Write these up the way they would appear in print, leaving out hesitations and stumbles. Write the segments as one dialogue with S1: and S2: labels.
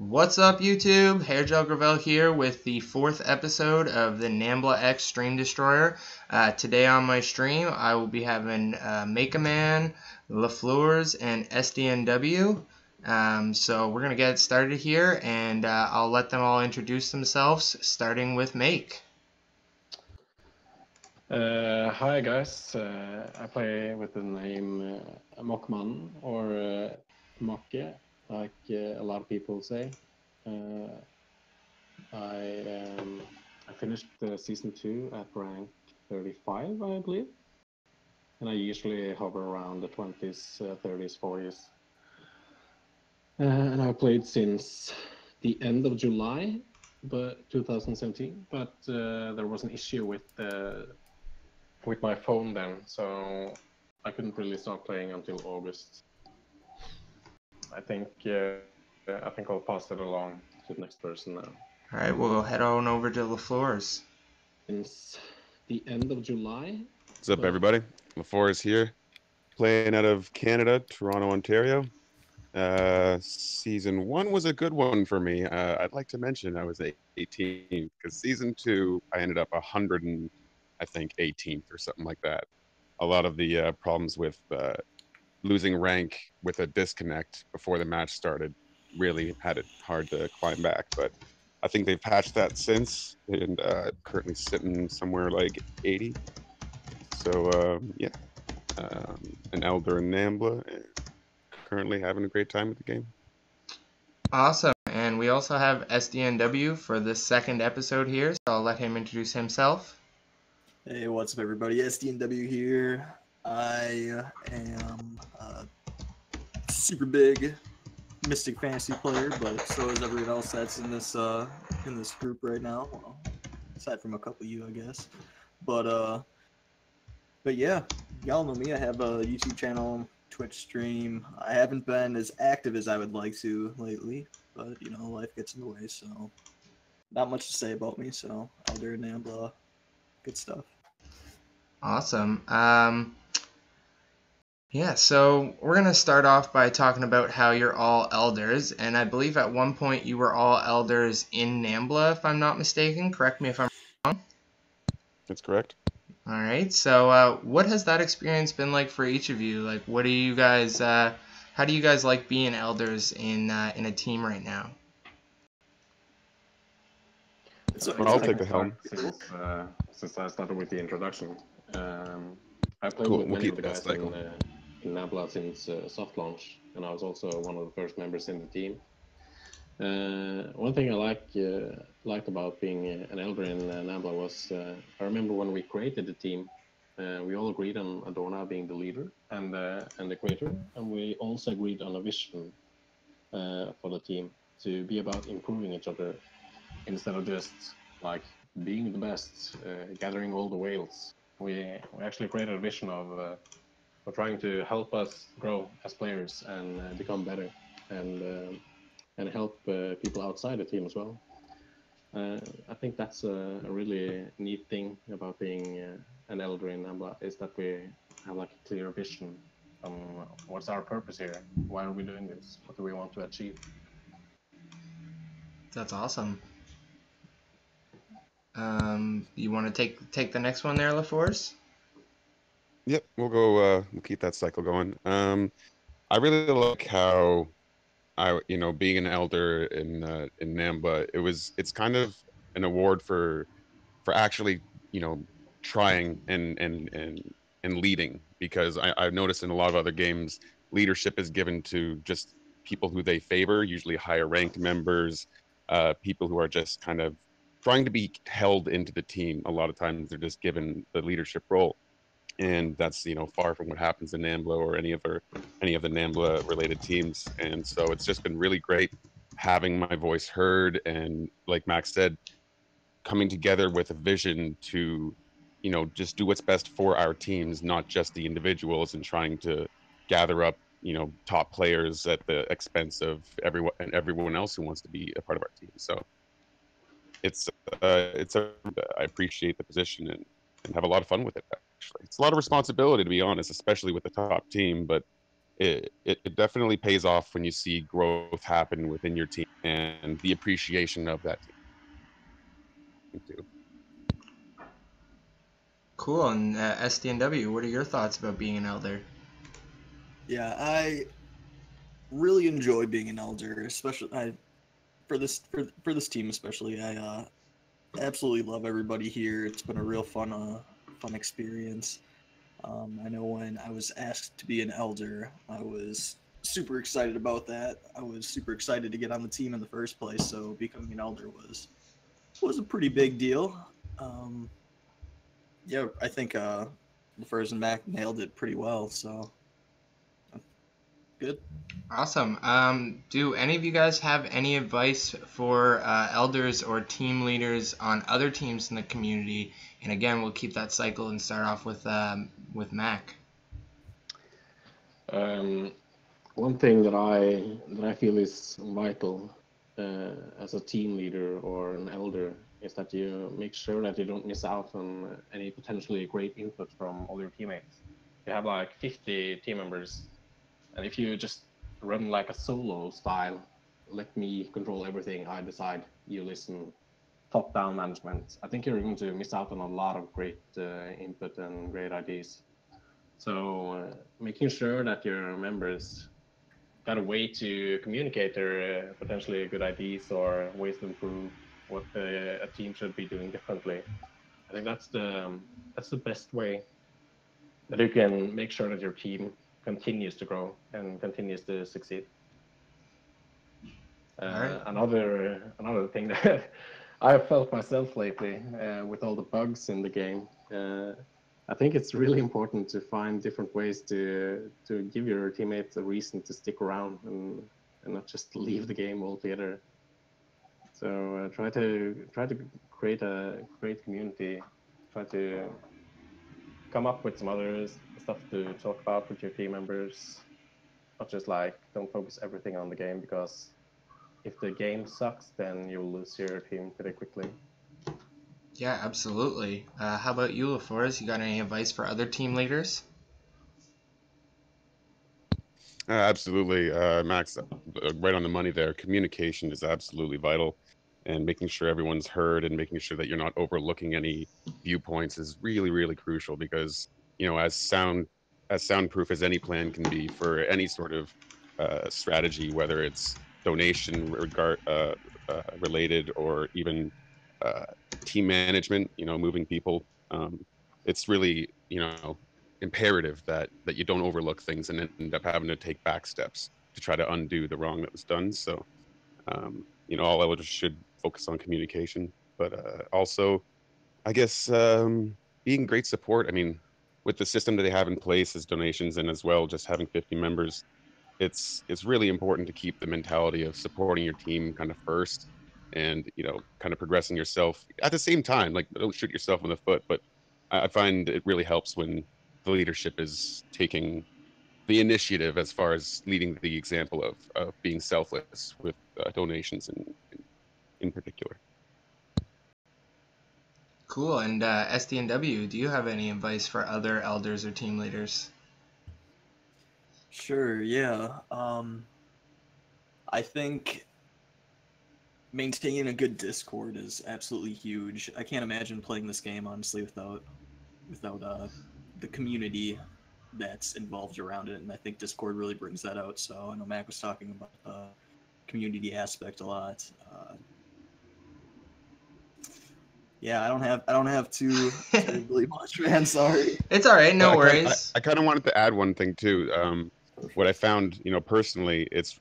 S1: What's up, YouTube? HairgelGravel here with the 4th episode of the NAMBLA-X Stream Destroyer. Today on my stream, I will be having Maakemannen, Lefours, and SDNW. So we're going to get started here, and I'll let them all introduce themselves, starting with Make.
S2: Hi guys, I play with the name Maakemannen, or Make, like a lot of people say. I finished season 2 at rank 35, I believe, and I usually hover around the 20s, 30s, 40s. And I played since the end of July, but 2017. But there was an issue with my phone then, so I couldn't really start playing until August. I think I'll pass it along to the next person now.
S1: All right, we'll head on over to Lefours.
S2: Since the end of July.
S3: What's up, everybody? Lefours here, playing out of Canada, Toronto, Ontario. Season 1 was a good one for me. I'd like to mention I was 18th, because season 2 I ended up 18th or something like that. A lot of the problems with losing rank with a disconnect before the match started really had it hard to climb back, but I think they've patched that since, and currently sitting somewhere like 80. So yeah, an Elder in NAMBLA, and currently having a great time with the game.
S1: Awesome. And we also have SDNW for the 2nd episode here, so I'll let him introduce himself.
S4: Hey, what's up, everybody? SDNW here. I am a super big Mystic Fantasy player, but so is everyone else that's in this group right now. Well, aside from a couple of you, I guess. But yeah, y'all know me. I have a YouTube channel, Twitch stream. I haven't been as active as I would like to lately, but you know, life gets in the way, so not much to say about me. So Elder, NAMBLA, good stuff.
S1: Awesome. Yeah, so we're going to start off by talking about how you're all elders, and I believe at one point you were all elders in NAMBLA, if I'm not mistaken. Correct me if I'm wrong.
S3: That's correct.
S1: All right, so what has that experience been like for each of you? Like, what do you guys, how do you guys like being elders in a team right now?
S3: I'll take the helm.
S2: Since I started with the introduction. I played
S3: Cool.
S2: with
S3: We'll
S2: many
S3: keep
S2: of the
S3: it
S2: guys
S3: cycle.
S2: in NAMBLA since soft launch, and I was also one of the first members in the team. One thing I liked about being an elder in NAMBLA was I remember when we created the team, we all agreed on Adorna being the leader and the creator, and we also agreed on a vision for the team to be about improving each other instead of just like being the best, gathering all the whales. We actually created a vision of trying to help us grow as players and become better, and help people outside the team as well. I think that's a really neat thing about being an elder in NAMBLA, is that we have like a clear vision on what's our purpose here, why are we doing this, what do we want to achieve.
S1: That's awesome. You want to take the next one there, Lefours?
S3: Yep, we'll go. We'll keep that cycle going. I really like how being an elder in NAMBLA, it's kind of an award for actually, trying and leading, because I've noticed in a lot of other games, leadership is given to just people who they favor, usually higher ranked members, people who are just kind of trying to be held into the team. A lot of times they're just given the leadership role, and that's far from what happens in NAMBLA or any of the NAMBLA related teams. And so it's just been really great having my voice heard, and like Max said, coming together with a vision to just do what's best for our teams, not just the individuals, and trying to gather up top players at the expense of everyone else who wants to be a part of our team. So I appreciate the position and have a lot of fun with it. Actually, it's a lot of responsibility, to be honest, especially with the top team, but it definitely pays off when you see growth happen within your team and the appreciation of that team too.
S1: Cool. And SDNW, what are your thoughts about being an elder?
S4: Yeah, I really enjoy being an elder, especially for this team especially. I absolutely love everybody here. It's been a real fun experience. I know when I was asked to be an elder, I was super excited about that. I was super excited to get on the team in the first place, so becoming an elder was a pretty big deal. Yeah, I think Lefours and Mac nailed it pretty well, so good.
S1: Awesome. Do any of you guys have any advice for elders or team leaders on other teams in the community? And again, we'll keep that cycle and start off with Mac.
S2: One thing that I feel is vital as a team leader or an elder is that you make sure that you don't miss out on any potentially great input from all your teammates. You have like 50 team members, and if you just run like a solo style, let me control everything, I decide, you listen, top-down management, I think you're going to miss out on a lot of great input and great ideas. So making sure that your members got a way to communicate their potentially good ideas or ways to improve what a team should be doing differently. I think that's the best way that you can make sure that your team continues to grow and continues to succeed.
S1: Right.
S2: Another thing that I have felt myself lately with all the bugs in the game, I think it's really important to find different ways to give your teammates a reason to stick around and not just leave the game altogether. So try to create a great community. Try to come up with some other stuff to talk about with your team members. Not just like don't focus everything on the game, because if the game sucks, then you'll lose your team pretty quickly.
S1: Yeah, absolutely. How about you, Lefours? You got any advice for other team leaders?
S3: Absolutely, Max, right on the money there. Communication is absolutely vital, and making sure everyone's heard and making sure that you're not overlooking any viewpoints is really, really crucial, because, you know, as soundproof as any plan can be for any sort of strategy, whether it's donation related or even team management, you know, moving people, it's really, you know, imperative that you don't overlook things and end up having to take back steps to try to undo the wrong that was done. So you know, all elders should focus on communication, but also I guess being great support. I mean, with the system that they have in place as donations, and as well just having 50 members, it's really important to keep the mentality of supporting your team kind of first, and, you know, kind of progressing yourself at the same time. Like, don't shoot yourself in the foot, but I find it really helps when the leadership is taking the initiative as far as leading the example of being selfless with donations in particular.
S1: Cool. And SDNW, do you have any advice for other elders or team leaders?
S4: Sure, yeah. I think maintaining a good Discord is absolutely huge. I can't imagine playing this game, honestly, without the community that's involved around it, and I think Discord really brings that out. So I know Mac was talking about the community aspect a lot. Yeah, I don't have too terribly much, man. Sorry.
S1: It's all right, no worries.
S3: I kind of wanted to add one thing too. What I found, you know, personally, it's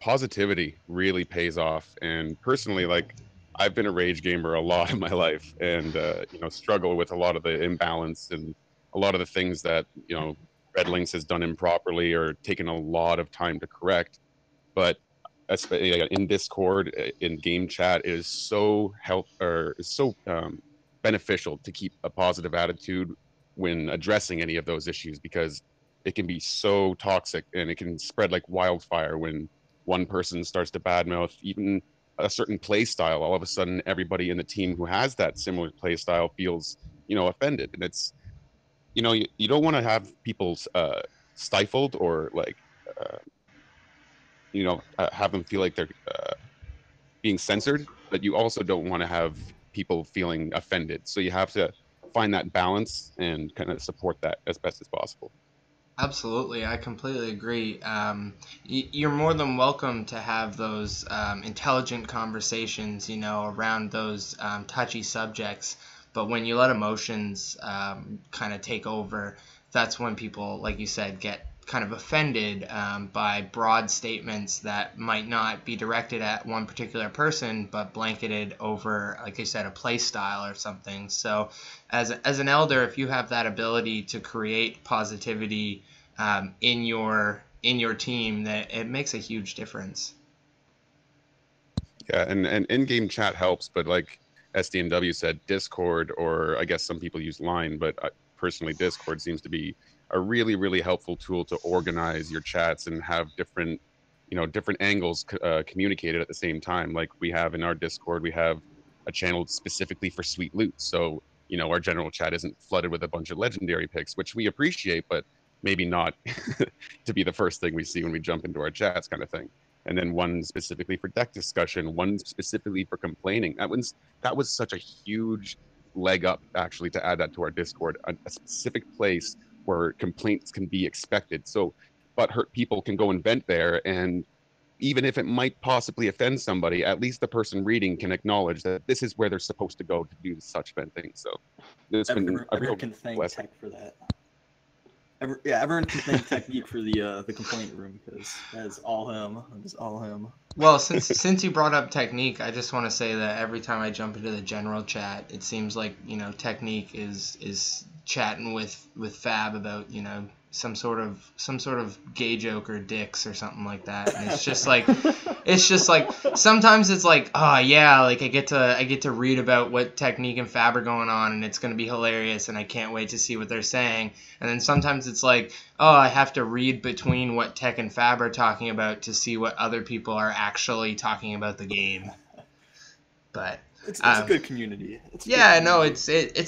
S3: positivity really pays off. And personally, like, I've been a rage gamer a lot in my life, and you know, struggle with a lot of the imbalance and a lot of the things that, you know, Red Links has done improperly or taken a lot of time to correct. But in Discord, in game chat, is so beneficial to keep a positive attitude when addressing any of those issues, because it can be so toxic and it can spread like wildfire when one person starts to badmouth even a certain play style. All of a sudden, everybody in the team who has that similar play style feels, you know, offended. And it's, you know, you don't want to have people stifled or like have them feel like they're being censored, but you also don't want to have people feeling offended. So you have to find that balance and kind of support that as best as possible.
S1: Absolutely, I completely agree. You're more than welcome to have those intelligent conversations, around those touchy subjects. But when you let emotions kind of take over, that's when people, like you said, get kind of offended by broad statements that might not be directed at one particular person, but blanketed over, like I said, a play style or something. So as an elder, if you have that ability to create positivity in your team, that it makes a huge difference.
S3: Yeah, and in-game chat helps, but like SDNW said, Discord, or I guess some people use Line, but personally Discord seems to be a really, really helpful tool to organize your chats and have different angles communicated at the same time. Like we have in our Discord, we have a channel specifically for sweet loot. So, our general chat isn't flooded with a bunch of legendary picks, which we appreciate, but maybe not to be the first thing we see when we jump into our chats, kind of thing. And then one specifically for deck discussion, one specifically for complaining. That was such a huge leg up, actually, to add that to our Discord, a specific place where complaints can be expected. So butthurt people can go and vent there, and even if it might possibly offend somebody, at least the person reading can acknowledge that this is where they're supposed to go to do such venting. So it's been a real
S4: can thank
S3: blessing.
S4: Tech for that. Everyone can thank Technique for the complaint room, because that's all him. It's all him.
S1: Well, since you brought up Technique, I just want to say that every time I jump into the general chat, it seems like Technique is chatting with Fab about some sort of gay joke or dicks or something like that. And it's just like sometimes it's like, oh yeah, like I get to read about what Technique and Fab are going on, and it's gonna be hilarious, and I can't wait to see what they're saying. And then sometimes it's like, oh, I have to read between what Tech and Fab are talking about to see what other people are actually talking about the game. But
S4: it's a good community.
S1: It's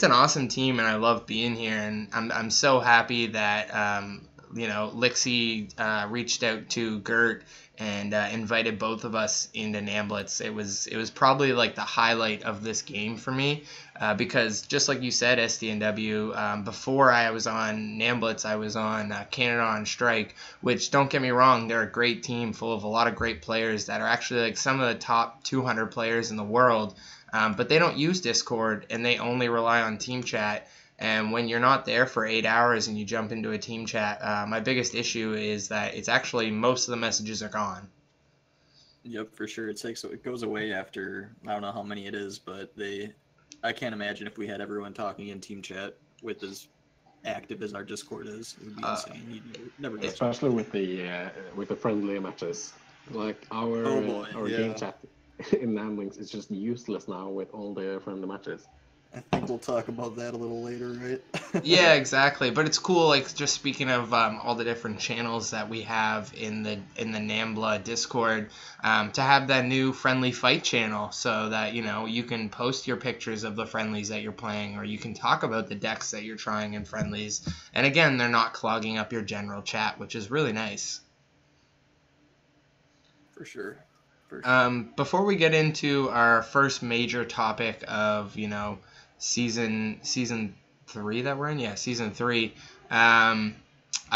S1: an awesome team, and I love being here. And I'm so happy that Lixie reached out to Gert and invited both of us into NAMBLETS. It was probably like the highlight of this game for me, because just like you said, SDNW, before I was on NAMBLETS, I was on Canada on Strike, which, don't get me wrong, they're a great team full of a lot of great players that are actually like some of the top 200 players in the world. But they don't use Discord, and they only rely on team chat. And when you're not there for 8 hours and you jump into a team chat, my biggest issue is that it's actually most of the messages are gone.
S4: Yep, for sure. It goes away after, I don't know how many it is, but I can't imagine if we had everyone talking in team chat with as active as our Discord is. It would be insane. You'd never get
S2: especially with the friendly matches, like our game chat in NAMBLINGS is just useless now with all the friendly matches.
S4: I think we'll talk about that a little later, right?
S1: Yeah, exactly. But it's cool, like, just speaking of all the different channels that we have in the NAMBLA Discord, to have that new friendly fight channel, so that you can post your pictures of the friendlies that you're playing, or you can talk about the decks that you're trying in friendlies. And again, they're not clogging up your general chat, which is really nice.
S4: For sure.
S1: Before we get into our first major topic of season 3 that we're in, season 3, I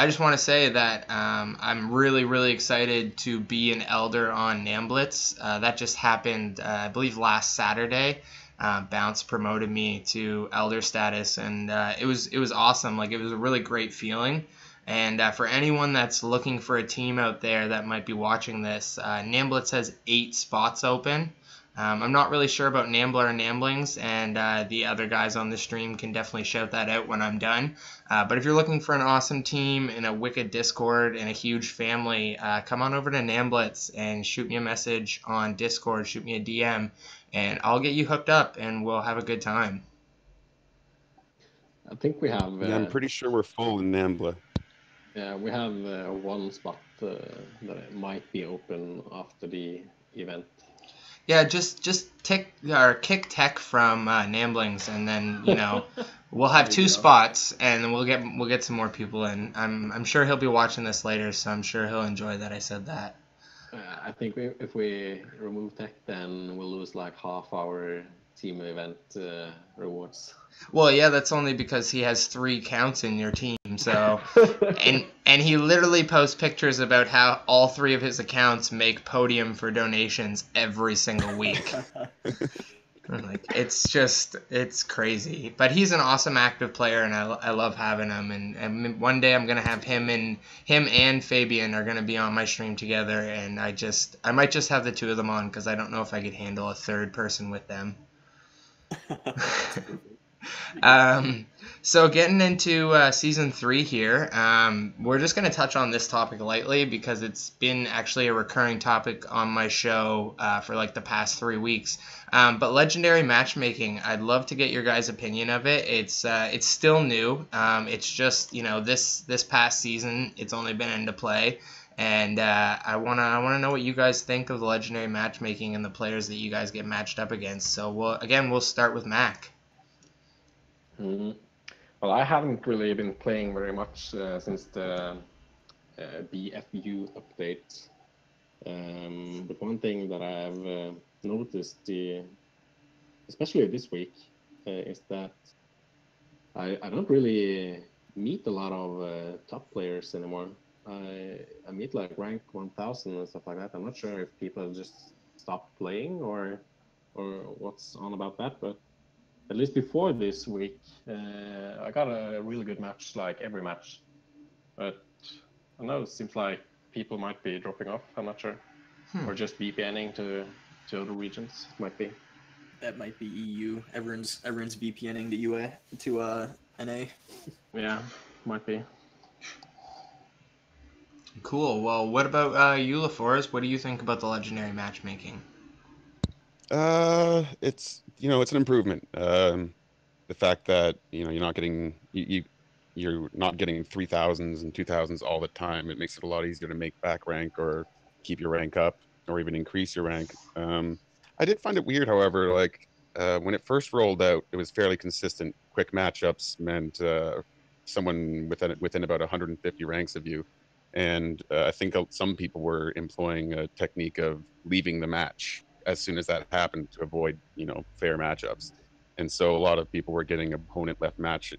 S1: just want to say that I'm really, really excited to be an elder on NAMBLETS. That just happened, I believe, last Saturday. Bounce promoted me to elder status, and it was awesome. Like, it was a really great feeling. And for anyone that's looking for a team out there that might be watching this, NAMBLETS has 8 spots open. I'm not really sure about NAMBLA or NAMBLINGS, and the other guys on the stream can definitely shout that out when I'm done. But if you're looking for an awesome team in a wicked Discord and a huge family, come on over to NAMBLETS and shoot me a message on Discord, shoot me a DM, and I'll get you hooked up, and we'll have a good time.
S2: I think we have...
S3: yeah, I'm pretty sure we're full in NAMBLA.
S2: Yeah, we have one spot that might be open after the event.
S1: Yeah, just kick tech from Namblings, and then we'll have two spots, and then we'll get some more people in. I'm sure he'll be watching this later, so I'm sure he'll enjoy that I said that.
S2: I think if we remove tech, then we'll lose like half our team event rewards.
S1: Well, yeah, that's only because he has 3 counts in your team. So, and he literally posts pictures about how all 3 of his accounts make podium for donations every single week. Like, it's crazy. But he's an awesome active player, and I love having him. And one day I'm gonna have him and Fabian are gonna be on my stream together, and I might just have the 2 of them on because I don't know if I could handle a 3rd person with them. So getting into season 3 here, we're just going to touch on this topic lightly because it's been actually a recurring topic on my show for like the past 3 weeks. But legendary matchmaking, I'd love to get your guys' opinion of it. It's still new. It's just this past season it's only been into play, and I wanna know what you guys think of the legendary matchmaking and the players that you guys get matched up against. So we'll start with Mac.
S2: Well, I haven't really been playing very much since the BFU update. But one thing that I've noticed, especially this week, is that I don't really meet a lot of top players anymore. I meet like rank 1000 and stuff like that. I'm not sure if people just stopped playing or what's on about that, but at least before this week, I got a really good match, like every match. But I know it seems like people might be dropping off. I'm not sure, or just VPNing to other regions. Might be.
S4: That might be EU. Everyone's VPNing to UA to NA.
S2: Yeah, might be.
S1: Cool. Well, what about you, Lefours? What do you think about the legendary matchmaking?
S3: It's it's an improvement. The fact that you're not getting you're not getting 3000s and 2000s all the time. It makes it a lot easier to make back rank or keep your rank up or even increase your rank. I did find it weird, however, like when it first rolled out, it was fairly consistent. Quick matchups meant someone within about 150 ranks of you, and I think some people were employing a technique of leaving the match as soon as that happened to avoid fair matchups. And so a lot of people were getting opponent left match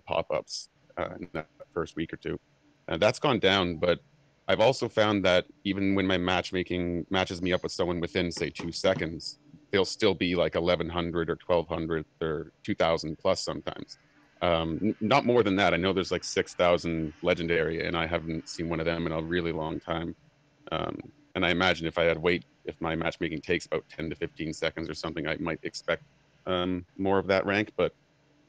S3: pop-ups in that first week or two. That's gone down, but I've also found that even when my matchmaking matches me up with someone within, say, 2 seconds, they'll still be like 1100 or 1200 or 2000 plus sometimes. Not more than that. I know there's like 6000 legendary, and I haven't seen one of them in a really long time. And I imagine if my matchmaking takes about 10 to 15 seconds or something, I might expect more of that rank. But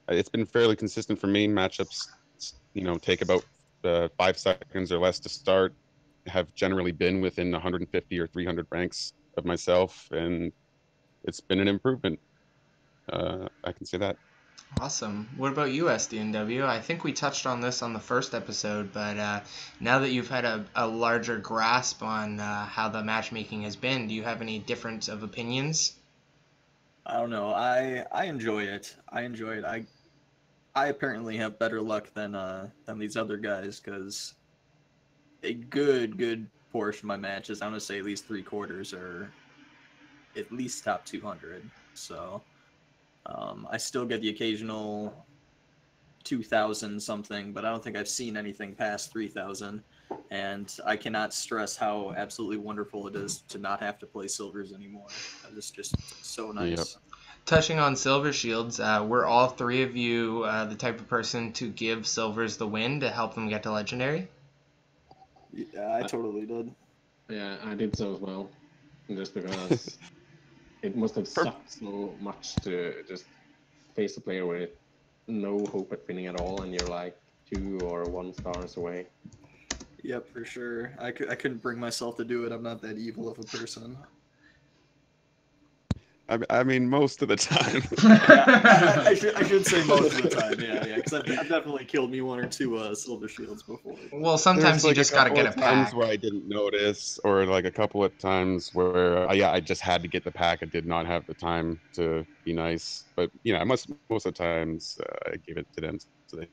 S3: it's been fairly consistent for me. Matchups, take about 5 seconds or less to start, have generally been within 150 or 300 ranks of myself, and it's been an improvement. I can say that.
S1: Awesome. What about you, SDNW? I think we touched on this on the first episode, but now that you've had a larger grasp on how the matchmaking has been, do you have any difference of opinions?
S4: I don't know. I enjoy it. I apparently have better luck than these other guys, because a good portion of my matches, I'm gonna say at least 3/4 are at least top 200. So I still get the occasional 2000 something, but I don't think I've seen anything past 3000. And I cannot stress how absolutely wonderful it is to not have to play silvers anymore. It's just so nice.
S3: Yep.
S1: Touching on silver shields, were all 3 of you the type of person to give silvers the win to help them get to legendary?
S4: Yeah, I totally did.
S2: Yeah, I did so as well. Just because it must have sucked so much to just face a player with no hope at winning at all, and you're like 2 or 1 stars away.
S4: Yep, for sure. I couldn't bring myself to do it. I'm not that evil of a person.
S3: I mean, most of the time.
S4: I should say most of the time, yeah, because I've definitely killed me one or two silver shields before.
S1: Well, sometimes you just gotta get a
S3: times
S1: pack.
S3: where I didn't notice, or like a couple of times where I just had to get the pack. I did not have the time to be nice, but most of the times I gave it to them so they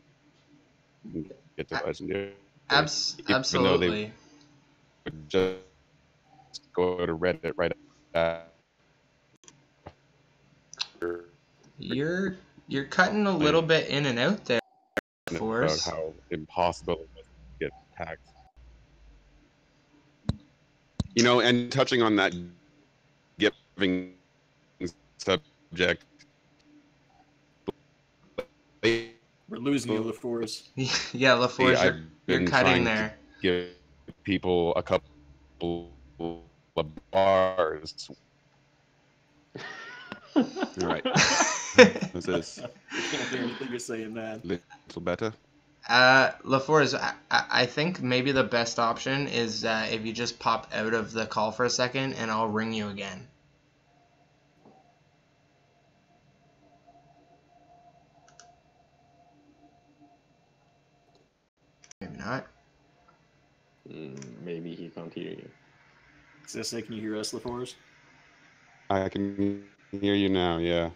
S3: can get to legendary. Even though they
S1: Absolutely.
S3: would just go to Reddit right after.
S1: You're cutting a little bit in and out there,
S3: About how impossible it was to get packed. And touching on that giving subject.
S4: We're losing you, Lefours.
S1: Yeah, Lefours, you're cutting there.
S3: Give people a couple of bars. All right. What's this?
S4: I can't hear anything you're saying, man.
S3: Little better.
S1: Lefours, I think maybe the best option is if you just pop out of the call for a second, and I'll ring you again. Maybe not.
S2: Maybe he can't hear you.
S4: Say, can you hear us, Lefours?
S3: I can hear you now. Yeah.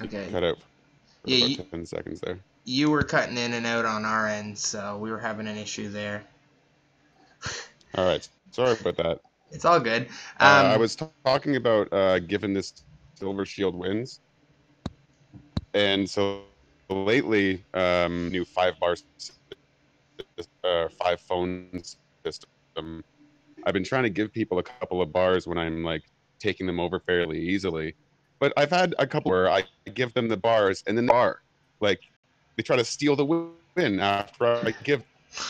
S1: Okay.
S3: Cut out for
S1: Yeah,
S3: about 10 seconds there.
S1: You were cutting in and out on our end, so we were having an issue there.
S3: All right. Sorry about that.
S1: It's all good.
S3: I was talking about giving this silver shield wins. And so lately, new 5-bar 5 phone system. I've been trying to give people a couple of bars when I'm like taking them over fairly easily. But I've had a couple where I give them the bars and then they try to steal the win after I give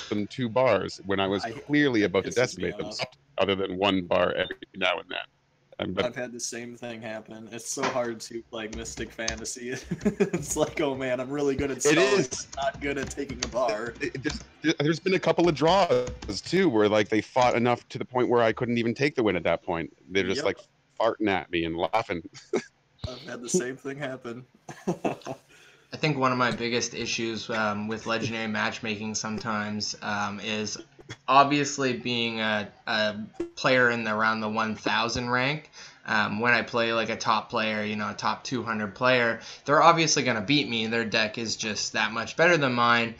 S3: them 2 bars when I was clearly about to decimate them, other than 1 bar every now and then.
S4: I've had the same thing happen. It's so hard to play Mystic Fantasy. It's like, oh man, I'm really good at stalling. It is. I'm not good at taking a bar.
S3: There's been a couple of draws too where like they fought enough to the point where I couldn't even take the win at that point. They're just like farting at me and laughing.
S4: I've had the same thing happen.
S1: I think one of my biggest issues with legendary matchmaking sometimes is obviously being a player in around the 1000 rank. When I play like a top player, a top 200 player, they're obviously going to beat me. Their deck is just that much better than mine.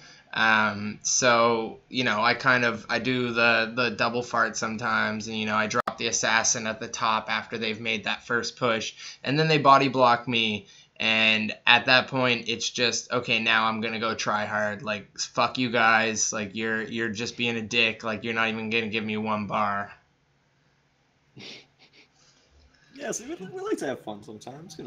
S1: So, I do the double fart sometimes, and, I drop the assassin at the top after they've made that first push, and then they body block me. And at that point, it's just, okay, now I'm going to go try hard. Like, fuck you guys. Like, you're just being a dick. Like, you're not even going to give me 1 bar.
S4: Yeah, so we like to have fun sometimes,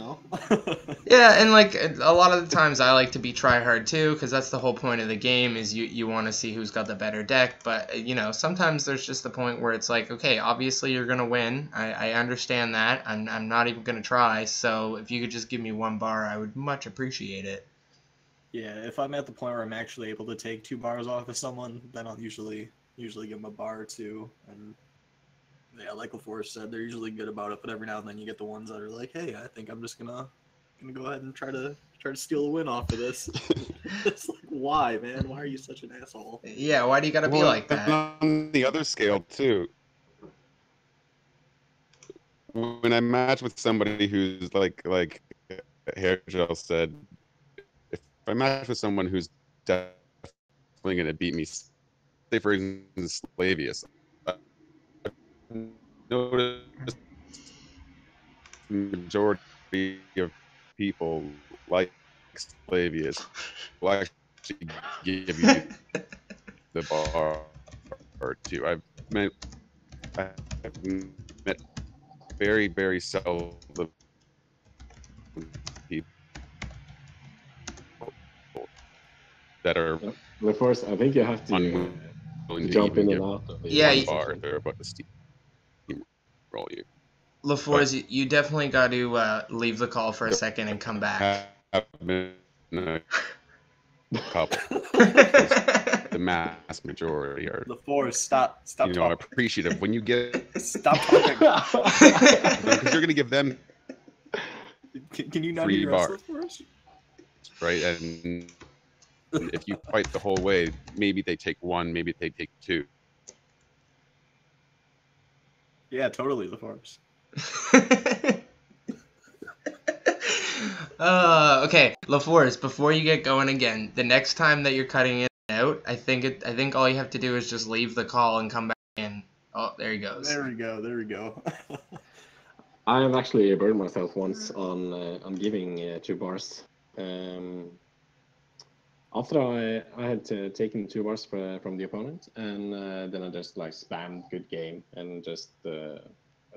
S1: Yeah, and like a lot of the times I like to be try hard too, because that's the whole point of the game is you want to see who's got the better deck. But sometimes there's just the point where it's like, okay, obviously you're gonna win. I understand that. I'm not even gonna try. So if you could just give me 1 bar, I would much appreciate it.
S4: Yeah, if I'm at the point where I'm actually able to take 2 bars off of someone, then I'll usually give them a bar or 2. And yeah, like Lefours said, they're usually good about it, but every now and then you get the ones that are like, "Hey, I think I'm just gonna go ahead and try to steal a win off of this." It's like, why, man? Why are you such an asshole?
S1: Yeah, why do you gotta be like that?
S3: On the other scale too, when I match with somebody who's like HairgelGravel said, if I match with someone who's definitely gonna beat me, say for instance Slavius. Notice the majority of people like Slavius will actually give you the bar or 2. I've met very, very seldom people that are
S2: Lefours, I think you have to jump in and out of
S1: the
S3: bar. They're about to steam roll you.
S1: Lefours, you definitely got to leave the call for a second and come back.
S3: Couple. The mass majority are.
S4: Lefours, stop talking.
S3: I'm appreciative when you get.
S4: Stop talking.
S3: Because you're going to give them
S4: Can you not
S3: 3
S4: hear us
S3: bars,
S4: for us?
S3: right? And if you fight the whole way, maybe they take 1, maybe they take 2.
S4: Yeah, totally, Lefours.
S1: Okay, Lefours, before you get going again, the next time that you're cutting it out, I think all you have to do is just leave the call and come back in. Oh, there he goes.
S4: There we go. There we go.
S2: I have actually burned myself once on giving 2 bars. After I had taken 2 bars from the opponent, and then I just like spammed good game and just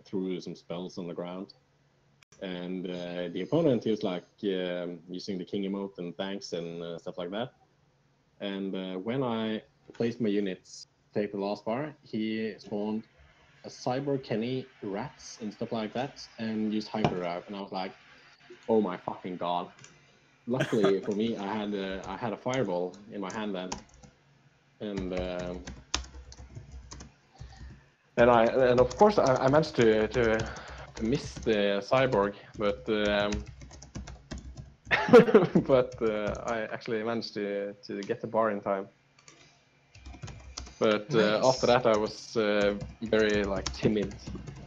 S2: threw some spells on the ground. And the opponent, he was like using the king emote and thanks and stuff like that. And when I placed my units, take the last bar, he spawned a cyborg Kenny, rats and stuff like that, and used hyper rev. And I was like, oh my fucking god. Luckily for me, I had a fireball in my hand then, and of course I managed to miss the cyborg, but I actually managed to get the bar in time. But
S1: Nice.
S2: after that, I was very like timid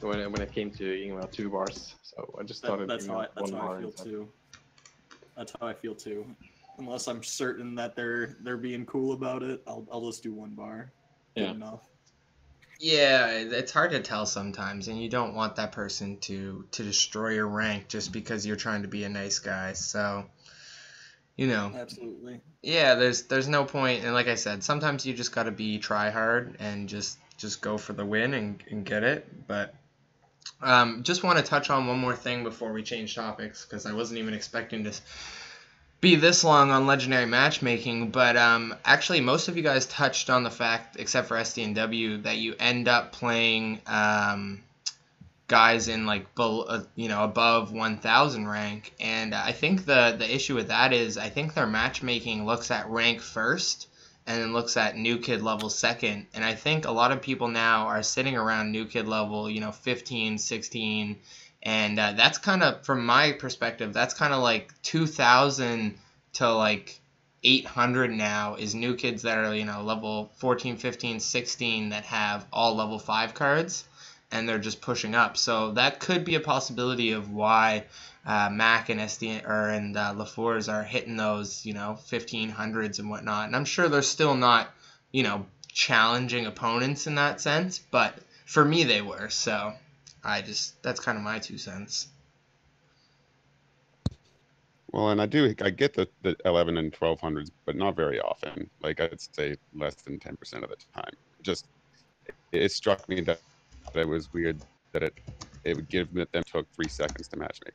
S2: when it came to 2 bars. So I just started.
S4: That's how I feel too. That's how I feel too. Unless I'm certain that they're being cool about it, I'll just do 1 bar. Good enough.
S1: Yeah, it's hard to tell sometimes, and you don't want that person to destroy your rank just because you're trying to be a nice guy. So,
S4: Absolutely.
S1: Yeah, there's no point, and like I said, sometimes you just gotta be try hard and just go for the win and get it. But just want to touch on one more thing before we change topics, because I wasn't even expecting to be this long on legendary matchmaking. But actually, most of you guys touched on the fact, except for SDNW, that you end up playing guys in like above 1000 rank, and I think the issue with that is I think their matchmaking looks at rank first and then looks at new kid level second, and I think a lot of people now are sitting around new kid level 15, 16, and that's kind of, from my perspective, that's kind of like 2000 to like 800 now is new kids that are level 14, 15, 16 that have all level 5 cards, and they're just pushing up. So that could be a possibility of why Mac and Lefours are hitting those 1500s and whatnot. And I'm sure they're still not challenging opponents in that sense, but for me they were. So that's kind of my 2 cents.
S3: Well, and I get the 11 and 1200s, but not very often. Like I'd say less than 10% of the time. It struck me that it was weird that it would give them took 3 seconds to matchmake.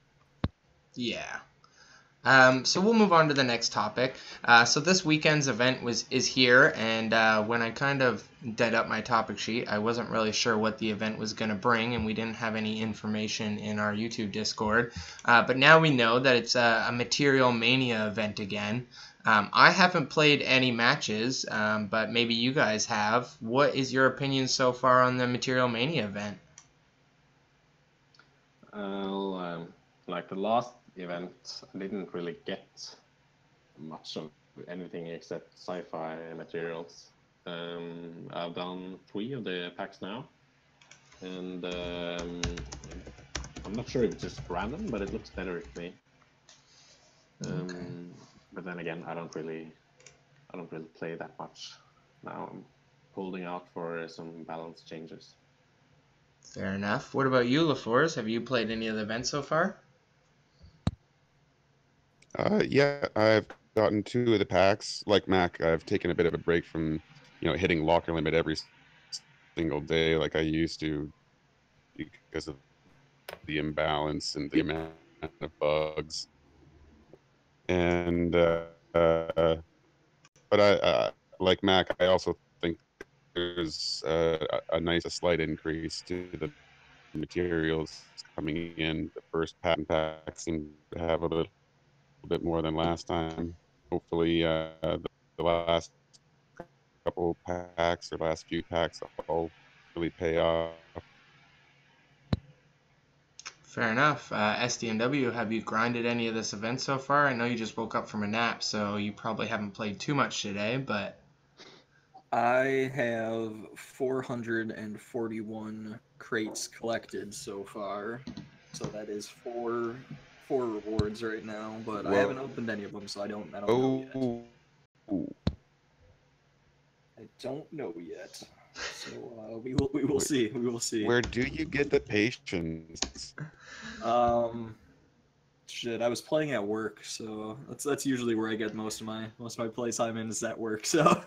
S1: Yeah. So we'll move on to the next topic. So this weekend's event is here, and when I kind of did up my topic sheet, I wasn't really sure what the event was going to bring, and we didn't have any information in our YouTube Discord. But now we know that it's a Material Mania event again. I haven't played any matches, but maybe you guys have. What is your opinion so far on the Material Mania event?
S2: Like the last event, I didn't really get much of anything except sci-fi materials. I've done 3 of the packs now, and I'm not sure if it's just random, but it looks better to me.
S1: Okay.
S2: But then again, I don't really play that much now. I'm holding out for some balance changes.
S1: Fair enough. What about you, Lefours? Have you played any of the events so far?
S3: Yeah, I've gotten 2 of the packs. Like Mac, I've taken a bit of a break from hitting locker limit every single day like I used to, because of the imbalance and the amount of bugs. And but I like Mac, I also think there's a slight increase to the materials coming in. The first pack seemed to have a little bit more than last time. Hopefully the last couple packs or last few packs will really pay off.
S1: Fair enough. SDNW, have you grinded any of this event so far? I know you just woke up from a nap, so you probably haven't played too much today, but...
S4: I have 441 crates collected so far, so that is four rewards right now. But I haven't opened any of them, so I don't know yet. I don't know yet. So we will see. We will see.
S3: Where do you get the patience?
S4: Shit, I was playing at work, so that's usually where I get most of my play time in is at work. So.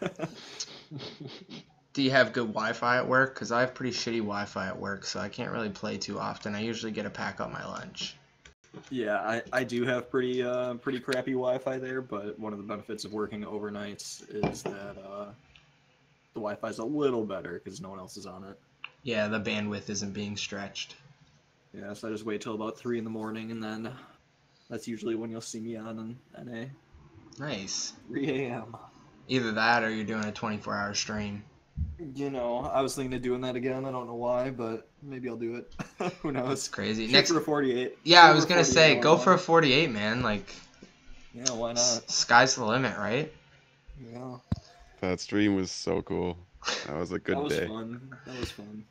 S1: Do you have good Wi-Fi at work? Because I have pretty shitty Wi-Fi at work, so I can't really play too often. I usually get a pack on my lunch.
S4: Yeah, I do have pretty crappy Wi-Fi there, but one of the benefits of working overnights is that the Wi-Fi is a little better because no one else is on it.
S1: Yeah, the bandwidth isn't being stretched.
S4: Yeah, so I just wait till about 3 in the morning, and then that's usually when you'll see me on NA.
S1: Nice.
S4: 3 a.m.
S1: Either that or you're doing a 24-hour stream.
S4: You know, I was thinking of doing that again. I don't know why, but maybe I'll do it. Who knows?
S1: That's crazy.
S4: Shoot
S1: Next
S4: for a 48.
S1: Yeah, I was gonna say, go for a 48, man. Like,
S4: yeah, why not?
S1: Sky's the limit, right?
S4: Yeah.
S3: That stream was so cool. That was a good day.
S4: That was fun.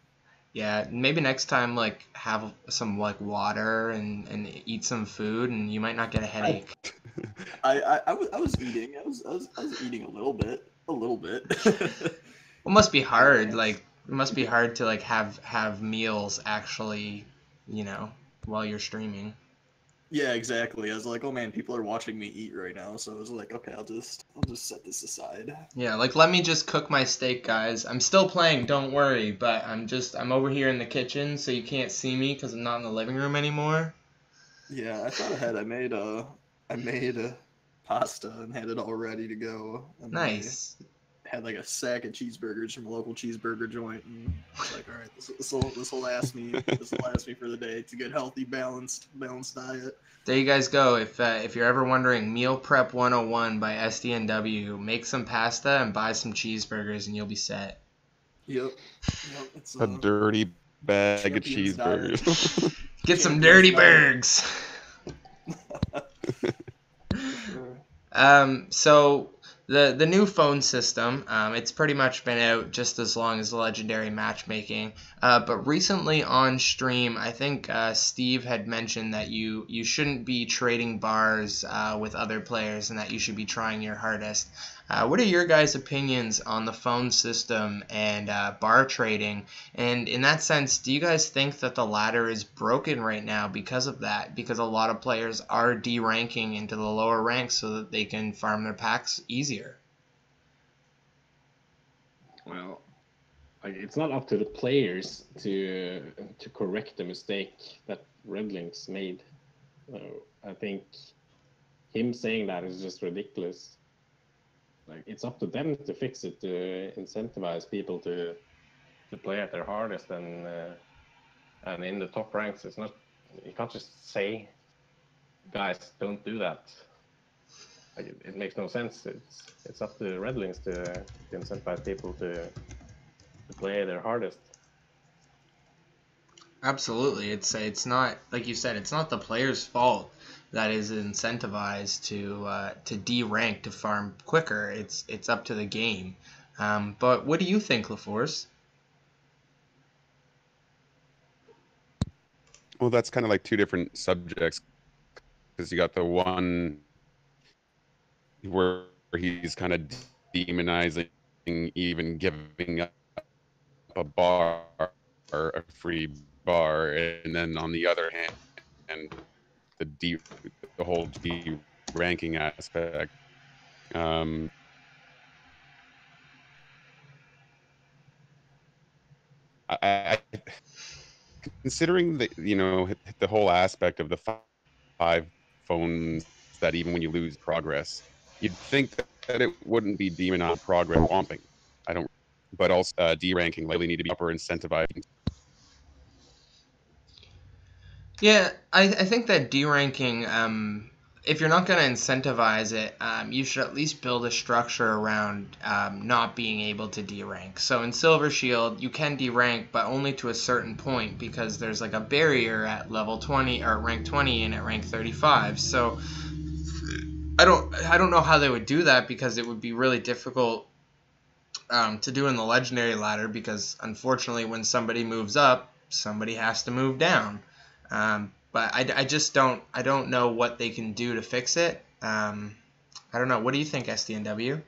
S1: Yeah, maybe next time, like, have some, like, water and eat some food, and you might not get a headache.
S4: I was eating. I was eating a little bit.
S1: It must be hard. Like, it must be hard to, like, have meals actually, you know, while you're streaming.
S4: Yeah, exactly. I was like, oh man, people are watching me eat right now, so I was like, okay, I'll just set this aside.
S1: Yeah, like, let me just cook my steak, guys. I'm still playing, don't worry, but I'm over here in the kitchen, so you can't see me because I'm not in the living room anymore.
S4: Yeah, I thought ahead. I made pasta and had it all ready to go. And
S1: Nice.
S4: I had like a sack of cheeseburgers from a local cheeseburger joint, and I was like, all right, this will last me. This will last me for the day. It's a good, healthy, balanced diet.
S1: There you guys go. If you're ever wondering, Meal Prep 101 by SDNW, make some pasta and buy some cheeseburgers, and you'll be set.
S4: Yep. It's
S3: A dirty bag of cheeseburgers.
S1: Get some dirty burgers. So the new phone system, it's pretty much been out just as long as the legendary matchmaking. But recently on stream, I think Steve had mentioned that you shouldn't be trading bars with other players and that you should be trying your hardest. What are your guys' opinions on the phone system and bar trading? And in that sense, do you guys think that the ladder is broken right now because of that? Because a lot of players are deranking into the lower ranks so that they can farm their packs easier.
S2: Well, it's not up to the players to correct the mistake that Redlinks made. I think him saying that is just ridiculous. Like, it's up to them to fix it, to incentivize people to play at their hardest, and in the top ranks, it's not. You can't just say, guys, don't do that. Like, it makes no sense. It's up to Redlinks to incentivize people to play their hardest.
S1: Absolutely, it's not, like you said, it's not the player's fault that is incentivized to D-rank, to farm quicker. It's up to the game. But what do you think, Lefours?
S3: Well, that's kind of like two different subjects, because you got the one where he's kind of demonizing even giving up a bar or a free bar, and then on the other hand, and the whole ranking aspect. I considering the whole aspect of the five phones, that even when you lose progress, you'd think that it wouldn't be demon on progress womping. But also D-ranking likely need to be upper incentivized.
S1: Yeah, I think that D-ranking if you're not going to incentivize it, you should at least build a structure around not being able to derank. So in Silver Shield, you can derank, but only to a certain point, because there's like a barrier at level 20 or rank 20 and at rank 35. So I don't know how they would do that, because it would be really difficult to do in the legendary ladder, because unfortunately when somebody moves up, somebody has to move down. But I just don't know what they can do to fix it. I don't know. What do you think, SDNW?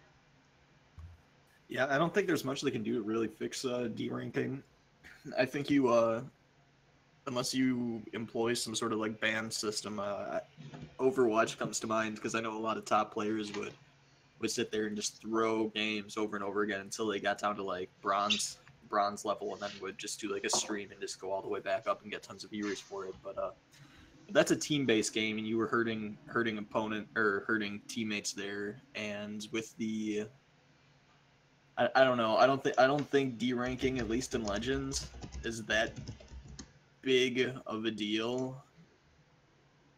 S4: Yeah, I don't think there's much they can do to really fix deranking. I think you, unless you employ some sort of like ban system, Overwatch comes to mind, because I know a lot of top players would sit there and just throw games over and over again until they got down to like bronze level, and then would just do like a stream and just go all the way back up and get tons of viewers for it. But that's a team-based game, and you were hurting opponent or hurting teammates there. And with the, I don't know. I don't think deranking, at least in Legends, is that big of a deal.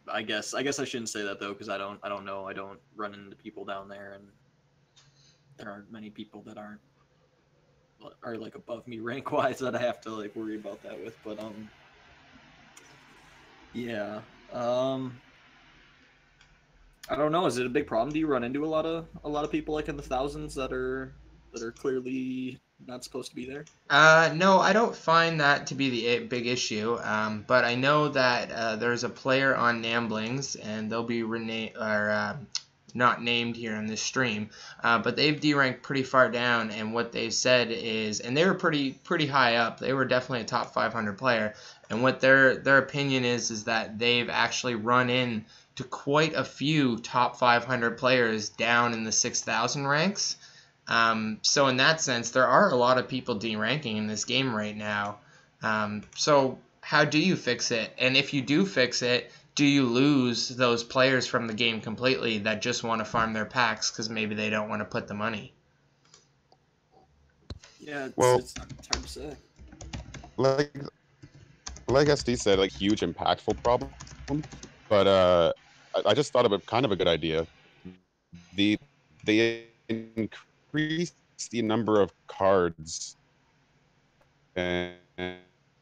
S4: I guess I shouldn't say that though, because I don't know. I don't run into people down there, and there aren't many people that are like above me rank wise that I have to like worry about that with. But yeah, I don't know. Is it a big problem? Do you run into a lot of people like in the thousands that are clearly not supposed to be there?
S1: No, I don't find that to be the big issue. But I know that there's a player on NAMBLINGS, and they'll be not named here in this stream, but they've deranked pretty far down, and what they've said is, and they were pretty high up. They were definitely a top 500 player, and what their opinion is that they've actually run in to quite a few top 500 players down in the 6,000 ranks. So in that sense, there are a lot of people deranking in this game right now. So how do you fix it? And if you do fix it, do you lose those players from the game completely that just want to farm their packs because maybe they don't want to put the money?
S4: Yeah,
S3: Well,
S4: it's hard to say.
S3: like SD said, like huge impactful problem, but I just thought of kind of a good idea. They increase the number of cards and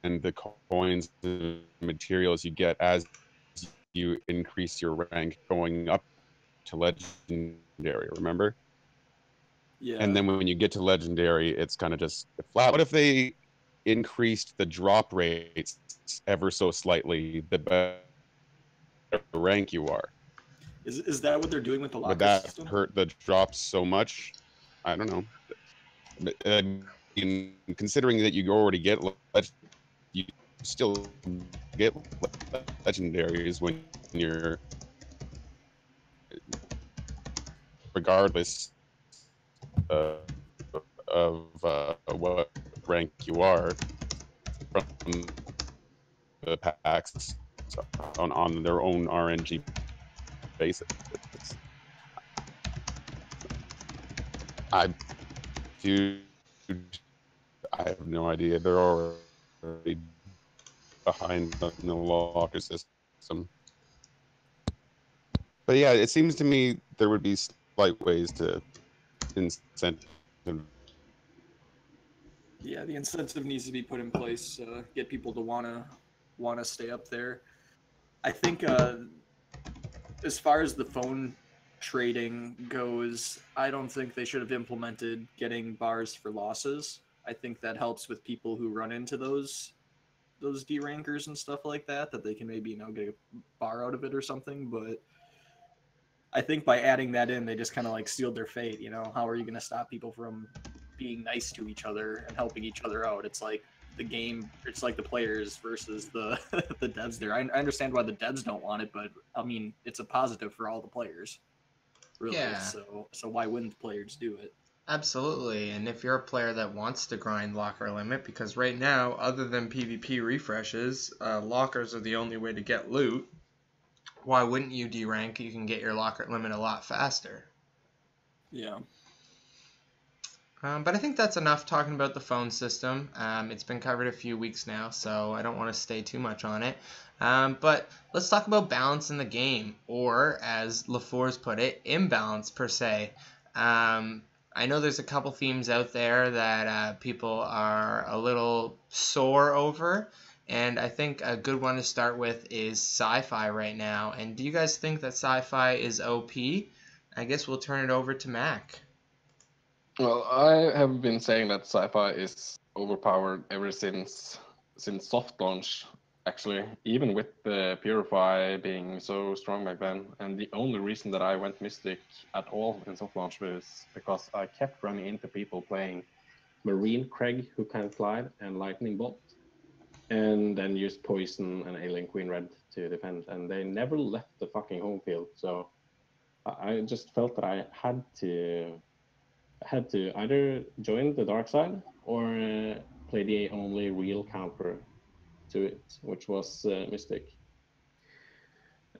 S3: the coins and materials you get as you increase your rank going up to legendary, remember?
S4: Yeah.
S3: And then when you get to legendary, it's kind of just flat. What if they increased the drop rates ever so slightly, the better rank you are?
S4: Is that what they're doing with the locker
S3: Would that
S4: system?
S3: hurt the drops so much? I don't know. But, considering that you already get, you still get legendaries when you're, regardless of what rank you are, from the packs on their own RNG basis. I have no idea. They're already behind the locker system. But yeah, it seems to me there would be slight ways to incentive.
S4: Yeah, the incentive needs to be put in place, get people to wanna stay up there. I think as far as the phone trading goes, I don't think they should have implemented getting bars for losses. I think that helps with people who run into those derankers and stuff like that they can maybe get a bar out of it or something. But I think by adding that in, they just kind of like sealed their fate. How are you going to stop people from being nice to each other and helping each other out? It's like the game, it's like the players versus the the devs there. I understand why the devs don't want it, but I mean, it's a positive for all the players, really.
S1: Yeah.
S4: So why wouldn't the players do it?
S1: Absolutely, and if you're a player that wants to grind locker limit, because right now, other than PvP refreshes, lockers are the only way to get loot, why wouldn't you derank? You can get your locker limit a lot faster.
S4: Yeah.
S1: But I think that's enough talking about the phone system. It's been covered a few weeks now, so I don't want to stay too much on it. But let's talk about balance in the game, or as Lefours put it, imbalance per se. I know there's a couple themes out there that people are a little sore over, and I think a good one to start with is sci-fi right now. And do you guys think that sci-fi is OP? I guess we'll turn it over to Mac.
S2: Well, I have been saying that sci-fi is overpowered ever since soft launch, actually, even with the Purify being so strong back then. And the only reason that I went Mystic at all in soft launch was because I kept running into people playing Marine Craig, who can glide, and Lightning Bolt, and then used Poison and Alien Queen Red to defend, and they never left the fucking home field. So I just felt that I had to either join the dark side or play the only real counter to it, which was Mystic.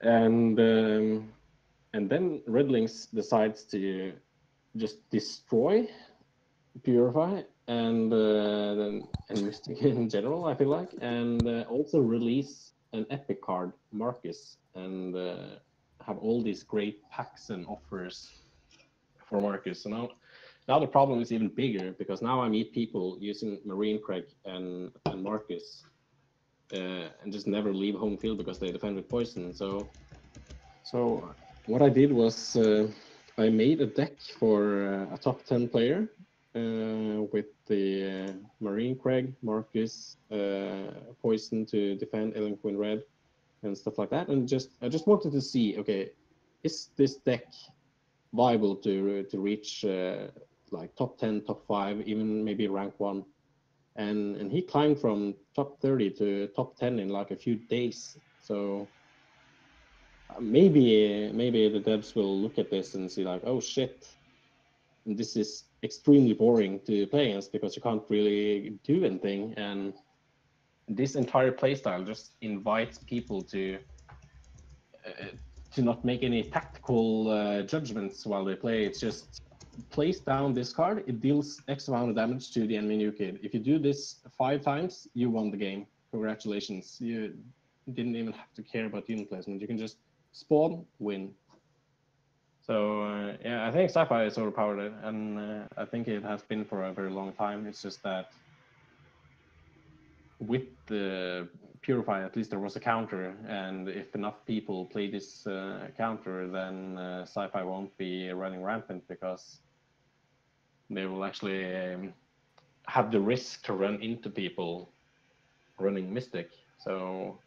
S2: And then Redlings decides to just destroy Purify and Mystic in general, I feel like, and also release an epic card, Marcus, and have all these great packs and offers for Marcus. So now the problem is even bigger, because now I meet people using Marine Craig and Marcus and just never leave home field because they defend with Poison. So what I did was I made a deck for a top 10 player with the Marine Craig, Marcus, Poison to defend Alien Queen Red and stuff like that. And I just wanted to see, okay, is this deck viable to reach like top 10, top 5, even maybe rank 1? And he climbed from top 30 to top 10 in like a few days. So maybe the devs will look at this and see like, oh shit, this is extremely boring to play against because you can't really do anything. And this entire playstyle just invites people to not make any tactical judgments while they play. It's just place down this card, it deals X amount of damage to the enemy new kid. If you do this 5 times, you won the game. Congratulations. You didn't even have to care about unit placement. You can just spawn, win. So yeah, I think sci-fi is overpowered, and I think it has been for a very long time. It's just that with the Purify, at least there was a counter, and if enough people play this counter, then sci-fi won't be running rampant, because they will actually have the risk to run into people running Mystic. So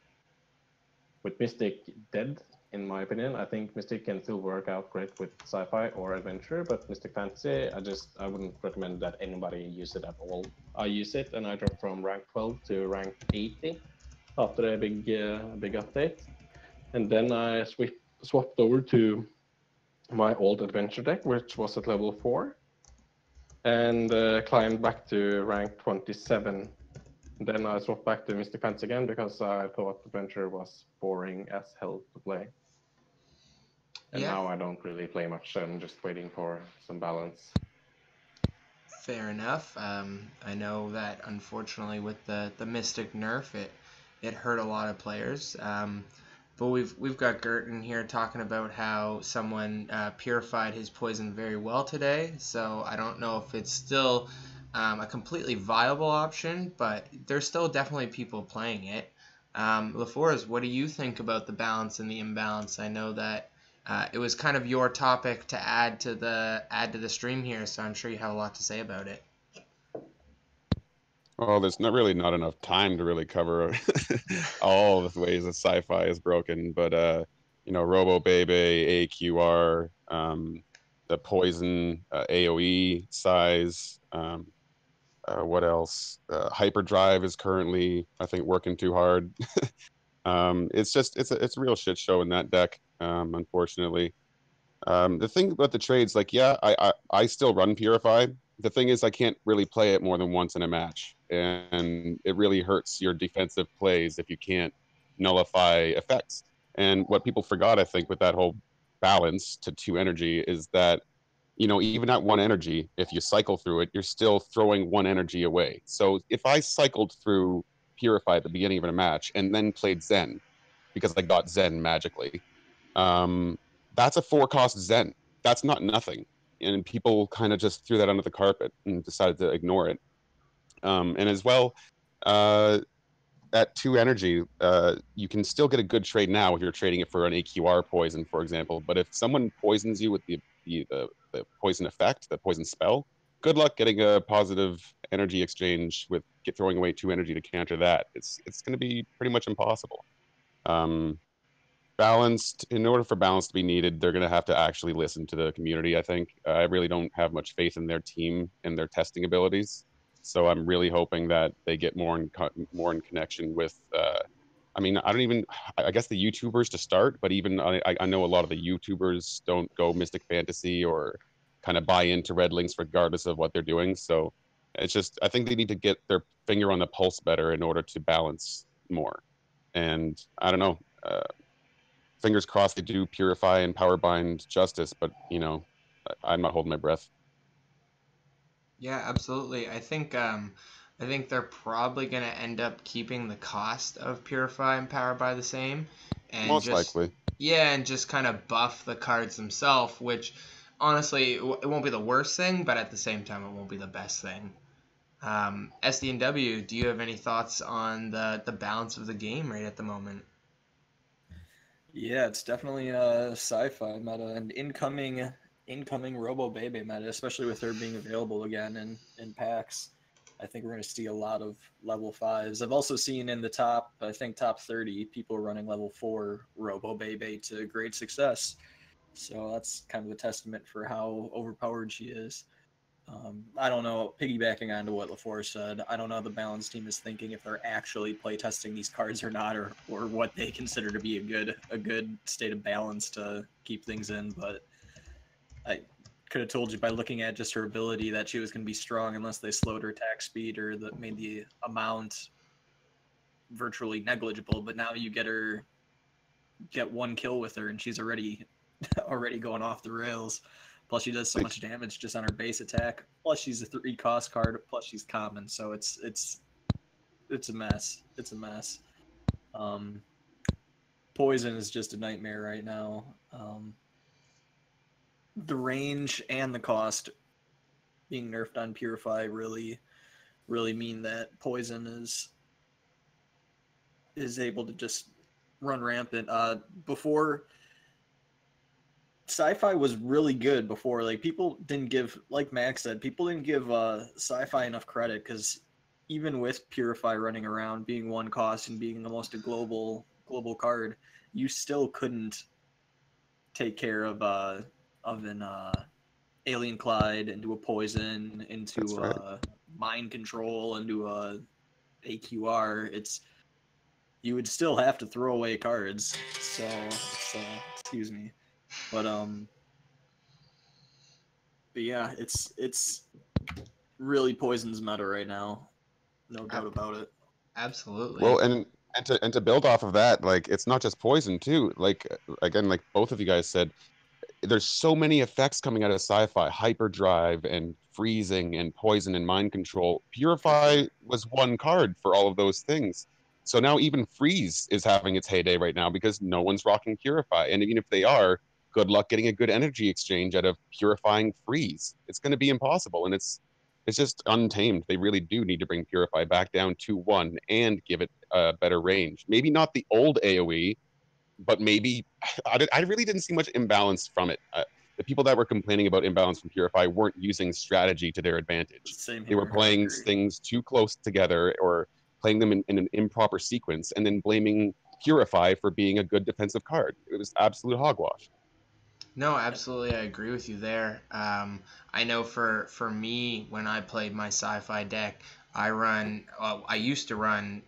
S2: with Mystic dead, in my opinion, I think Mystic can still work out great with sci-fi or adventure, but Mystic Fantasy, I wouldn't recommend that anybody use it at all. I use it and I dropped from rank 12 to rank 80 after a big update. And then I swapped over to my old adventure deck, which was at level 4, and climbed back to rank 27. Then I swapped back to Mystic Fantasy again because I thought adventure was boring as hell to play. And now I don't really play much. I'm just waiting for some balance.
S1: Fair enough. I know that unfortunately with the Mystic nerf, it hurt a lot of players. But we've got Gert in here talking about how someone purified his poison very well today. So I don't know if it's still a completely viable option, but there's still definitely people playing it. Lefours, what do you think about the balance and the imbalance? I know that it was kind of your topic to add to the stream here, so I'm sure you have a lot to say about it.
S3: Well, there's not enough time to really cover all the ways that sci-fi is broken, but Robo Bebe, AQR, the poison, AOE size, what else? Hyperdrive is currently, I think, working too hard. It's a real shit show in that deck, unfortunately. The thing about the trades, like, yeah, I still run Purify. The thing is, I can't really play it more than once in a match, and it really hurts your defensive plays if you can't nullify effects. And what people forgot, I think, with that whole balance to 2 energy is that you know, even at 1 energy, if you cycle through it, you're still throwing 1 energy away. So if I cycled through Purify at the beginning of a match and then played Zen, because I got Zen magically, that's a 4-cost Zen. That's not nothing. And people kind of just threw that under the carpet and decided to ignore it. And as well, at 2 energy, you can still get a good trade now if you're trading it for an AQR poison, for example. But if someone poisons you with the poison effect, the poison spell, good luck getting a positive energy exchange with throwing away 2 energy to counter that. It's going to be pretty much impossible. Balanced, in order for balance to be needed, they're going to have to actually listen to the community, I think. I really don't have much faith in their team and their testing abilities. So I'm really hoping that they get more in connection with, I guess the YouTubers to start, but even I know a lot of the YouTubers don't go Mystic Fantasy or kind of buy into Red Links regardless of what they're doing. So it's just, I think they need to get their finger on the pulse better in order to balance more. And I don't know, fingers crossed they do Purify and Powerbind justice, but, you know, I'm not holding my breath.
S1: Yeah, absolutely. I think they're probably going to end up keeping the cost of Purify and Powerbind the same, and
S3: Most likely.
S1: Yeah, and just kind of buff the cards themselves, which honestly it won't be the worst thing, but at the same time it won't be the best thing. SDNW, do you have any thoughts on the balance of the game right at the moment?
S4: Yeah, it's definitely a sci-fi meta and incoming Robo Bebe meta, especially with her being available again in packs. I think we're going to see a lot of level 5s. I've also seen in the top 30, people running level 4 Robo Bebe to great success. So that's kind of a testament for how overpowered she is. I don't know, piggybacking onto what Lefours said, I don't know the balance team is thinking if they're actually playtesting these cards or not, or what they consider to be a good state of balance to keep things in, but I could have told you by looking at just her ability that she was going to be strong unless they slowed her attack speed or that made the amount virtually negligible, but now you get 1 kill with her and she's already going off the rails. Plus, she does so much damage just on her base attack. Plus, she's a 3-cost card. Plus, she's common, so it's a mess. It's a mess. Poison is just a nightmare right now. The range and the cost being nerfed on Purify really mean that Poison is able to just run rampant. Before, sci-fi was really good before. Like, people didn't give, like Max said, people didn't give sci-fi enough credit, because even with Purify running around, being 1 cost and being almost a global card, you still couldn't take care of an Alien Clyde into a Poison, into Mind Control, into a AQR. You would still have to throw away cards. So excuse me. But yeah, it's really Poison's meta right now, no doubt about it.
S1: Absolutely.
S3: Well, and to build off of that, like, it's not just Poison too. Like, again, like both of you guys said, there's so many effects coming out of sci-fi: hyperdrive and freezing and poison and mind control. Purify was 1 card for all of those things. So now even freeze is having its heyday right now because no one's rocking Purify, and even if they are, good luck getting a good energy exchange out of purifying freeze. It's going to be impossible, and it's just untamed. They really do need to bring Purify back down to 1 and give it a better range. Maybe not the old AoE, but maybe I really didn't see much imbalance from it. The people that were complaining about imbalance from Purify weren't using strategy to their advantage.
S4: Same here,
S3: they were playing things too close together or playing them in an improper sequence and then blaming Purify for being a good defensive card. It was absolute hogwash.
S1: No, absolutely, I agree with you there. I know for me, when I played my sci-fi deck, I used to run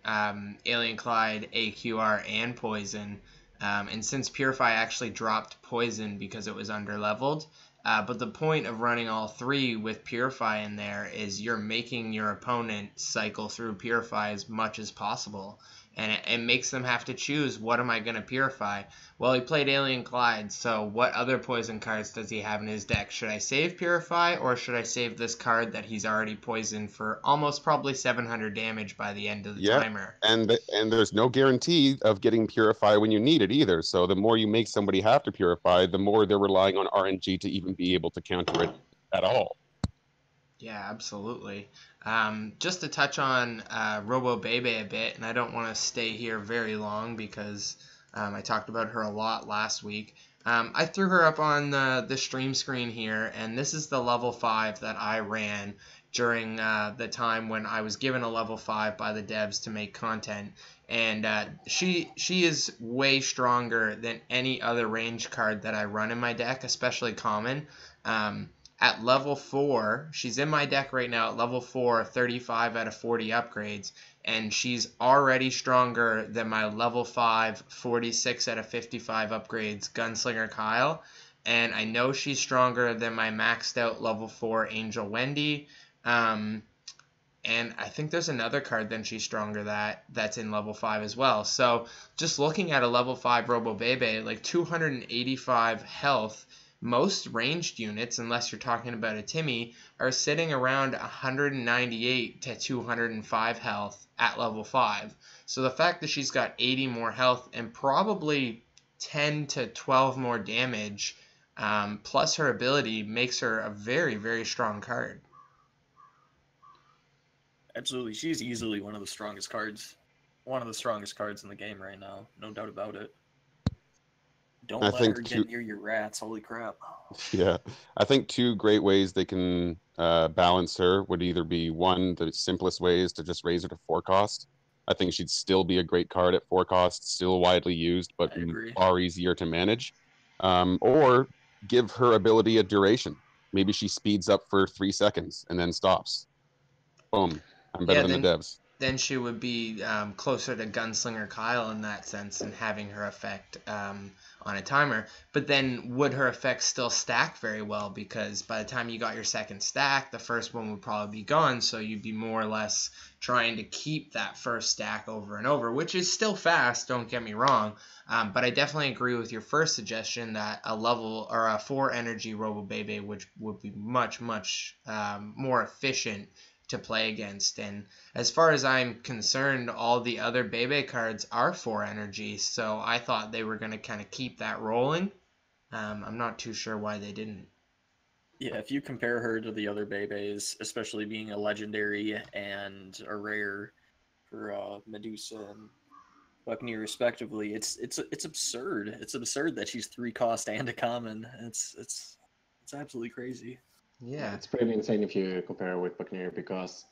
S1: Alien Clyde, AQR, and Poison. And since Purify actually dropped Poison because it was underleveled, But the point of running all 3 with Purify in there is you're making your opponent cycle through Purify as much as possible. And it makes them have to choose, what am I going to Purify? Well, he played Alien Glide, so what other poison cards does he have in his deck? Should I save Purify, or should I save this card that he's already poisoned for almost probably 700 damage by the end of the timer?
S3: And there's no guarantee of getting Purify when you need it either. So the more you make somebody have to Purify, the more they're relying on RNG to even be able to counter it at all.
S1: Yeah, absolutely. Just to touch on Robo Bebe a bit, and I don't want to stay here very long because I talked about her a lot last week. I threw her up on the stream screen here, and this is the level 5 that I ran during the time when I was given a level 5 by the devs to make content. And she is way stronger than any other range card that I run in my deck, especially common. At level 4, she's in my deck right now at level 4, 35 out of 40 upgrades, and she's already stronger than my level 5, 46 out of 55 upgrades Gunslinger Kyle, and I know she's stronger than my maxed out level 4 Angel Wendy, and I think there's another card than she's stronger that's in level 5 as well. So just looking at a level 5 Robo Bebe, like 285 health. Most ranged units, unless you're talking about a Timmy, are sitting around 198 to 205 health at level 5. So the fact that she's got 80 more health and probably 10 to 12 more damage, plus her ability, makes her a very, very strong card.
S4: Absolutely. She's easily one of the strongest cards. One of the strongest cards in the game right now. No doubt about it. Don't let her get near your rats. Holy crap.
S3: Yeah. I think 2 great ways they can balance her would either be, one, the simplest way is to just raise her to 4 cost. I think she'd still be a great card at 4 cost, still widely used, but far easier to manage. Or give her ability a duration. Maybe she speeds up for 3 seconds and then stops. Boom. I'm better than the devs.
S1: Then she would be closer to Gunslinger Kyle in that sense, and having her effect on a timer. But then would her effects still stack very well? Because by the time you got your second stack, the first one would probably be gone, so you'd be more or less trying to keep that first stack over and over, which is still fast, don't get me wrong. But I definitely agree with your first suggestion that a level or a 4 energy Robo Bebe would be much, much more efficient to play against. And as far as I'm concerned, all the other Bebe cards are 4 energy, so I thought they were going to kind of keep that rolling. I'm not too sure why they didn't.
S4: Yeah, if you compare her to the other Bebes, especially being a legendary and a rare for Medusa and Buccaneer respectively, it's absurd. It's absurd that she's 3 cost and a common. It's absolutely crazy.
S1: Yeah,
S2: it's pretty insane if you compare her with Buccaneer, because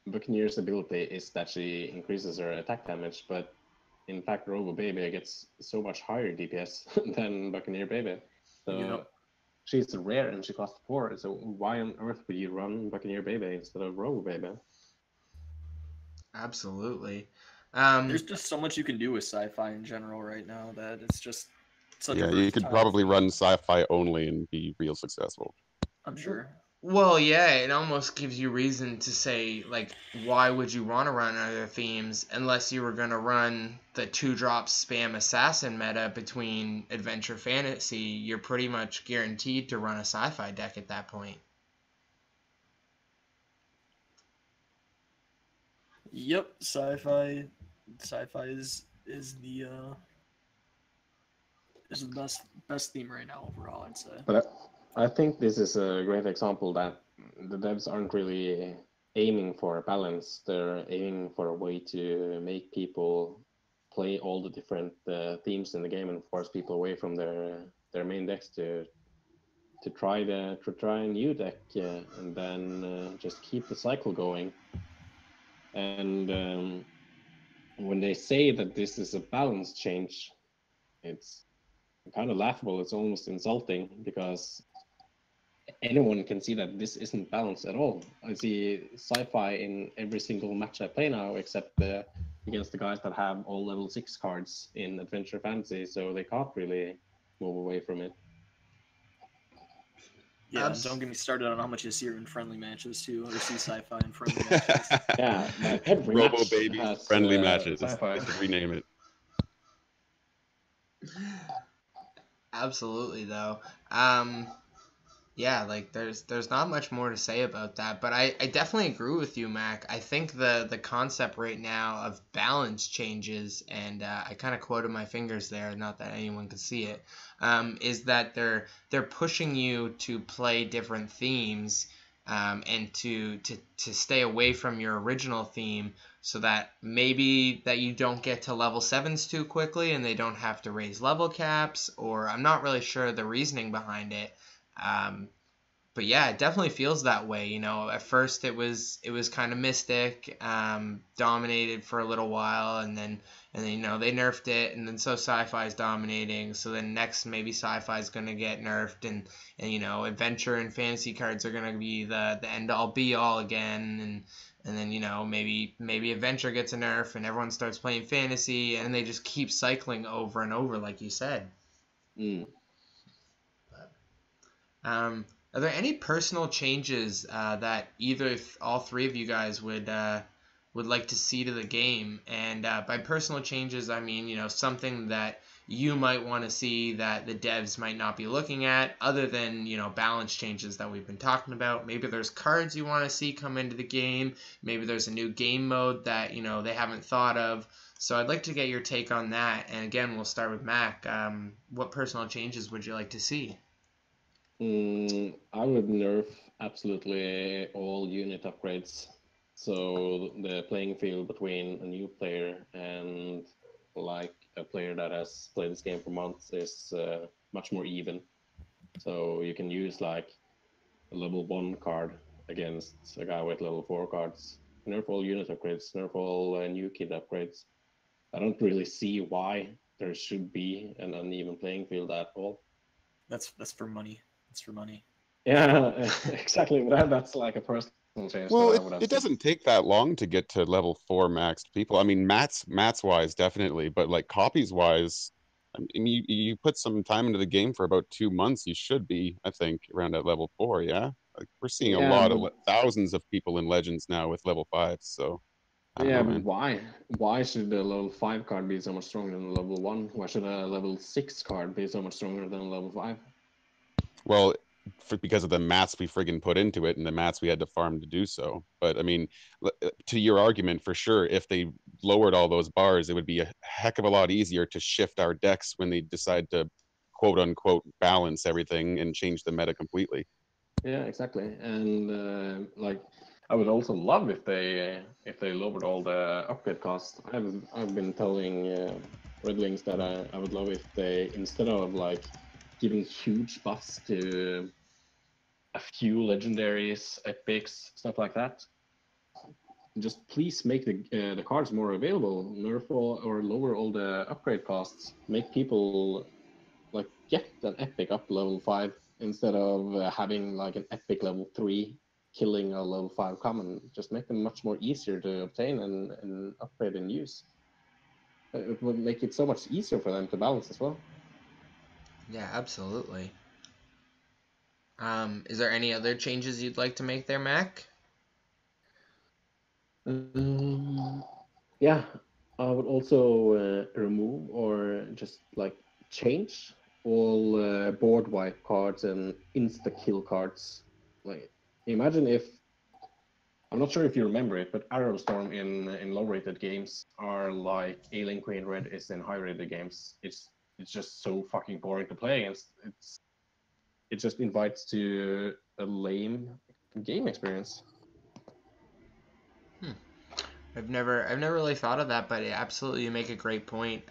S2: Buccaneer's ability is that she increases her attack damage, but in fact Robo Bebe gets so much higher DPS than Buccaneer Bebe. So she's rare and she costs 4, so why on earth would you run Buccaneer Bebe instead of Robo Bebe?
S1: Absolutely.
S4: There's just so much you can do with sci-fi in general right now that it's just such a
S3: you could probably run sci-fi only and be real successful.
S4: I'm sure.
S1: Well, yeah, it almost gives you reason to say, like, why would you want to run other themes unless you were going to run the 2-drop spam assassin meta between adventure fantasy? You're pretty much guaranteed to run a sci-fi deck at that point.
S4: Yep, sci-fi is the best theme right now overall, I'd say.
S2: But I think this is a great example that the devs aren't really aiming for a balance. They're aiming for a way to make people play all the different themes in the game and force people away from their main decks to try a new deck and then just keep the cycle going. And when they say that this is a balance change, it's kind of laughable. It's almost insulting, because anyone can see that this isn't balanced at all. I see sci-fi in every single match I play now, except against the guys that have all level 6 cards in Adventure Fantasy, so they can't really move away from it.
S4: Yeah, and don't get me started on how much you see her in friendly matches too, or see sci-fi in friendly matches.
S2: Yeah, but every
S3: Robo
S2: match
S3: Babies
S2: has,
S3: friendly matches.
S2: sci-fi.
S3: They should rename it.
S1: Absolutely, though. Yeah, like there's not much more to say about that, but I definitely agree with you, Mac. I think the concept right now of balance changes, and I kind of quoted my fingers there, not that anyone could see it, is that they're pushing you to play different themes, and to stay away from your original theme, so that maybe that you don't get to level 7s too quickly, and they don't have to raise level caps, or I'm not really sure the reasoning behind it. But yeah, it definitely feels that way. You know, at first it was kind of Mystic, dominated for a little while, and then you know they nerfed it, and then so Sci-Fi is dominating. So then next maybe Sci-Fi is gonna get nerfed, and you know Adventure and Fantasy cards are gonna be the end all be all again, and then you know maybe Adventure gets a nerf, and everyone starts playing Fantasy, and they just keep cycling over and over, like you said.
S2: Mm.
S1: Are there any personal changes that either all three of you guys would like to see to the game? And by personal changes, I mean, you know, something that you might want to see that the devs might not be looking at, other than, you know, balance changes that we've been talking about. Maybe there's cards you want to see come into the game. Maybe there's a new game mode that, you know, they haven't thought of. So I'd like to get your take on that. And again, we'll start with Mac. What personal changes would you like to see?
S2: I would nerf absolutely all unit upgrades, so the playing field between a new player and like a player that has played this game for months is much more even. So you can use like a level 1 card against a guy with level 4 cards. Nerf all unit upgrades, nerf all new kid upgrades. I don't really see why there should be an uneven playing field at all.
S4: That's for money. It's for money.
S2: Yeah, exactly. That's like a personal change.
S3: Well, it doesn't take that long to get to level 4 maxed people. I mean, mats wise, definitely, but like copies wise, I mean, you put some time into the game for about 2 months, you should be, I think, around at level 4. Yeah, like we're seeing a lot of thousands of people in Legends now with level 5s. So I don't know,
S2: but
S3: man.
S2: why should the level 5 card be so much stronger than the level 1? Why should a level 6 card be so much stronger than a level 5?
S3: Well, because of the mats we friggin' put into it and the mats we had to farm to do so. But I mean, to your argument, for sure, if they lowered all those bars, it would be a heck of a lot easier to shift our decks when they decide to quote unquote balance everything and change the meta completely.
S2: Yeah, exactly. And like, I would also love if they lowered all the upgrade costs. I've been telling Redlings that I would love if they, instead of like giving huge buffs to a few legendaries, epics, stuff like that, just please make the cards more available. Nerf all, or lower all the upgrade costs. Make people like get an epic up level 5 instead of having like an epic level 3 killing a level 5 common. Just make them much more easier to obtain and upgrade and use. It would make it so much easier for them to balance as well.
S1: Yeah, absolutely. Is there any other changes you'd like to make there, Mac?
S2: Yeah, I would also remove or just like change all board wipe cards and insta kill cards. Like, imagine if, I'm not sure if you remember it, but Arrow Storm in low rated games are like Alien Queen Red is in high rated games. It's just so fucking boring to play against. It just invites to a lame game experience.
S1: I've never really thought of that, but absolutely you make a great point.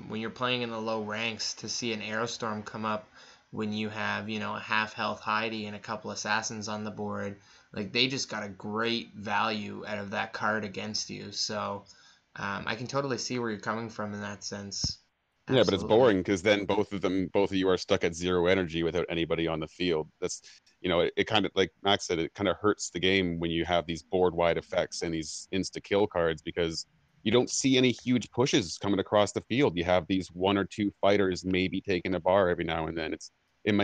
S1: When you're playing in the low ranks, to see an Aerostorm come up when you have, you know, a half health Heidi and a couple assassins on the board, like they just got a great value out of that card against you. So I can totally see where you're coming from in that sense.
S3: Yeah, but it's boring because then both of you are stuck at 0 energy without anybody on the field. That's, you know, it kind of, like Max said, it kind of hurts the game when you have these board wide effects and these insta kill cards, because you don't see any huge pushes coming across the field. You have these 1 or 2 fighters maybe taking a bar every now and then. it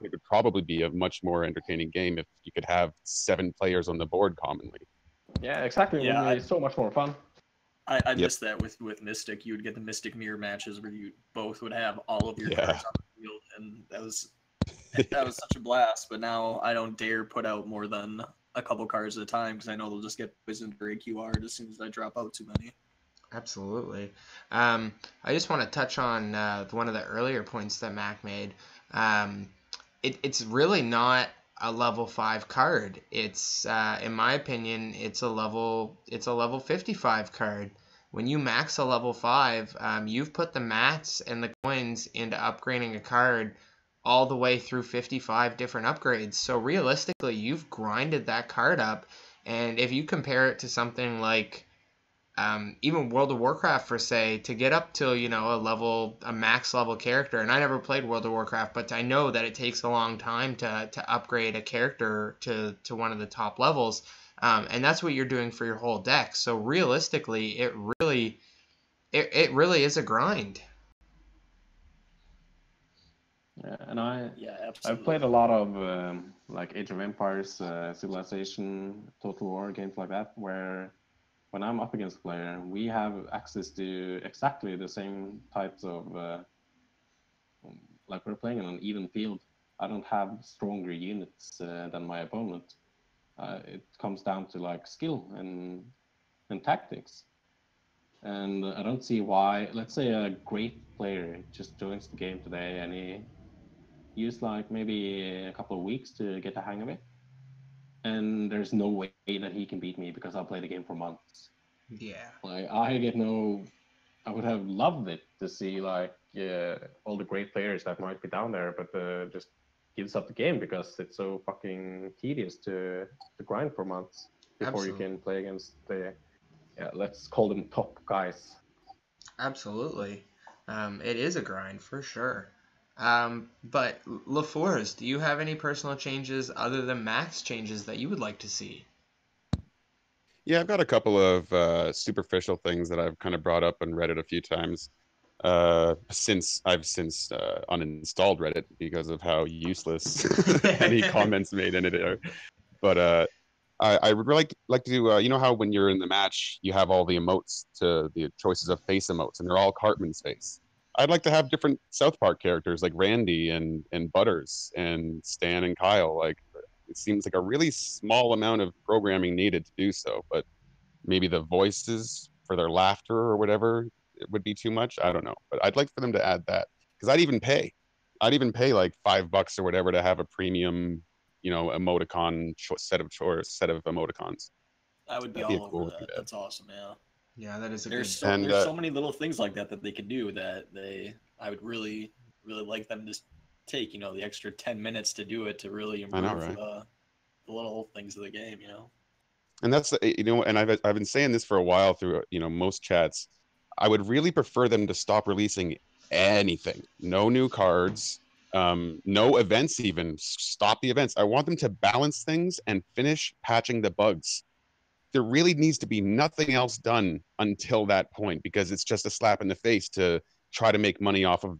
S3: would probably be a much more entertaining game if you could have 7 players on the board commonly.
S2: Yeah, exactly.
S4: Yeah,
S2: It would be so much more fun.
S4: I missed that with Mystic. You would get the Mystic Mirror matches where you both would have all of your cards on the field, and that was such a blast. But now I don't dare put out more than a couple cards at a time because I know they'll just get poisoned for AQR as soon as I drop out too many.
S1: Absolutely. I just want to touch on one of the earlier points that Mac made. It's really not a level 5 card. It's in my opinion, it's a level 55 card. When you max a level 5, you've put the mats and the coins into upgrading a card all the way through 55 different upgrades. So realistically, you've grinded that card up. And if you compare it to something like even World of Warcraft, for say, to get up to, you know, a max level character, and I never played World of Warcraft, but I know that it takes a long time to upgrade a character to one of the top levels, and that's what you're doing for your whole deck. So realistically, it really is a grind.
S2: Yeah, and
S4: absolutely.
S2: I've played a lot of like Age of Empires, Civilization, Total War, games like that, where when I'm up against a player, we have access to exactly the same types of, like we're playing on an even field. I don't have stronger units than my opponent. It comes down to like skill and tactics. And I don't see why, let's say a great player just joins the game today and he used like maybe a couple of weeks to get the hang of it. And there's no way that he can beat me because I'll play the game for months.
S1: Yeah.
S2: Like I would have loved it to see like all the great players that might be down there, but just gives up the game because it's so fucking tedious to grind for months before you can play against the, let's call them top guys.
S1: Absolutely. It is a grind for sure. But Lefours, do you have any personal changes other than max changes that you would like to see?
S3: Yeah, I've got a couple of superficial things that I've kind of brought up on Reddit a few times since I've uninstalled Reddit because of how useless any comments made in it are. But I would really like to do, you know how when you're in the match, you have all the emotes, to the choices of face emotes, and they're all Cartman's face. I'd like to have different South Park characters like Randy and Butters and Stan and Kyle. Like, it seems like a really small amount of programming needed to do so, but maybe the voices for their laughter or whatever, it would be too much. I don't know, but I'd like for them to add that, because I'd even pay like $5 or whatever to have a premium, you know, emoticon set of emoticons.
S4: I would be all over that. That's awesome.
S1: Yeah, that is
S4: there's so many little things like that they could do that I would really like them to take, you know, the extra 10 minutes to do it, to really improve the little things of the game, you know.
S3: And that's, you know, and I've been saying this for a while through, you know, most chats. I would really prefer them to stop releasing anything. No new cards, no events even. Stop the events. I want them to balance things and finish patching the bugs. There really needs to be nothing else done until that point, because it's just a slap in the face to try to make money off of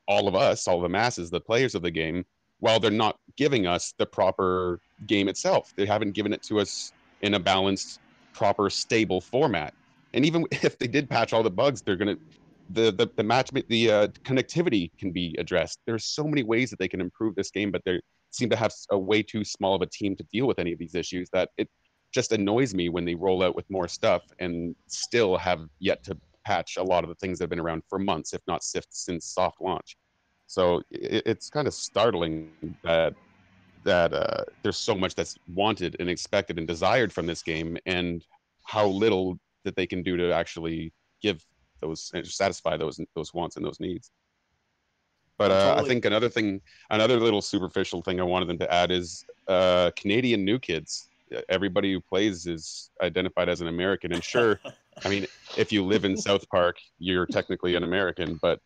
S3: all of us, all the masses, the players of the game, while they're not giving us the proper game itself. They haven't given it to us in a balanced, proper, stable format. And even if they did patch all the bugs, they're gonna the connectivity can be addressed. There's so many ways that they can improve this game, but they seem to have a way too small of a team to deal with any of these issues that it just annoys me when they roll out with more stuff and still have yet to patch a lot of the things that have been around for months, if not since soft launch. So it's kind of startling that there's so much that's wanted and expected and desired from this game, and how little that they can do to actually give those, satisfy those wants and those needs. But I think another little superficial thing I wanted them to add is Canadian new kids. Everybody who plays is identified as an American, and sure, I mean, if you live in South Park, you're technically an American, but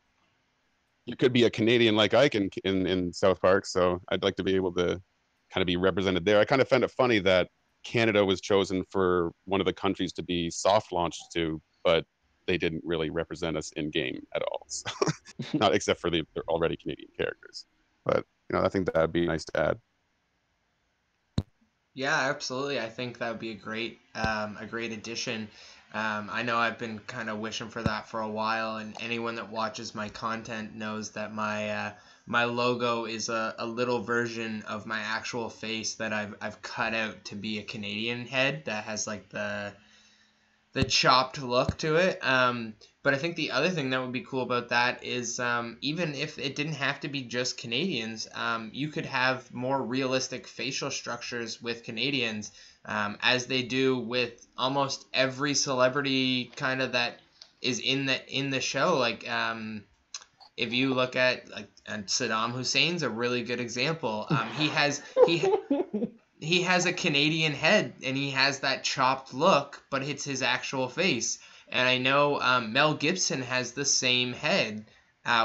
S3: you could be a Canadian like I can in South Park. So I'd like to be able to kind of be represented there. I kind of found it funny that Canada was chosen for one of the countries to be soft launched to, but they didn't really represent us in game at all. So, not except for the already Canadian characters. but I think that'd be nice to add.
S1: Yeah, absolutely. I think that would be a great addition. I know I've been kind of wishing for that for a while, and anyone that watches my content knows that my logo is a little version of my actual face that I've cut out to be a Canadian head that has like the chopped look to it. But I think the other thing that would be cool about that is even if it didn't have to be just Canadians, you could have more realistic facial structures with Canadians, as they do with almost every celebrity kind of that is in the show. Like if you look at and Saddam Hussein's a really good example. He has a Canadian head and he has that chopped look, but it's his actual face. And I know Mel Gibson has the same head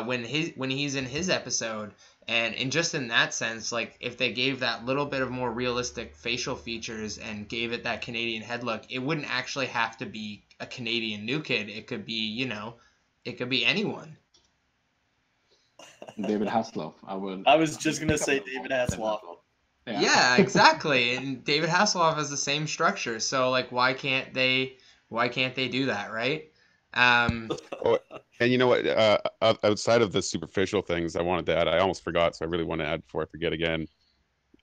S1: when he's in his episode. And just in that sense, like if they gave that little bit of more realistic facial features and gave it that Canadian head look, it wouldn't actually have to be a Canadian New Kid. It could be, it could be anyone.
S2: David Hasselhoff.
S4: I was just gonna say David Hasselhoff.
S1: Yeah, exactly. And David Hasselhoff has the same structure. So like, why can't they do that, right?
S3: Oh, and you know what? Outside of the superficial things I wanted to add, I almost forgot, so I really want to add before I forget again.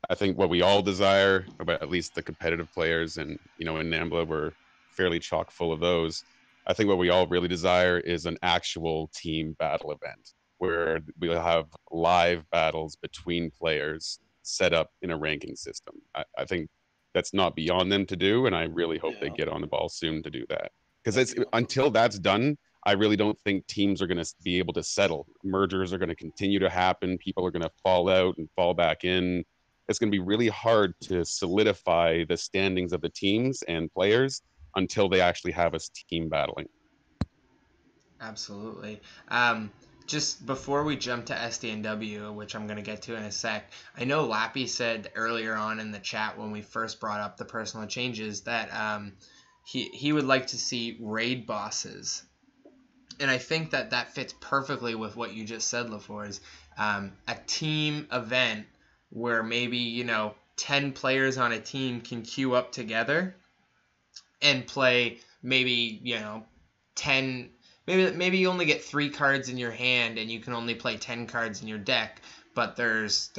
S3: I think what we all desire, about at least the competitive players, and in NAMBLA we're fairly chock full of those. I think what we all really desire is an actual team battle event where we'll have live battles between players set up in a ranking system. I think that's not beyond them to do, and I really hope they get on the ball soon to do that. Because until that's done, I really don't think teams are going to be able to settle. Mergers are going to continue to happen. People are going to fall out and fall back in. It's going to be really hard to solidify the standings of the teams and players until they actually have us team battling.
S1: Absolutely. Just before we jump to SDNW, which I'm going to get to in a sec, I know Lappy said earlier on in the chat when we first brought up the personal changes that he would like to see raid bosses. And I think that fits perfectly with what you just said, Lefours. A team event where maybe, 10 players on a team can queue up together and play maybe, 10... Maybe you only get 3 cards in your hand and you can only play 10 cards in your deck, but there's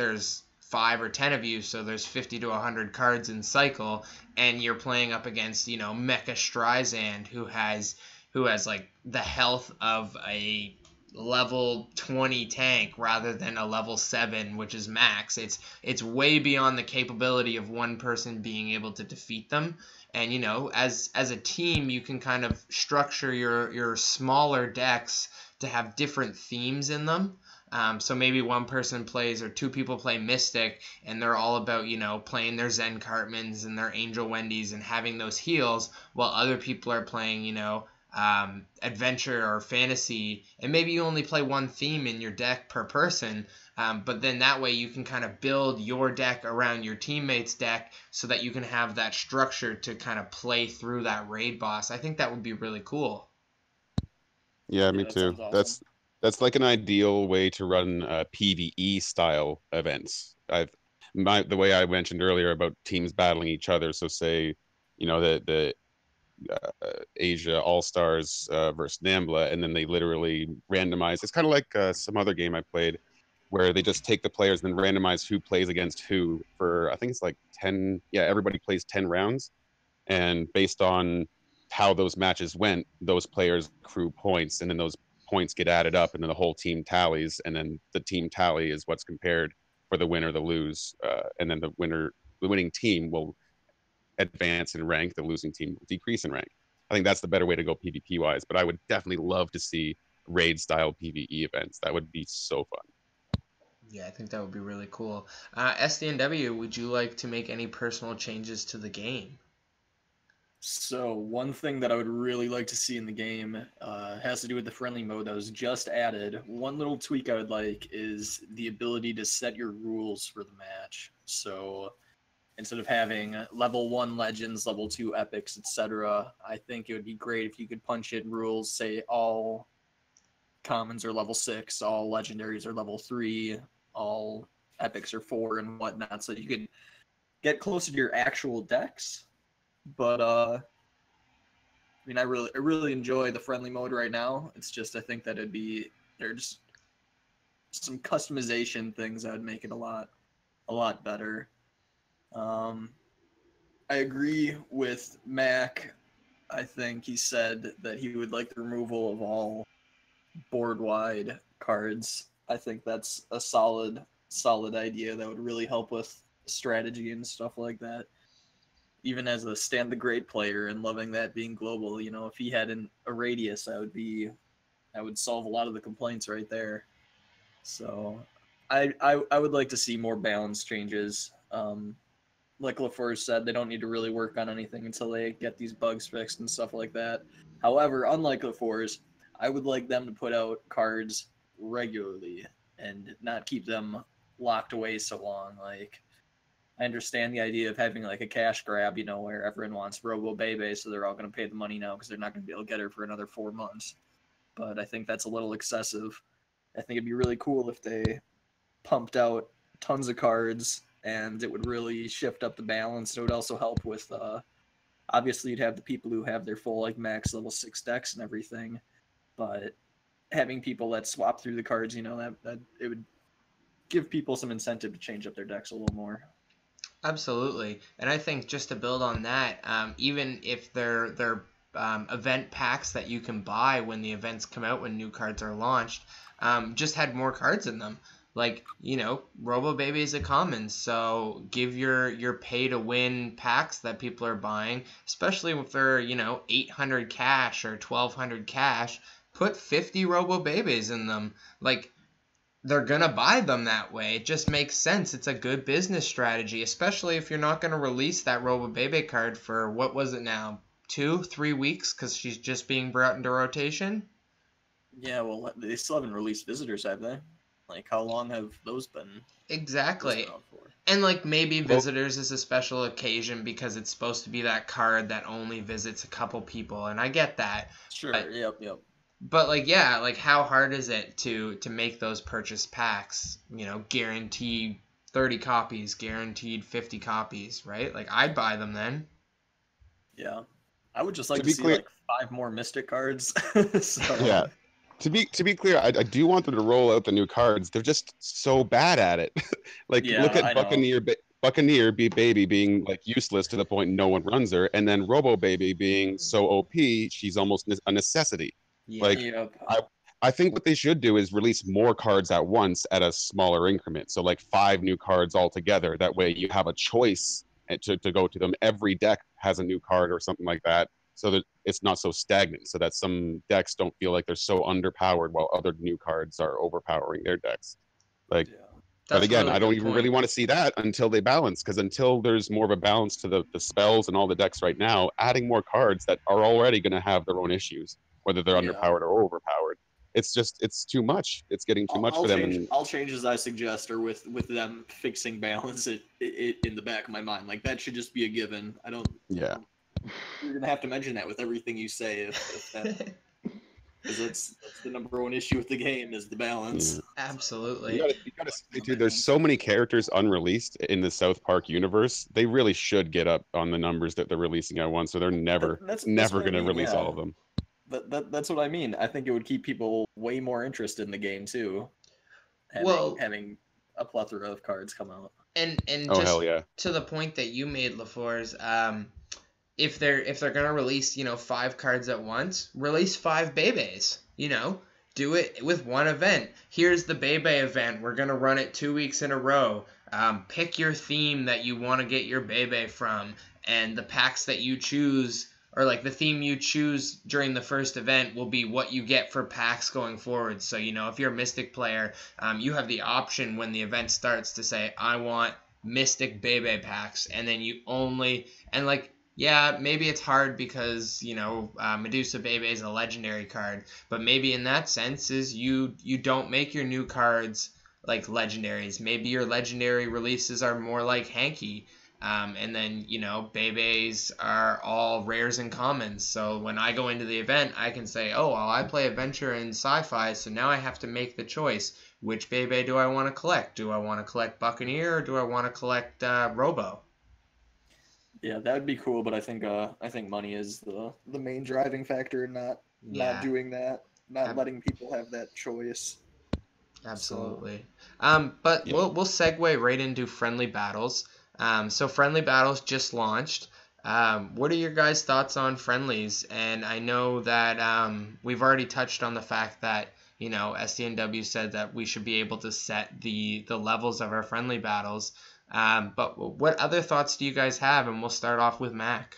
S1: 5 or 10 of you, so there's 50 to 100 cards in cycle, and you're playing up against, Mecha Streisand, who has like the health of a level 20 tank rather than a level 7, which is max. It's way beyond the capability of one person being able to defeat them. And as a team, you can kind of structure your smaller decks to have different themes in them. So maybe one person plays or 2 people play Mystic, and they're all about playing their Zen Cartmans and their Angel Wendy's and having those heals, while other people are playing adventure or fantasy, and maybe you only play one theme in your deck per person. But then that way you can kind of build your deck around your teammate's deck so that you can have that structure to kind of play through that raid boss. I think that would be really cool.
S3: Yeah, me too.
S4: Awesome.
S3: That's like an ideal way to run PvE style events. The way I mentioned earlier about teams battling each other. So say, the Asia All-Stars versus NAMBLA, and then they literally randomize. It's kind of like some other game I played where they just take the players and then randomize who plays against who for, I think it's like 10, everybody plays 10 rounds. And based on how those matches went, those players accrue points, and then those points get added up, and then the whole team tallies, and then the team tally is what's compared for the win or the lose. And then the winning team will advance in rank, the losing team will decrease in rank. I think that's the better way to go PvP wise, but I would definitely love to see raid style PvE events. That would be so fun.
S1: Yeah, I think that would be really cool. SDNW, would you like to make any personal changes to the game?
S4: So one thing that I would really like to see in the game has to do with the friendly mode that was just added. One little tweak I would like is the ability to set your rules for the match. So instead of having level 1 legends, level 2 epics, etc., I think it would be great if you could punch in rules, say all commons are level 6, all legendaries are level 3, all epics are for and whatnot, so you can get closer to your actual decks. But I mean, I really enjoy the friendly mode right now. It's just I think that there's some customization things that would make it a lot better. I agree with Mac. I think he said that he would like the removal of all board-wide cards. I think that's a solid idea that would really help with strategy and stuff like that. Even as a Stand the Great player and loving that being global, you know, if he had a radius, that would solve a lot of the complaints right there. So I would like to see more balance changes. Like Lefours said, they don't need to really work on anything until they get these bugs fixed and stuff like that. However, unlike Lefours, I would like them to put out cards regularly and not keep them locked away so long. Like, I understand the idea of having like a cash grab, you know, where everyone wants Robo Bebe, so they're all going to pay the money now because they're not going to be able to get her for another 4 months. But I think that's a little excessive. I think it'd be really cool if they pumped out tons of cards, and it would really shift up the balance. It would also help with, obviously you'd have the people who have their full like max level 6 decks and everything, but having people that swap through the cards, you know, that it would give people some incentive to change up their decks a little more.
S1: Absolutely. And I think just to build on that, even if they're event packs that you can buy when the events come out, when new cards are launched, just had more cards in them. Like, you know, Robo Baby is a common, so give your pay to win packs that people are buying, especially if they're, you know, 800 cash or 1200 cash, put 50 Robo Babies in them. Like, they're gonna buy them that way. It just makes sense. It's a good business strategy, especially if you're not gonna release that Robo Baby card for, what was it now, 2-3 weeks, because she's just being brought into rotation.
S4: Yeah, well, they still haven't released visitors, have they? Like, how long have those been?
S1: Exactly.
S4: Out for?
S1: And like maybe visitors is a special occasion because it's supposed to be that card that only visits a couple people, and I get that.
S4: Sure.
S1: But,
S4: yep.
S1: But like, yeah, like how hard is it to make those purchase packs? You know, guaranteed 30 copies, guaranteed 50 copies, right? Like, I'd buy them then.
S4: Yeah, I would just like to see like 5 more Mystic cards. So.
S3: Yeah. To be clear, I do want them to roll out the new cards. They're just so bad at it. Like,
S4: yeah,
S3: look at Buccaneer Baby being like useless to the point no one runs her, and then Robo Baby being so OP she's almost a necessity.
S1: Yeah.
S3: Like,
S4: yep.
S3: I think what they should do is release more cards at once at a smaller increment. So like 5 new cards altogether. That way you have a choice to go to them. Every deck has a new card or something like that, so that it's not so stagnant, so that some decks don't feel like they're so underpowered while other new cards are overpowering their decks. Like, yeah. But again, I don't even really want to see that until they balance, because until there's more of a balance to the spells and all the decks right now, adding more cards that are already going to have their own issues, whether they're underpowered or overpowered, it's too much. It's getting too much for them.
S4: I'll change as I suggest, or with them fixing balance it in the back of my mind. Like, that should just be a given. I don't. Yeah. You're gonna have to mention that with everything you say, if that, because that's the number one issue with the game is the balance.
S1: Yeah. Absolutely.
S3: You gotta say, dude, there's so many characters unreleased in the South Park universe. They really should get up on the numbers that they're releasing at once, so they're never gonna release all of them.
S4: That's what I mean. I think it would keep people way more interested in the game too. Having a plethora of cards come out.
S1: And
S3: just hell yeah.
S1: To the point that you made, Lefours, if they're gonna release, you know, 5 cards at once, release 5 Bebes. You know, do it with one event. Here's the Bebe event. We're gonna run it 2 weeks in a row. Pick your theme that you want to get your Bebe from, and the packs that you choose, or like the theme you choose during the first event, will be what you get for packs going forward. So, you know, if you're a Mystic player, you have the option when the event starts to say, I want Mystic Bebe packs, and then you only, and like, yeah, maybe it's hard because, you know, Medusa Bebe is a legendary card, but maybe in that sense is you don't make your new cards like legendaries. Maybe your legendary releases are more like Hanky. And then, you know, Bebe's are all rares and commons. So when I go into the event, I can say, oh, well, I play adventure and sci-fi, so now I have to make the choice. Which Bebe do I want to collect? Do I want to collect Buccaneer or do I want to collect Robo?
S4: Yeah, that would be cool, but I think money is the main driving factor in not doing that, not letting people have that choice.
S1: Absolutely. But we'll segue right into friendly battles. So friendly battles just launched. What are your guys' thoughts on friendlies? And I know that we've already touched on the fact that, you know, SDNW said that we should be able to set the levels of our friendly battles. But what other thoughts do you guys have? And we'll start off with Mac.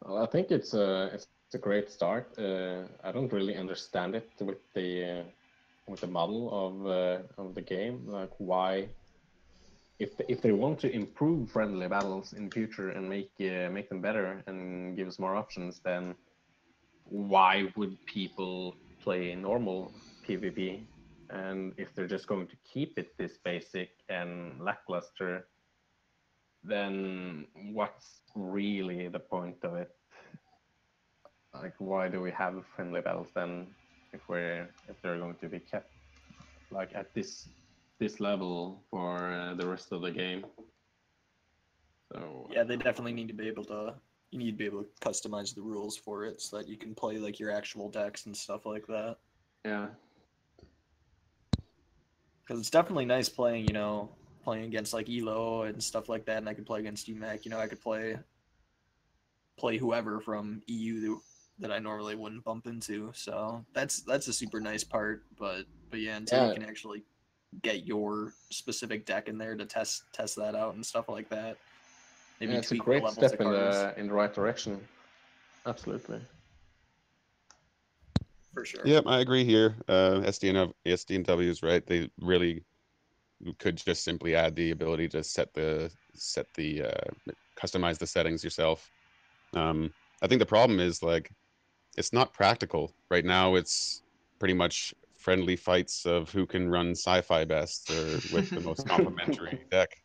S2: Well, I think it's a great start. I don't really understand it with the model of the game. Like, why, if they want to improve friendly battles in future and make them better and give us more options, then why would people play normal PvP? And if they're just going to keep it this basic and lackluster, then what's really the point of it? Like, why do we have friendly battles then if they're going to be kept like at this level for the rest of the game? So
S4: yeah, they definitely need to be able to. You need to be able to customize the rules for it so that you can play like your actual decks and stuff like that.
S2: Yeah.
S4: Because it's definitely nice playing, you know, playing against like Elo and stuff like that, and I could play against UMAC. You know, I could play whoever from EU that I normally wouldn't bump into. So that's a super nice part. But yeah, until you can actually get your specific deck in there to test that out and stuff like that.
S2: Maybe it's a great step in the right direction. Absolutely.
S4: For sure.
S3: Yeah, I agree here. SDNW is right. They really could just simply add the ability to customize the settings yourself. I think the problem is, like, it's not practical right now. It's pretty much friendly fights of who can run sci-fi best or with the most complementary deck.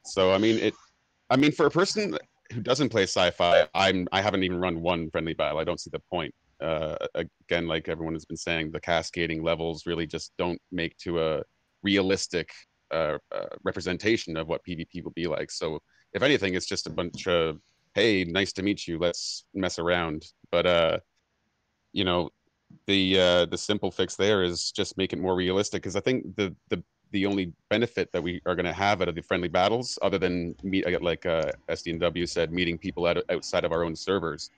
S3: So I mean, for a person who doesn't play sci-fi, I haven't even run one friendly battle. I don't see the point. Again, like everyone has been saying, the cascading levels really just don't make to a realistic representation of what PvP will be like. So if anything, it's just a bunch of, hey, nice to meet you, let's mess around. But you know, the simple fix there is just make it more realistic, because I think the only benefit that we are going to have out of the friendly battles, other than like SDNW said, meeting people outside of our own servers,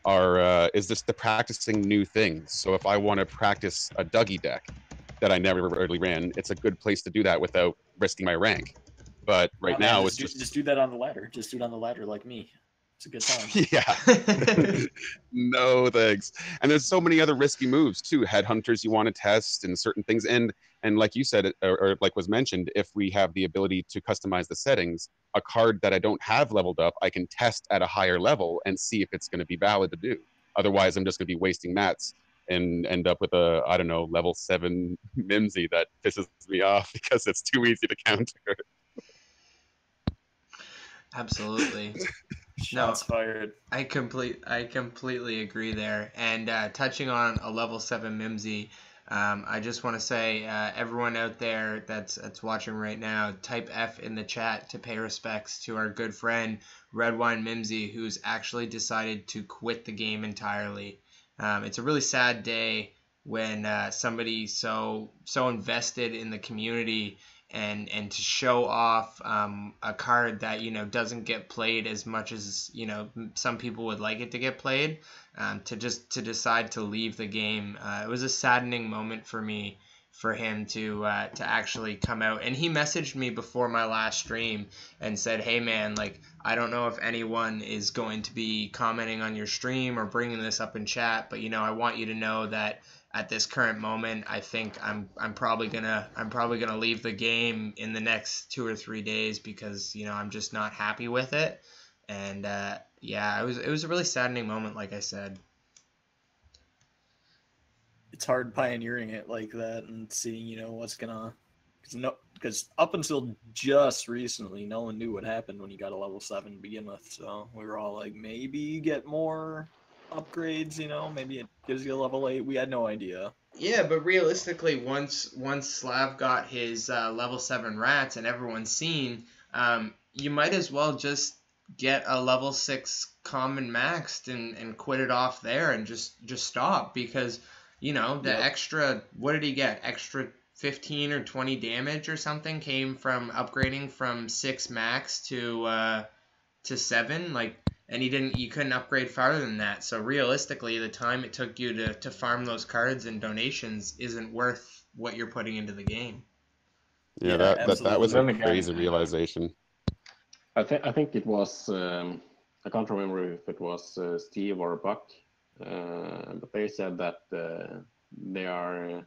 S3: is just the practicing new things. So if I want to practice a Dougie deck that I never really ran, it's a good place to do that without risking my rank. But right now, it's
S4: just do that on the ladder. Just do it on the ladder like me. It's a good time.
S3: Yeah. No thanks. And there's so many other risky moves too. Headhunters you want to test and certain things. And like you said, or like was mentioned, if we have the ability to customize the settings, a card that I don't have leveled up, I can test at a higher level and see if it's going to be valid to do. Otherwise, I'm just going to be wasting mats and end up with a, I don't know, level 7 Mimsy that pisses me off because it's too easy to counter.
S1: Absolutely.
S4: Shots fired.
S1: I completely agree there. And touching on a level 7 Mimsy, I just want to say, everyone out there that's watching right now, type F in the chat to pay respects to our good friend Red Wine Mimsy, who's actually decided to quit the game entirely. It's a really sad day when somebody so invested in the community and to show off a card that, you know, doesn't get played as much as, you know, some people would like it to get played, to decide to leave the game. It was a saddening moment for me, for him to actually come out. And he messaged me before my last stream and said, hey man, like, I don't know if anyone is going to be commenting on your stream or bringing this up in chat, but, you know, I want you to know that at this current moment, I think I'm probably gonna leave the game in the next 2 or 3 days, because, you know, I'm just not happy with it. And yeah, it was a really saddening moment, like I said.
S4: It's hard pioneering it like that and seeing, you know, what's gonna because up until just recently, no one knew what happened when you got a level 7 to begin with. So we were all like, maybe you get more upgrades, you know, maybe it gives you a level 8. We had no idea.
S1: Yeah, but realistically, once Slav got his level 7 rats and everyone's seen, you might as well just get a level 6 common maxed and quit it off there and just stop, because you know the extra, what did he get, extra 15 or 20 damage or something came from upgrading from 6 max to 7, like, and you couldn't upgrade farther than that. So realistically, the time it took you to farm those cards and donations isn't worth what you're putting into the game.
S3: Yeah, that was a crazy realization.
S2: I think it was I can't remember if it was Steve or Buck, but they said that they are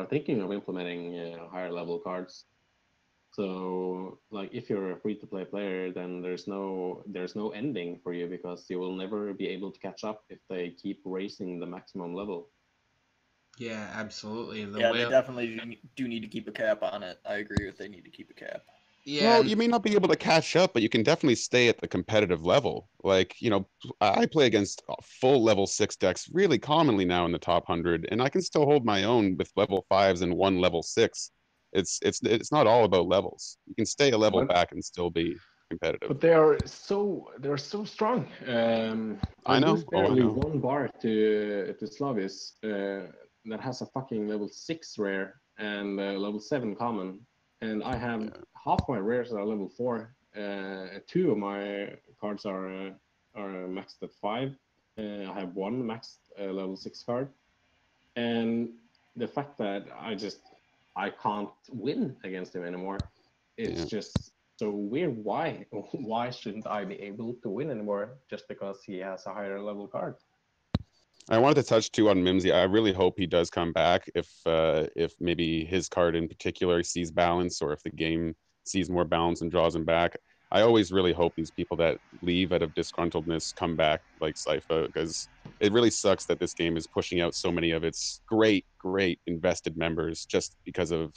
S2: thinking of implementing higher level cards. So, like, if you're a free-to-play player, then there's no ending for you, because you will never be able to catch up if they keep raising the maximum level.
S1: Yeah, absolutely.
S4: They definitely do need to keep a cap on it. I agree with they need to keep a cap.
S1: Yeah.
S3: Well, you may not be able to catch up, but you can definitely stay at the competitive level. Like, you know, I play against full level 6 decks really commonly now in the top 100, and I can still hold my own with level 5s and 1 level 6. It's not all about levels. You can stay a level back and still be competitive.
S2: But they're so strong.
S3: I know.
S2: Barely one bar to Slavis that has a fucking level 6 rare and level 7 common, and I have half my rares are level 4. 2 of my cards are maxed at 5. I have 1 maxed level 6 card, and the fact that I can't win against him anymore, it's just so weird. Why shouldn't I be able to win anymore just because he has a higher level card?
S3: I wanted to touch too on Mimsy. I really hope he does come back. If maybe his card in particular sees balance, or if the game sees more balance and draws him back. I always really hope these people that leave out of disgruntledness come back, like Sypha, because it really sucks that this game is pushing out so many of its great invested members just because of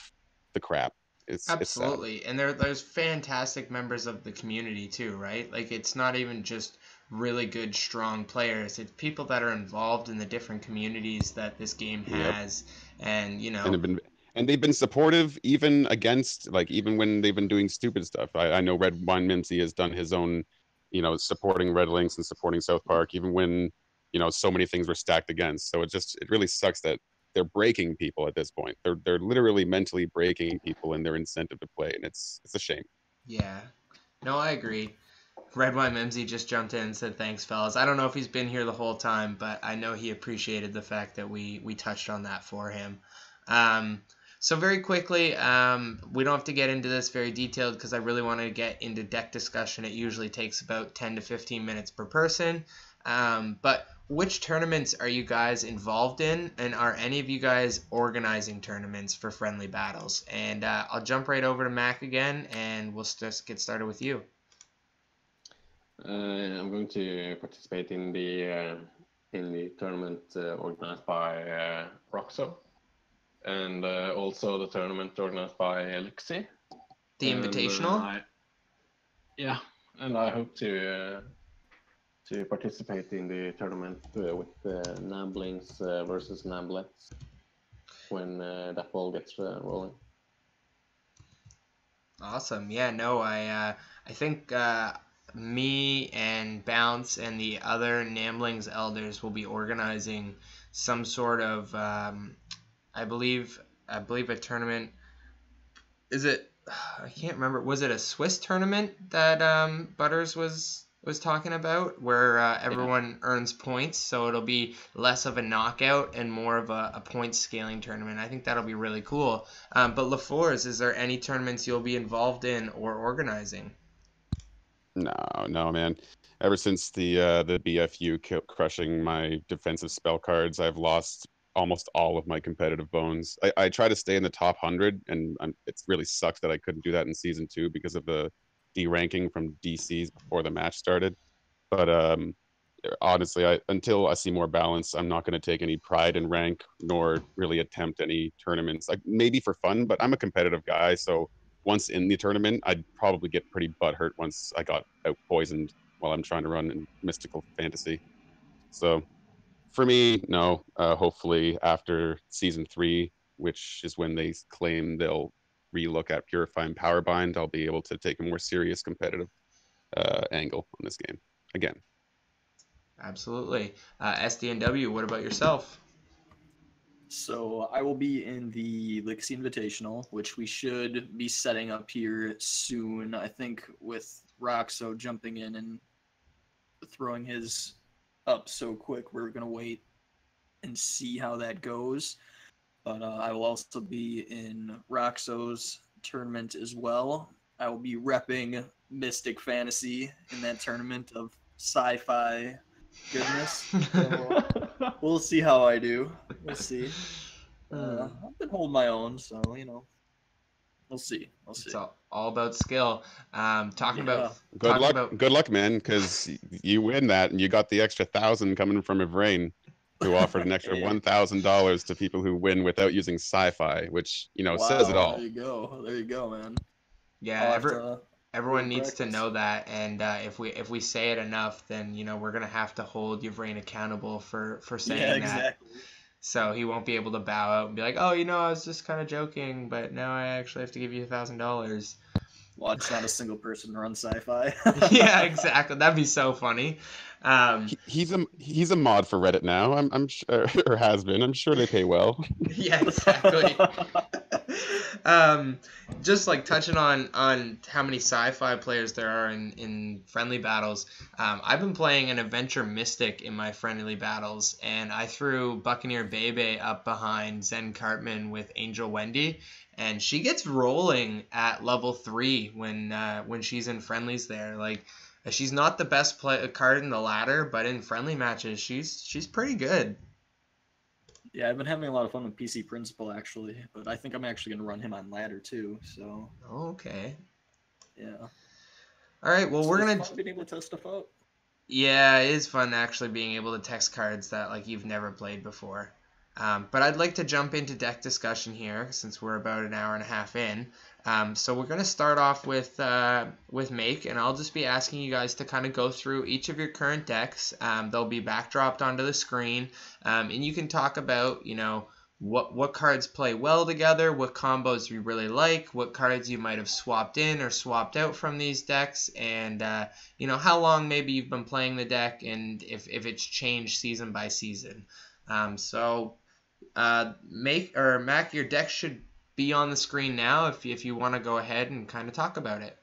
S3: the crap.
S1: Absolutely.
S3: It's
S1: and there's fantastic members of the community too, right? Like, it's not even just really good, strong players. It's people that are involved in the different communities that this game has. And, you know...
S3: And they've been supportive even against, like, even when they've been doing stupid stuff. I know Red Wine Mimsy has done his own, you know, supporting Red Links and supporting South Park, even when, you know, so many things were stacked against. So it really sucks that they're breaking people at this point. They're literally mentally breaking people in their incentive to play, and it's a shame.
S1: Yeah. No, I agree. Red Wine Mimsy just jumped in and said, thanks, fellas. I don't know if he's been here the whole time, but I know he appreciated the fact that we touched on that for him. So very quickly, we don't have to get into this very detailed because I really want to get into deck discussion. It usually takes about 10 to 15 minutes per person. But which tournaments are you guys involved in, and are any of you guys organizing tournaments for friendly battles? And I'll jump right over to Mac again, and we'll just get started with you.
S2: I'm going to participate in the tournament organized by Roxo. And also the tournament organized by Elixir.
S1: The Invitational?
S2: And I hope to participate in the tournament with NAMBLINGS versus NAMBLETS when that ball gets rolling.
S1: Awesome. Yeah, no, I think me and Bounce and the other NAMBLINGS elders will be organizing some sort of... I believe a tournament. Is it? I can't remember. Was it a Swiss tournament that Butters was talking about, where everyone earns points? So it'll be less of a knockout and more of a point scaling tournament. I think that'll be really cool. But Lefours, is there any tournaments you'll be involved in or organizing?
S3: No, man. Ever since the BFU kept crushing my defensive spell cards, I've lost almost all of my competitive bones. I try to stay in the top 100, and it really sucks that I couldn't do that in season 2 because of the deranking from DCs before the match started. But honestly, until I see more balance, I'm not going to take any pride in rank nor really attempt any tournaments. Like maybe for fun, but I'm a competitive guy, so once in the tournament, I'd probably get pretty butthurt once I got out poisoned while I'm trying to run in mystical fantasy. So for me, no. Hopefully after season 3, which is when they claim they'll relook at Purify and Powerbind, I'll be able to take a more serious competitive angle on this game again.
S1: Absolutely. SDNW, what about yourself?
S4: So I will be in the Lixie Invitational, which we should be setting up here soon. I think with Roxo jumping in and throwing his up so quick, we're going to wait and see how that goes. But I will also be in Roxo's tournament as well. I will be repping Mystic Fantasy in that tournament of sci-fi goodness. So we'll see how I do. We'll see. I've been holding my own, so we'll see.
S1: It's all about skill. Talking about
S3: good luck, man, because you win that and you got the extra 1,000 coming from Ivrain, who offered an extra $1,000 to people who win without using sci-fi, which says it all.
S4: There you go, man.
S1: Yeah, everyone needs to know that, and if we say it enough, then we're gonna have to hold Ivrain accountable for saying that.
S4: Exactly.
S1: So he won't be able to bow out and be like, oh, I was just kind of joking, but now I actually have to give you $1,000.
S4: Watch not a single person run sci-fi.
S1: Yeah, exactly. That'd be so funny.
S3: He's a mod for Reddit now. I'm sure, or has been. I'm sure they pay well.
S1: Yeah, exactly. Just like touching on how many sci-fi players there are in friendly battles. I've been playing an adventure mystic in my friendly battles, and I threw Buccaneer Bebe up behind Zen Cartman with Angel Wendy, and she gets rolling at level 3 when she's in friendlies there. Like, she's not the best card in the ladder, but in friendly matches, she's pretty good.
S4: Yeah, I've been having a lot of fun with PC Principal, actually, but I think I'm actually going to run him on ladder, too, so...
S1: Okay.
S4: Yeah.
S1: All right, well, we're going
S4: to... being able to test stuff out.
S1: Yeah, it is fun actually being able to text cards that, like, you've never played before. But I'd like to jump into deck discussion here, since we're about an hour and a half in. So we're going to start off with Make, and I'll just be asking you guys to kind of go through each of your current decks. They'll be backdropped onto the screen, and you can talk about, what cards play well together, what combos you really like, what cards you might have swapped in or swapped out from these decks, and, how long maybe you've been playing the deck, and if it's changed season by season. Mac, your deck should be on the screen now if you want to go ahead and kind of talk about it.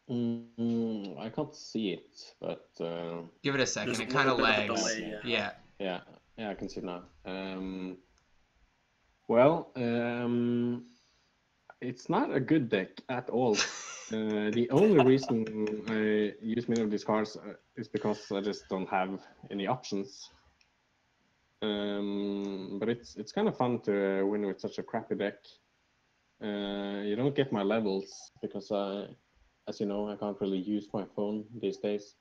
S2: I can't see it, but
S1: give it a second. It kind of lags. Yeah,
S2: I can see it now. It's not a good deck at all. The only reason I use many of these cards is because I just don't have any options. But it's kind of fun to win with such a crappy deck. You don't get my levels because as you know, I can't really use my phone these days.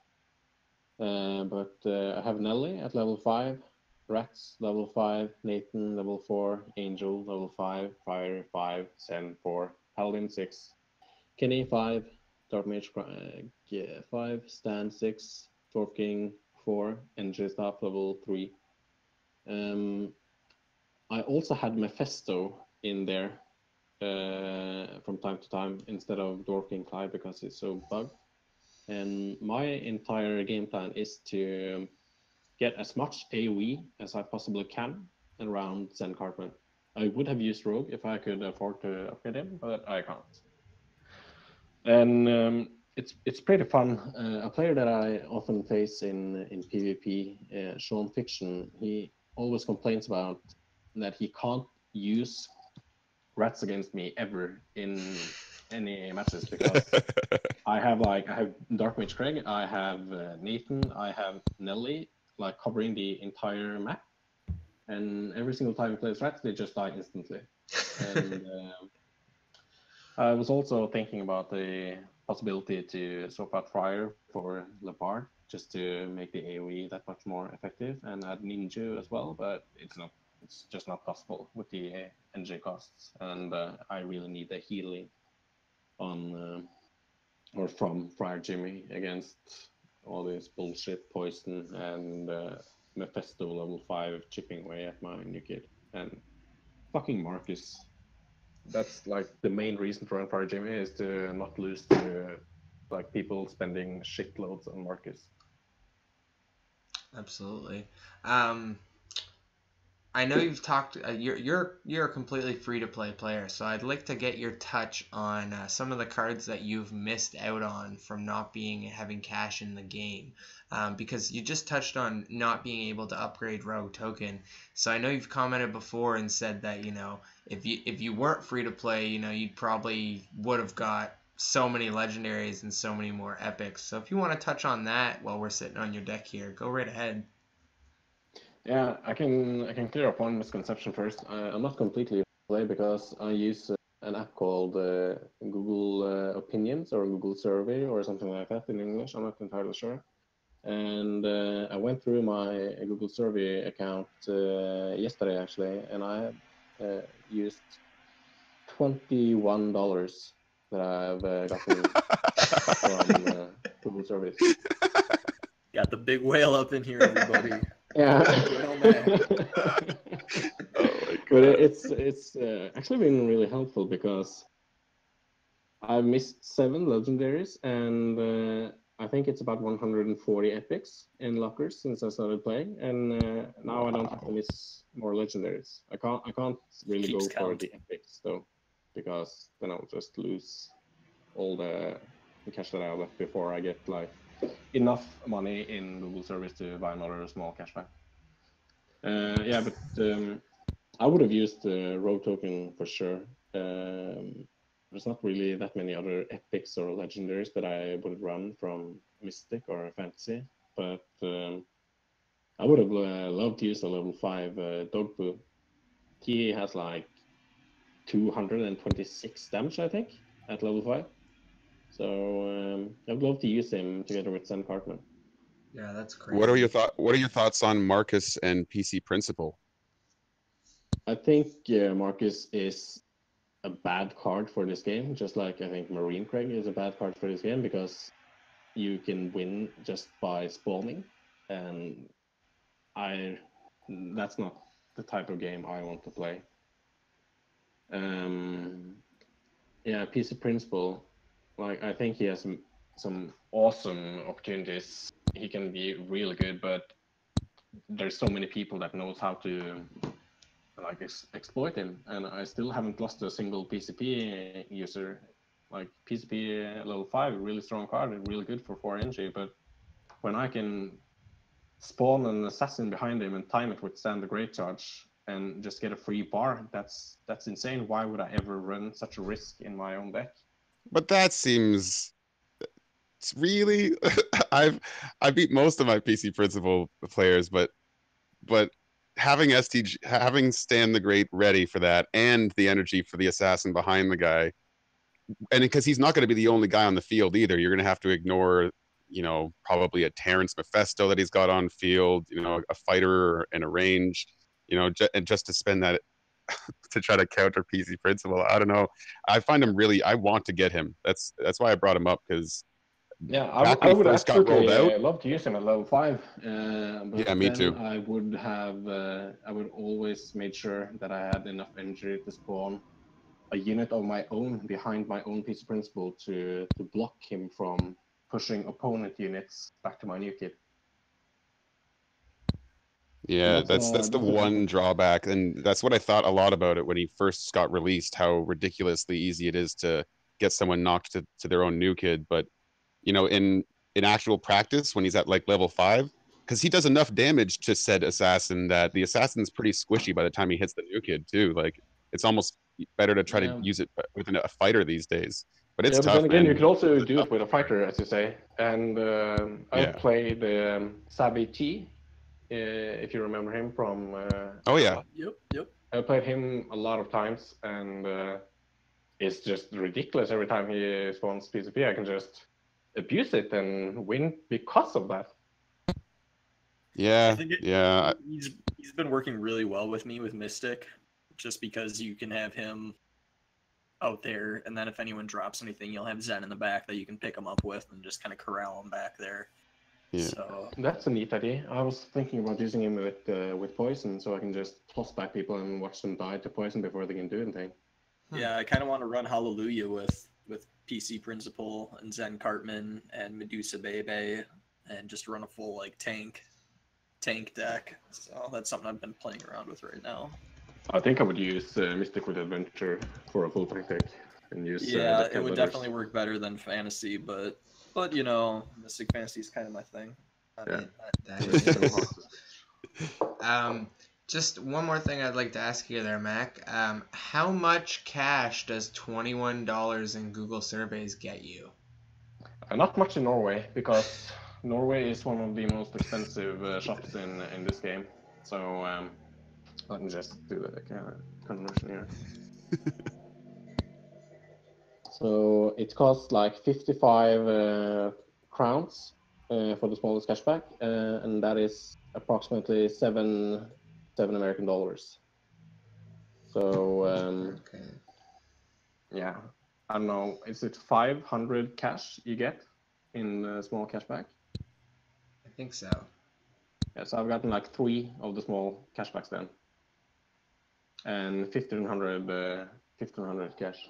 S2: But I have Nelly at level 5, Rats level 5, Nathan level 4, Angel level 5, Fire 5, Sen 4, Paladin 6, Kenny 5, Dark Mage 5, Stan 6, Dwarf King 4, and J-Staff level 3. I also had Mephisto in there from time to time instead of Dwarf King Clive because it's so bugged. And my entire game plan is to get as much AoE as I possibly can around Zen Cartman. I would have used Rogue if I could afford to upgrade him, but I can't. And it's pretty fun. A player that I often face in PvP, Sean Fiction, he always complains about that he can't use Rats against me ever in any matches because I have Dark Mage Craig, I have Nathan, I have Nelly, like covering the entire map, and every single time he plays Rats, they just die instantly. And I was also thinking about the possibility to swap out Friar for Leopard just to make the AoE that much more effective and add ninja as well, but it's just not possible with the NG costs, and I really need the healing on or from Friar Jimmy against all this bullshit poison and Mephisto level 5 chipping away at my new kid. And fucking Marcus. That's like the main reason for Friar Jimmy is to not lose to like people spending shitloads on Marcus.
S1: Absolutely. I know you've talked. You're a completely free to play player, so I'd like to get your touch on some of the cards that you've missed out on from not having cash in the game, because you just touched on not being able to upgrade Rogue Token. So I know you've commented before and said that if you weren't free to play, you probably would have got so many legendaries and so many more epics. So if you want to touch on that while we're sitting on your deck here, go right ahead.
S2: Yeah, I can clear up one misconception first. I'm not completely play because I use an app called Google Opinions or Google Survey or something like that in English. I'm not entirely sure. And I went through my Google Survey account yesterday actually, and I used $21 that I've gotten from Google Surveys.
S4: Got the big whale up in here, everybody.
S2: Yeah.
S4: Whale man.
S2: But it's actually been really helpful because I've missed 7 legendaries and I think it's about 140 epics in lockers since I started playing, and now I don't have to miss more legendaries. I can't really
S4: Keeps
S2: go for
S4: count.
S2: the epics though, because then I'll just lose all the cash that I left before I get like enough money in Google service to buy another small cashback. Yeah, but I would have used Rogue Token for sure. There's not really that many other epics or legendaries that I would run from Mystic or Fantasy, but I would have loved to use a level 5 Dogpoo. He has like 226 damage, I think, at level 5. So I would love to use him together with Sam Cartman.
S1: Yeah, that's crazy.
S3: What are your thoughts on Marcus and PC Principle?
S2: I think Marcus is a bad card for this game, just like I think Marine Craig is a bad card for this game, because you can win just by spawning, and that's not the type of game I want to play. Yeah, PC Principle, like I think he has some awesome opportunities. He can be really good, but there's so many people that knows how to like exploit him, and I still haven't lost a single PCP user. Like PCP level 5, really strong card and really good for 4 NG, but when I can spawn an assassin behind him and time it with Stand the Great Charge and just get a free bar, that's insane. Why would I ever run such a risk in my own deck?
S3: But that seems, it's really I beat most of my PC Principle players, but having having Stan the Great ready for that and the energy for the assassin behind the guy, and because he's not going to be the only guy on the field either, you're going to have to ignore, probably a Terrence Mephisto that he's got on field, a fighter and a range, and just to spend that to try to counter PC Principle. I don't know. I find him really. I want to get him. That's why I brought him up, because
S2: yeah, I would absolutely love to use him at level 5. But
S3: yeah, me too.
S2: I would always made sure that I had enough energy to spawn a unit of my own behind my own PC Principle to block him from pushing opponent units back to my new kit.
S3: Yeah, that's the one drawback, and that's what I thought a lot about it when he first got released, how ridiculously easy it is to get someone knocked to their own new kid. But in actual practice, when he's at like level 5, because he does enough damage to said assassin that the assassin's pretty squishy by the time he hits the new kid too. Like, it's almost better to try to use it with a fighter these days. But it's tough.
S2: But then again, you could also do it with a fighter, as you say. And I played Sabi T, if you remember him from.
S3: Oh yeah.
S4: Yep.
S2: I played him a lot of times, and it's just ridiculous every time he spawns PCP. I can just abuse it and win because of that.
S3: Yeah, yeah.
S4: He's been working really well with me with Mystic, just because you can have him out there, and then if anyone drops anything, you'll have Zen in the back that you can pick him up with and just kind of corral him back there.
S3: Yeah.
S4: So
S2: That's a neat idea. I was thinking about using him with poison, so I can just toss back people and watch them die to poison before they can do anything.
S4: yeah, I kind of want to run Hallelujah with PC Principal and Zen Cartman and Medusa Bebe, and just run a full like tank deck. So that's something I've been playing around with right now.
S2: I think I would use Mystic with Adventure for a full tank deck and use.
S4: Yeah, it would definitely work better than Fantasy, but you know, Mystic Fantasy is kind of my thing.
S1: That is. Just one more thing I'd like to ask you there, Mac. How much cash does $21 in Google surveys get you?
S2: Not much in Norway, because Norway is one of the most expensive shops in this game. So let me just do the conversion here. So it costs like 55 crowns for the smallest cashback, and that is approximately $7 American dollars. So
S1: Okay.
S2: yeah, I don't know. Is it 500 cash you get in small cashback?
S1: I think so.
S2: Yeah, so I've gotten like 3 of the small cashbacks then, and 1500 cash.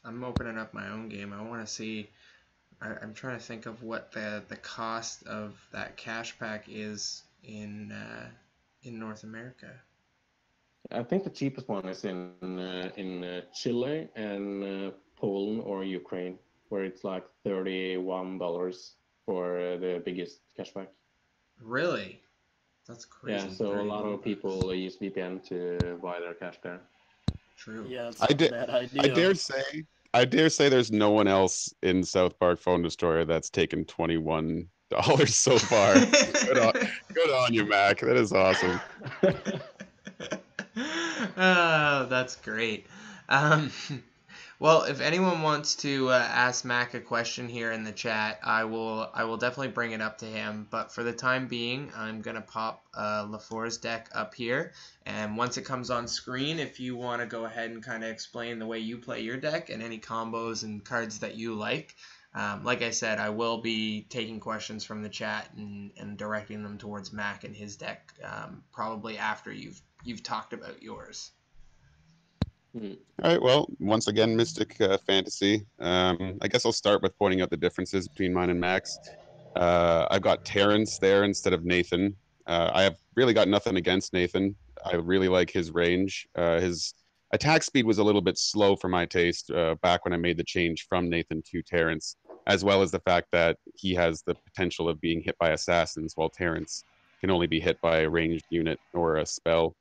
S1: I'm opening up my own game. I want to see. I'm trying to think of what the cost of that cash pack is in North America.
S2: I think the cheapest one is in Chile and Poland or Ukraine, where it's like $31 for the biggest cashback.
S1: Really? That's crazy.
S2: Yeah, so a lot of people use VPN to buy their cash there.
S1: True.
S4: Yeah, it's not a bad idea.
S3: I dare say there's no one else in South Park Phone Destroyer that's taken $21 so far. Good on you, Mac. That is awesome.
S1: Oh, that's great. Well, if anyone wants to ask Mac a question here in the chat, I will definitely bring it up to him. But for the time being, I'm gonna pop Lefours' deck up here, and once it comes on screen, if you want to go ahead and kind of explain the way you play your deck and any combos and cards that you like. Like I said, I will be taking questions from the chat and directing them towards Mac and his deck, probably after you've talked about yours.
S3: All right, well, once again, Mystic Fantasy. I guess I'll start with pointing out the differences between mine and Mac's. I've got Terrence there instead of Nathan. I have really got nothing against Nathan. I really like his range. His attack speed was a little bit slow for my taste back when I made the change from Nathan to Terrence, as well as the fact that he has the potential of being hit by assassins, while Terrence can only be hit by a ranged unit or a spell.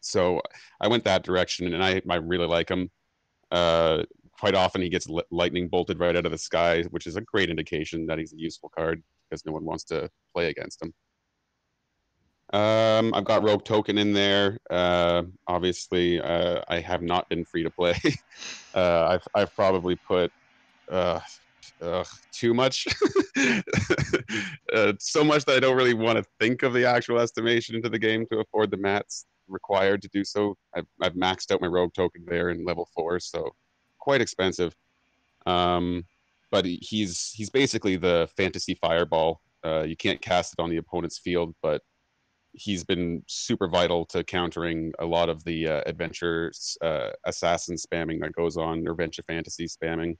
S3: So I went that direction, and I really like him. Quite often he gets lightning bolted right out of the sky, which is a great indication that he's a useful card because no one wants to play against him. I've got Rogue Token in there. Obviously, I have not been free to play. I've probably put too much, so much that I don't really want to think of the actual estimation into the game to afford the mats required to do so. I've maxed out my Rogue Token there in level 4, so quite expensive. But he's basically the fantasy fireball. You can't cast it on the opponent's field, but he's been super vital to countering a lot of the adventure assassin spamming that goes on, or adventure fantasy spamming,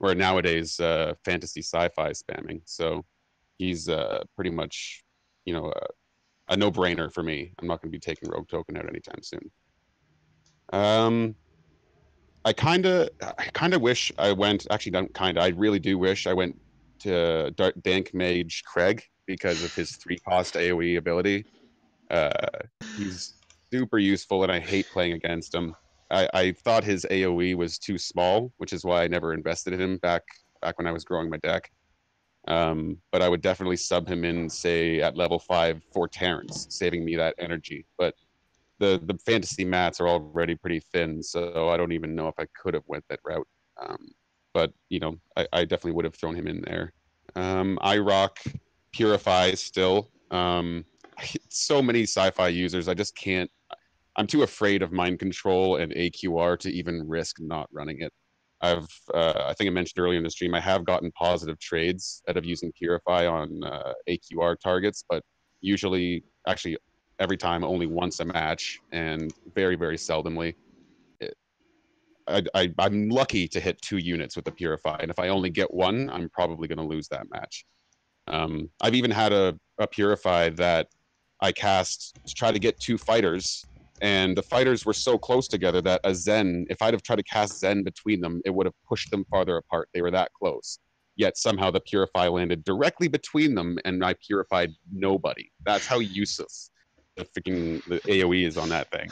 S3: or nowadays fantasy sci-fi spamming. So he's pretty much, a no-brainer for me. I'm not going to be taking Rogue Token out anytime soon. I kind of wish I went. Actually, not kind of. I really do wish I went to Dank Mage Craig because of his 3-cost AOE ability. He's super useful, and I hate playing against him. I thought his AOE was too small, which is why I never invested in him back when I was growing my deck. But I would definitely sub him in, say, at level 5 for Terrence, saving me that energy. But the fantasy mats are already pretty thin, so I don't even know if I could have went that route. But I definitely would have thrown him in there. I rock Purify still. So many sci-fi users, I just can't. I'm too afraid of mind control and AQR to even risk not running it. I think I mentioned earlier in the stream, I have gotten positive trades out of using Purify on AQR targets, but usually, actually, every time only once a match, and very, very seldomly. I'm lucky to hit 2 units with the Purify, and if I only get 1, I'm probably going to lose that match. I've even had a Purify that I cast to try to get 2 fighters, and the fighters were so close together that a Zen, if I'd have tried to cast Zen between them, it would have pushed them farther apart. They were that close. Yet somehow the Purify landed directly between them, and I purified nobody. That's how useless the AoE is on that thing.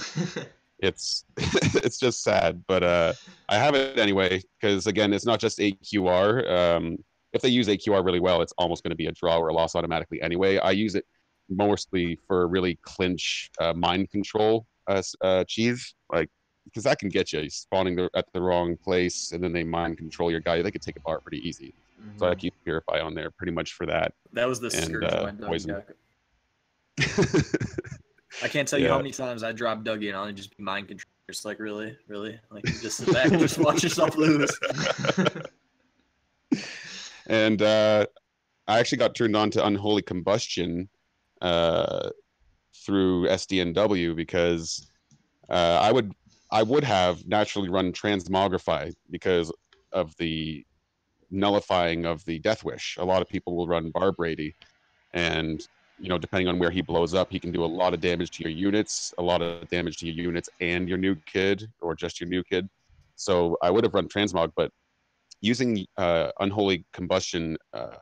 S3: It's it's just sad, but I have it anyway because again, it's not just AQR. If they use AQR really well, it's almost going to be a draw or a loss automatically anyway. I use it mostly for really clinch mind control cheese, like because that can get you spawning at the wrong place, and then they mind control your guy. They could take apart pretty easy. Mm-hmm. So I keep Purify on there pretty much for that.
S4: That was the scourge of my poison. I can't tell you how many times I drop Dougie and I'll just be mind control. Just like really, like you just sit back and just watch yourself lose.
S3: And I actually got turned on to Unholy Combustion through SDNW because I would have naturally run Transmogrify because of the nullifying of the Death Wish. A lot of people will run Barb Brady, and you know, depending on where he blows up, he can do a lot of damage to your units, a lot of damage to your units and your new kid, or just your new kid. So I would have run Transmog, but using Unholy Combustion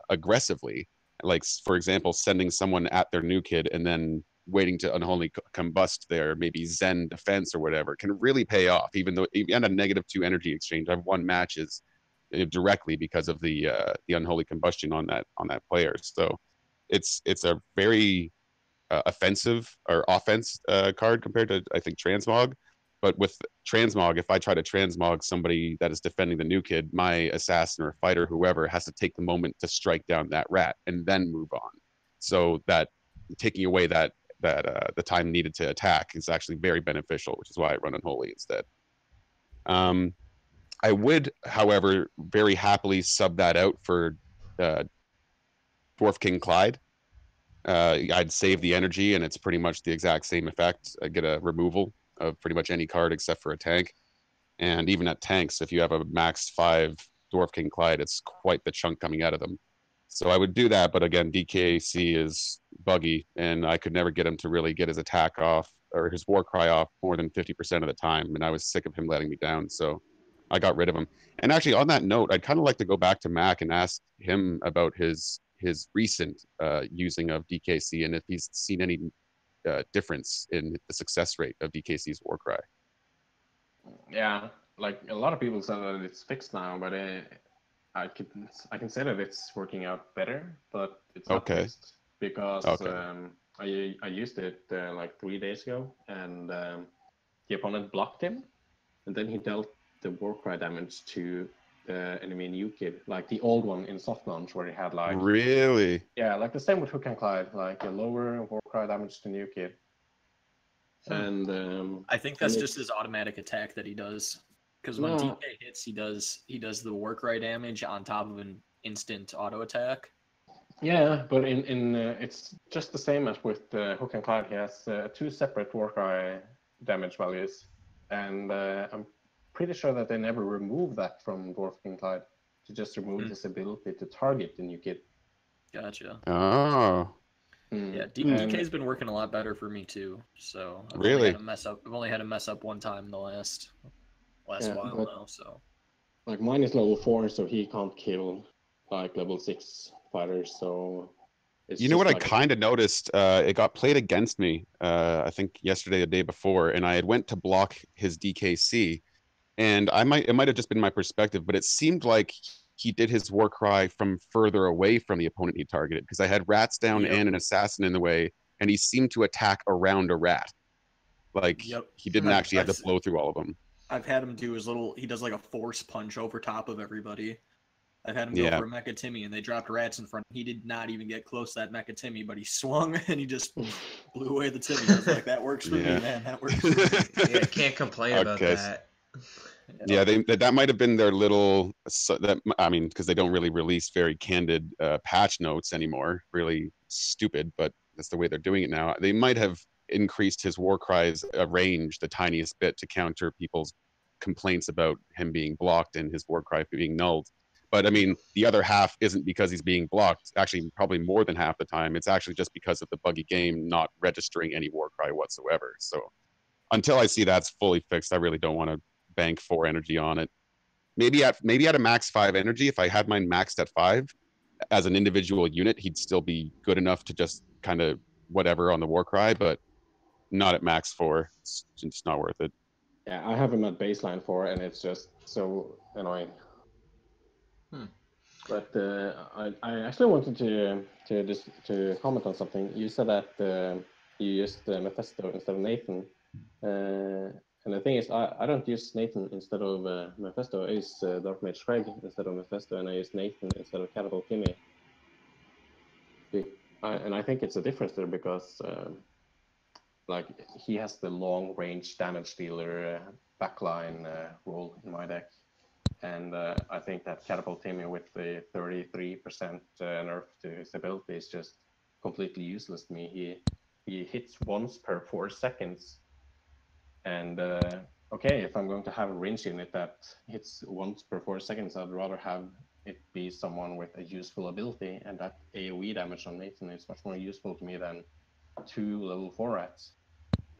S3: aggressively, like for example, sending someone at their new kid and then waiting to Unholy Combust their maybe Zen defense or whatever, can really pay off. Even though and a -2 energy exchange, I've won matches directly because of the Unholy Combustion on that player. So it's a very offensive or offense card compared to, I think, Transmog. But with Transmog, if I try to Transmog somebody that is defending the new kid, my assassin or fighter, whoever, has to take the moment to strike down that rat and then move on. So that taking away that the time needed to attack is actually very beneficial, which is why I run Unholy instead. I would, however, very happily sub that out for Dwarf King Clyde. I'd save the energy, and it's pretty much the exact same effect. I get a removal of pretty much any card except for a tank. And even at tanks, if you have a max 5 Dwarf King Clyde, it's quite the chunk coming out of them. So I would do that, but again, DKC is buggy, and I could never get him to really get his attack off or his war cry off more than 50% of the time, and I was sick of him letting me down, so I got rid of him. And actually, on that note, I'd kind of like to go back to Mac and ask him about his recent using of DKC and if he's seen any difference in the success rate of DKC's Warcry.
S2: Yeah, like a lot of people say that it's fixed now, but I can say that it's working out better, but it's not fixed because I used it like 3 days ago, and the opponent blocked him, and then he dealt the Warcry damage to the enemy new kid, like the old one in soft launch, where he had like like the same with Hook and Clyde, like a lower Warcry damage to new kid. And
S4: I think that's just his automatic attack that he does, because when DK hits, he does the Warcry damage on top of an instant auto attack.
S2: Yeah, but in it's just the same as with Hook and Clyde. He has 2 separate Warcry damage values, and I'm pretty sure that they never removed that from Dwarf King Clyde, to just remove his ability to target the new kid.
S4: Gotcha.
S3: Oh.
S4: Yeah, DK's been working a lot better for me too. So I've only had to mess up one time in the last while now. So
S2: like mine is level 4, so he can't kill like level 6 fighters. So
S3: you know what, like, I kind of noticed? It got played against me. I think yesterday, the day before, and I had went to block his DKC. And it might have just been my perspective, but it seemed like he did his war cry from further away from the opponent he targeted, because I had rats down and an assassin in the way, and he seemed to attack around a rat. Like he didn't actually have to blow through all of them.
S4: I've had him do he does like a force punch over top of everybody. I've had him go for a Mecha Timmy, and they dropped rats in front. He did not even get close to that Mecha Timmy, but he swung and he just blew away the Timmy. I was like, that works for me, man. That works for me.
S1: Yeah, can't complain about that.
S3: Yeah, that might have been their little, I mean, because they don't really release very candid patch notes anymore. Really stupid, but that's the way they're doing it now. They might have increased his Warcry's range the tiniest bit to counter people's complaints about him being blocked and his Warcry being nulled. But I mean, the other half isn't because he's being blocked. Actually, probably more than half the time, it's actually just because of the buggy game not registering any Warcry whatsoever. So until I see that's fully fixed, I really don't want to bank 4 energy on it. Maybe at a max 5 energy, if I had mine maxed at 5 as an individual unit, he'd still be good enough to just kind of whatever on the Warcry, but not at max 4. It's just not worth it.
S2: Yeah, I have him at baseline 4, and it's just so annoying. But I actually wanted to comment on something. You said that you used Mephisto instead of Nathan, and the thing is, I don't use Nathan instead of Mephisto. I use Dark Mage Craig instead of Mephisto, and I use Nathan instead of Catapult Timmy. And I think it's a difference there because, like, he has the long range damage dealer backline role in my deck. And I think that Catapult Timmy with the 33% nerf to his ability is just completely useless to me. He hits once per 4 seconds. And okay, if I'm going to have a range unit that hits once per 4 seconds, I'd rather have it be someone with a useful ability. And that AoE damage on Nathan is much more useful to me than 2 level 4 rats.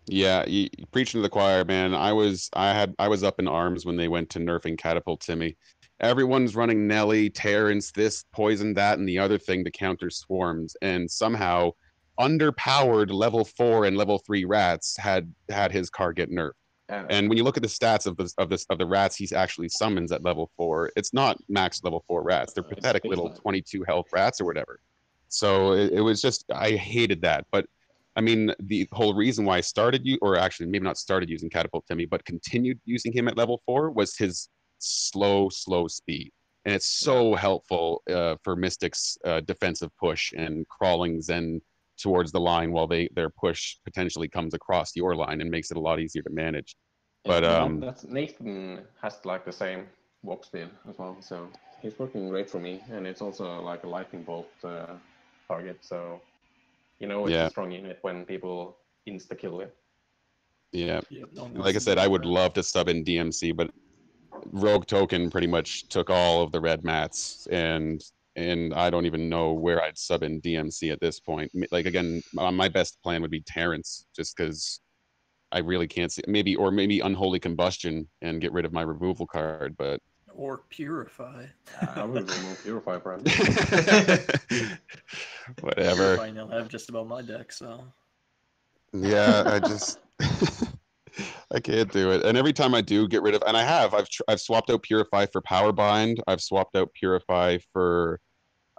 S3: Yeah, you preaching to the choir, man. I was up in arms when they went to nerfing Catapult Timmy. Everyone's running Nelly, Terrence, this, Poison, that, and the other thing to counter swarms, and somehow underpowered level 4 and level 3 rats had his card get nerfed. And when you look at the stats of the rats he's actually summons at level 4, it's not max level 4 rats. They're pathetic little 22 health rats or whatever. So it was just, I hated that. But I mean, the whole reason why I started or actually maybe not started using Catapult Timmy, but continued using him at level 4 was his slow speed. And it's so helpful for Mystic's defensive push and crawling Zen towards the line while their push potentially comes across your line and makes it a lot easier to manage.
S2: Yeah,
S3: but
S2: that's Nathan has like the same walk speed as well, so he's working great for me, and it's also like a lightning bolt target, so you know it's a strong unit when people insta kill it.
S3: Yeah, like I said, I would love to sub in DMC, but Rogue Token pretty much took all of the red mats, and I don't even know where I'd sub in DMC at this point. Like, again, my best plan would be Terrence, just because I really can't see maybe Unholy Combustion and get rid of my removal card, but
S4: or Purify.
S2: I would remove Purify, probably.
S3: Whatever.
S4: Purify, they'll have just about my deck, so.
S3: Yeah, I just I can't do it. And every time I do get rid of, and I've swapped out Purify for Powerbind. I've swapped out Purify for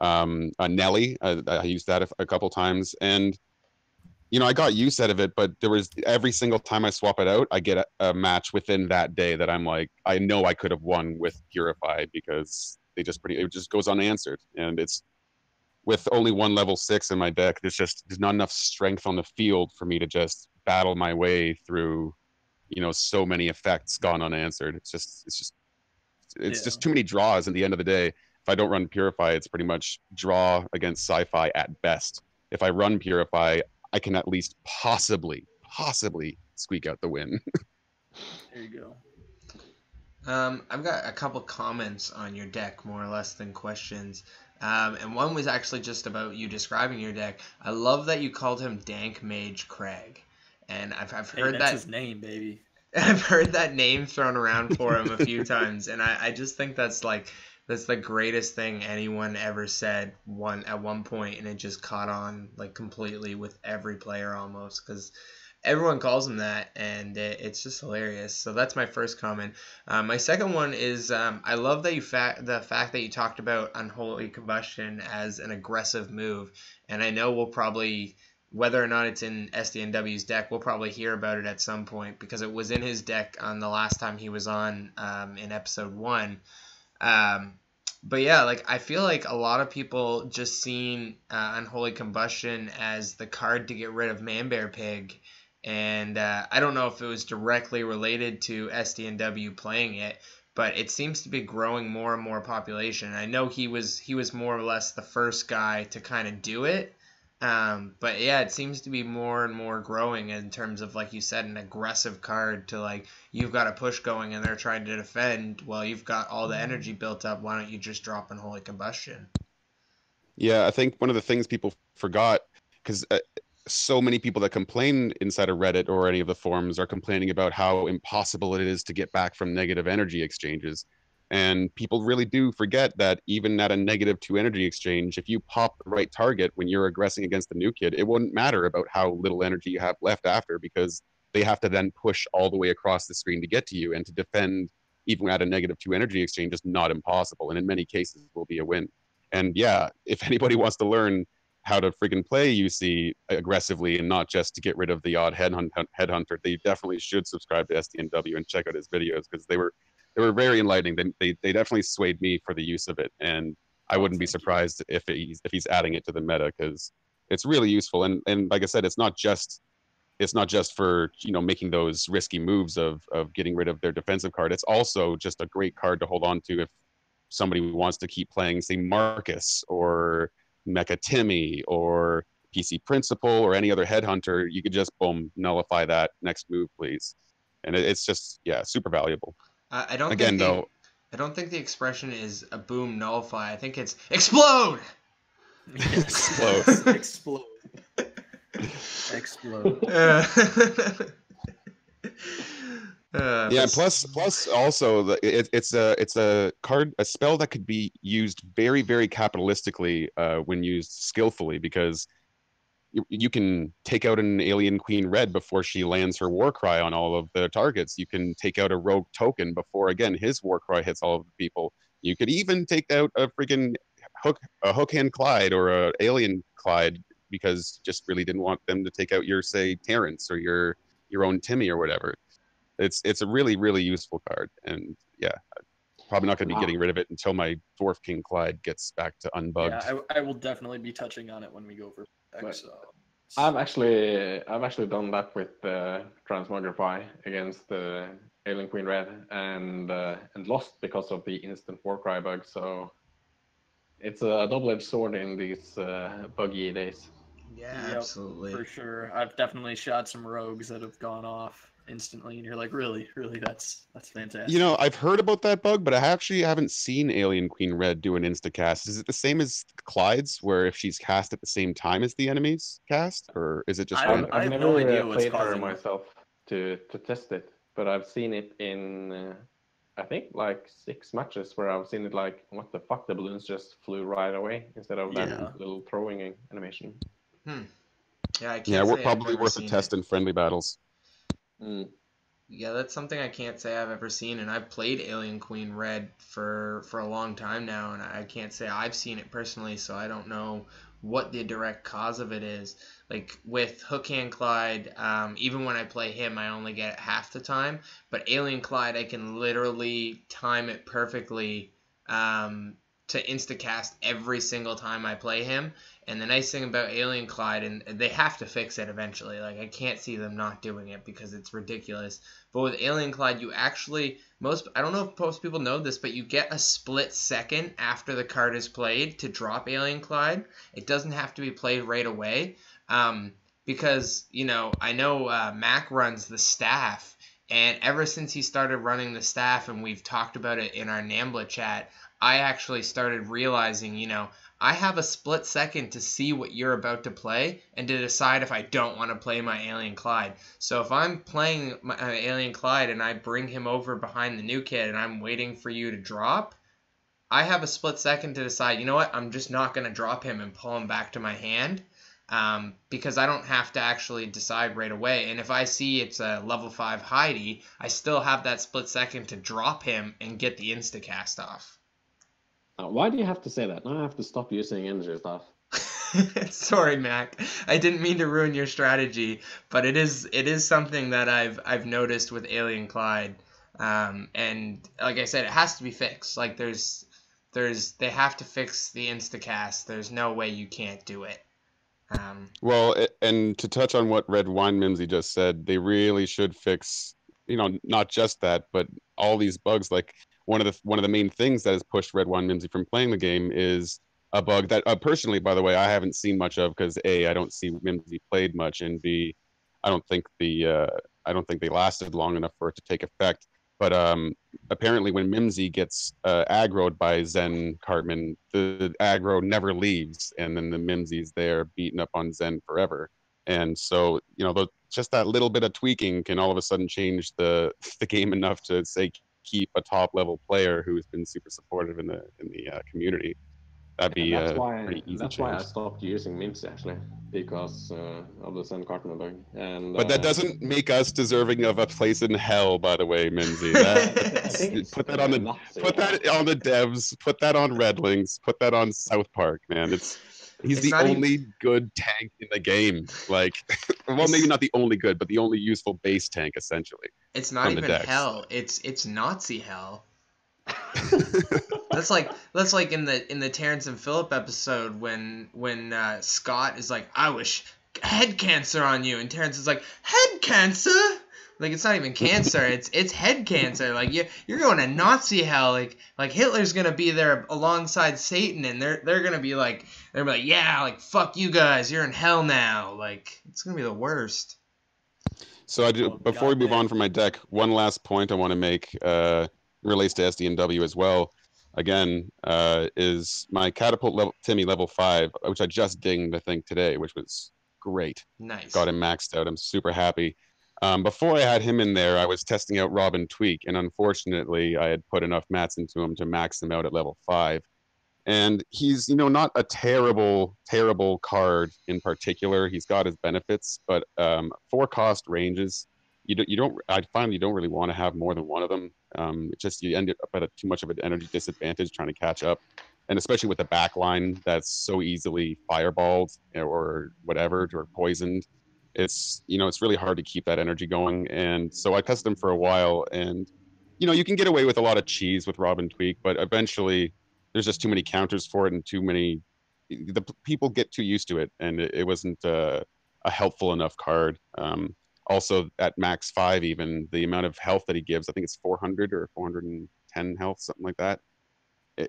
S3: a Nelly. I used that a couple times, and you know, I got use out of it. But there was every single time I swap it out, I get a match within that day that I'm like, I know I could have won with Purify because it just goes unanswered, and it's with only 1 level 6 in my deck. There's not enough strength on the field for me to just battle my way through, you know, so many effects gone unanswered. It's just too many draws at the end of the day. If I don't run Purify, it's pretty much draw against sci-fi at best. If I run Purify, I can at least possibly squeak out the win.
S4: There you go.
S1: I've got a couple comments on your deck, more or less than questions. And one was actually just about you describing your deck. I love that you called him Dank Mage Craig. And I've heard
S4: that's his name, baby.
S1: I've heard that name thrown around for him a few times, and I just think that's the greatest thing anyone ever said at one point, and it just caught on like completely with every player almost, because everyone calls him that, and it's just hilarious. So that's my first comment. My second one is I love that the fact that you talked about Unholy Combustion as an aggressive move, and I know we'll probably, whether or not it's in SDNW's deck, we'll probably hear about it at some point, because it was in his deck on the last time he was on in episode 1. But yeah, like I feel like a lot of people just seen Unholy Combustion as the card to get rid of Manbear Pig, and I don't know if it was directly related to SDNW playing it, but it seems to be growing more and more population. I know he was more or less the first guy to kind of do it. But yeah, it seems to be more and more growing in terms of, like you said, an aggressive card to, like, you've got a push going and they're trying to defend. Well, you've got all the energy built up. Why don't you just drop Unholy Combustion?
S3: Yeah, I think one of the things people forgot, because so many people that complain inside of Reddit or any of the forums are complaining about how impossible it is to get back from negative energy exchanges. And people really do forget that even at a -2 energy exchange, if you pop the right target when you're aggressing against the new kid, it wouldn't matter about how little energy you have left after, because they have to then push all the way across the screen to get to you. And to defend even at a -2 energy exchange is not impossible. And in many cases will be a win. And yeah, if anybody wants to learn how to freaking play UC aggressively and not just to get rid of the odd headhunter, they definitely should subscribe to SDNW and check out his videos, because they were very enlightening. They definitely swayed me for the use of it, and I wouldn't be surprised if he's adding it to the meta, because it's really useful. And like I said, it's not just for, you know, making those risky moves of getting rid of their defensive card. It's also just a great card to hold on to if somebody wants to keep playing, say, Marcus or Mecha Timmy or PC Principal or any other headhunter. You could just boom, nullify that next move, please. And it's just, yeah, super valuable.
S1: I don't
S3: Again, though,
S1: I don't think the expression is a boom nullify. I think it's explode.
S3: Explode.
S4: Explode. Explode.
S3: Yeah, plus also it's a card, a spell that could be used very, very capitalistically when used skillfully, because you can take out an Alien Queen Red before she lands her war cry on all of the targets. You can take out a Rogue Token before, again, his war cry hits all of the people. You could even take out a freaking Hook Hand Clyde or a Alien Clyde, because you just really didn't want them to take out your, say, Terrence or your own Timmy or whatever. It's a really, really useful card, and yeah, probably not going to be getting rid of it until my Dwarf King Clyde gets back to unbugged.
S4: Yeah, I will definitely be touching on it when we go over X.
S2: I've actually done that with Transmogrify against Alien Queen Red and lost because of the instant Warcry bug. So it's a double-edged sword in these buggy days.
S1: Yeah,
S4: Yep,
S1: absolutely.
S4: for sure. I've definitely shot some rogues that have gone off instantly, and you're like, really, that's fantastic.
S3: You know, I've heard about that bug, but I actually haven't seen Alien Queen Red do an insta cast. Is it the same as Clyde's, where if she's cast at the same time as the enemy's cast, or is it just one?
S4: I have
S2: I've
S4: no
S2: never
S4: idea what's
S2: played her
S4: causing
S2: myself to test it, but I've seen it in I think like 6 matches where I've seen it like, what the fuck, the balloons just flew right away instead of that little throwing animation.
S1: Yeah, I can't
S3: Yeah,
S1: say
S3: we're
S1: I've
S3: probably
S1: ever
S3: worth a
S1: seen
S3: test
S1: it.
S3: in friendly battles.
S1: Yeah, that's something I can't say I've ever seen, and I've played Alien Queen Red for a long time now, and I can't say I've seen it personally, so I don't know what the direct cause of it is. Like with Hook Hand Clyde, even when I play him, I only get it half the time, but Alien Clyde, I can literally time it perfectly to instacast every single time I play him. And the nice thing about Alien Clyde, and they have to fix it eventually, like I can't see them not doing it because it's ridiculous. But with Alien Clyde, you actually, I don't know if most people know this, but you get a split second after the card is played to drop Alien Clyde. It doesn't have to be played right away. Because, you know, I know Mac runs the staff, and ever since he started running the staff, and we've talked about it in our NAMBLA chat, I actually started realizing, you know, I have a split second to see what you're about to play and to decide if I don't want to play my Alien Clyde. So if I'm playing my Alien Clyde and I bring him over behind the new kid and I'm waiting for you to drop, I have a split second to decide, you know what, I'm just not going to drop him and pull him back to my hand, because I don't have to actually decide right away. And if I see it's a level 5 Heidi, I still have that split second to drop him and get the instacast off.
S2: Why do you have to say that? Now I have to stop using energy stuff.
S1: Sorry, Mac. I didn't mean to ruin your strategy, but it is something that I've noticed with Alien Clyde. And like I said, it has to be fixed. Like there's they have to fix the instacast. There's no way you can't do it.
S3: Well, and to touch on what Red Wine Mimsy just said, they really should fix, not just that, but all these bugs. Like one of the main things that has pushed Red Wine Mimsy from playing the game is a bug that personally, by the way, I haven't seen much of because A, I don't see Mimsy played much, and B, I don't think they lasted long enough for it to take effect. But apparently, when Mimsy gets aggroed by Zen Cartman, the aggro never leaves, and then the Mimsy's there beating up on Zen forever. And so, just that little bit of tweaking can all of a sudden change the game enough to say keep a top level player who's been super supportive in the community. That'd be pretty easy.
S2: That's why I stopped using Mimsy actually, because of the Zen Cartman bug. And
S3: but that doesn't make us deserving of a place in hell, by the way, Mimsy. Put that on the devs. Put that on Redlings. Put that on South Park, man. He's the only good tank in the game. Like, well, maybe not the only good, but the only useful base tank, essentially.
S1: It's not even hell. It's Nazi hell. That's like in the Terrence and Phillip episode when Scott is like, I wish head cancer on you, and Terrence is like, head cancer? Like, it's not even cancer, it's head cancer. Like, you're going to Nazi hell. Like Hitler's gonna be there alongside Satan, and they're gonna be like, yeah, like, fuck you guys, you're in hell now. Like, it's gonna be the worst.
S3: So before we move on from my deck, one last point I want to make relates to SDNW as well. Again, is my catapult Timmy level 5, which I just dinged, I think, today, which was great.
S1: Nice.
S3: Got him maxed out. I'm super happy. Before I had him in there, I was testing out Robin Tweak, and unfortunately, I had put enough mats into him to max him out at level 5. And he's, not a terrible card in particular. He's got his benefits, but 4 cost ranges, I find you don't really want to have more than one of them. You end up at too much of an energy disadvantage trying to catch up, and especially with the back line that's so easily fireballed or whatever, or poisoned. It's really hard to keep that energy going. And so I tested him for a while, and you can get away with a lot of cheese with Robin Tweak, but eventually there's just too many counters for it, and the people get too used to it, and it wasn't a helpful enough card. Also, at max 5, even the amount of health that he gives, I think it's 400 or 410 health, something like that.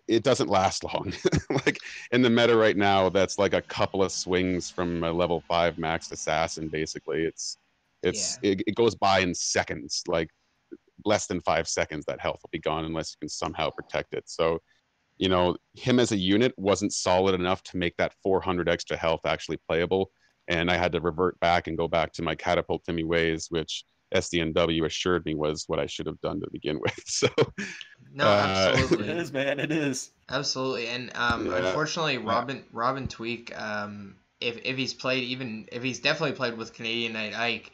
S3: It doesn't last long. Like in the meta right now, that's like a couple of swings from a level 5 maxed assassin. Basically, it goes by in seconds, like less than 5 seconds. That health will be gone unless you can somehow protect it. So, him as a unit wasn't solid enough to make that 400 extra health actually playable. And I had to revert back and go back to my catapult Timmy ways, which SDNW assured me was what I should have done to begin with. So,
S1: no, absolutely,
S4: it is, man. It is
S1: absolutely. And unfortunately, Robin Tweak, if he's definitely played with Canadian Knight Ike,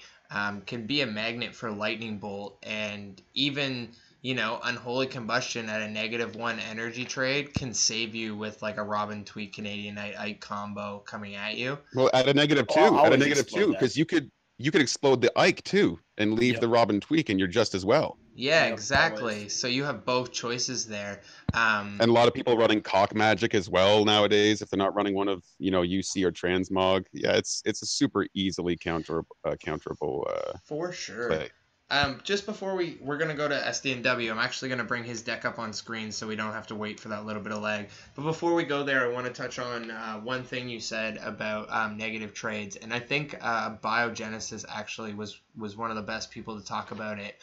S1: can be a magnet for Lightning Bolt, and even Unholy Combustion at a -1 energy trade can save you with like a Robin Tweak Canadian Knight Ike combo coming at you.
S3: Well, at a -2, because you could explode the Ike too and leave the Robin Tweak, and you're just as well.
S1: Yeah, exactly. Always. So you have both choices there.
S3: And a lot of people running Cock Magic as well nowadays, if they're not running one of UC or Transmog. Yeah, it's a super easily counterable.
S1: For sure.
S3: Play.
S1: Just before we're going to go to SDNW, I'm actually going to bring his deck up on screen so we don't have to wait for that little bit of lag. But before we go there, I want to touch on one thing you said about negative trades. And I think Biogenesis actually was one of the best people to talk about it.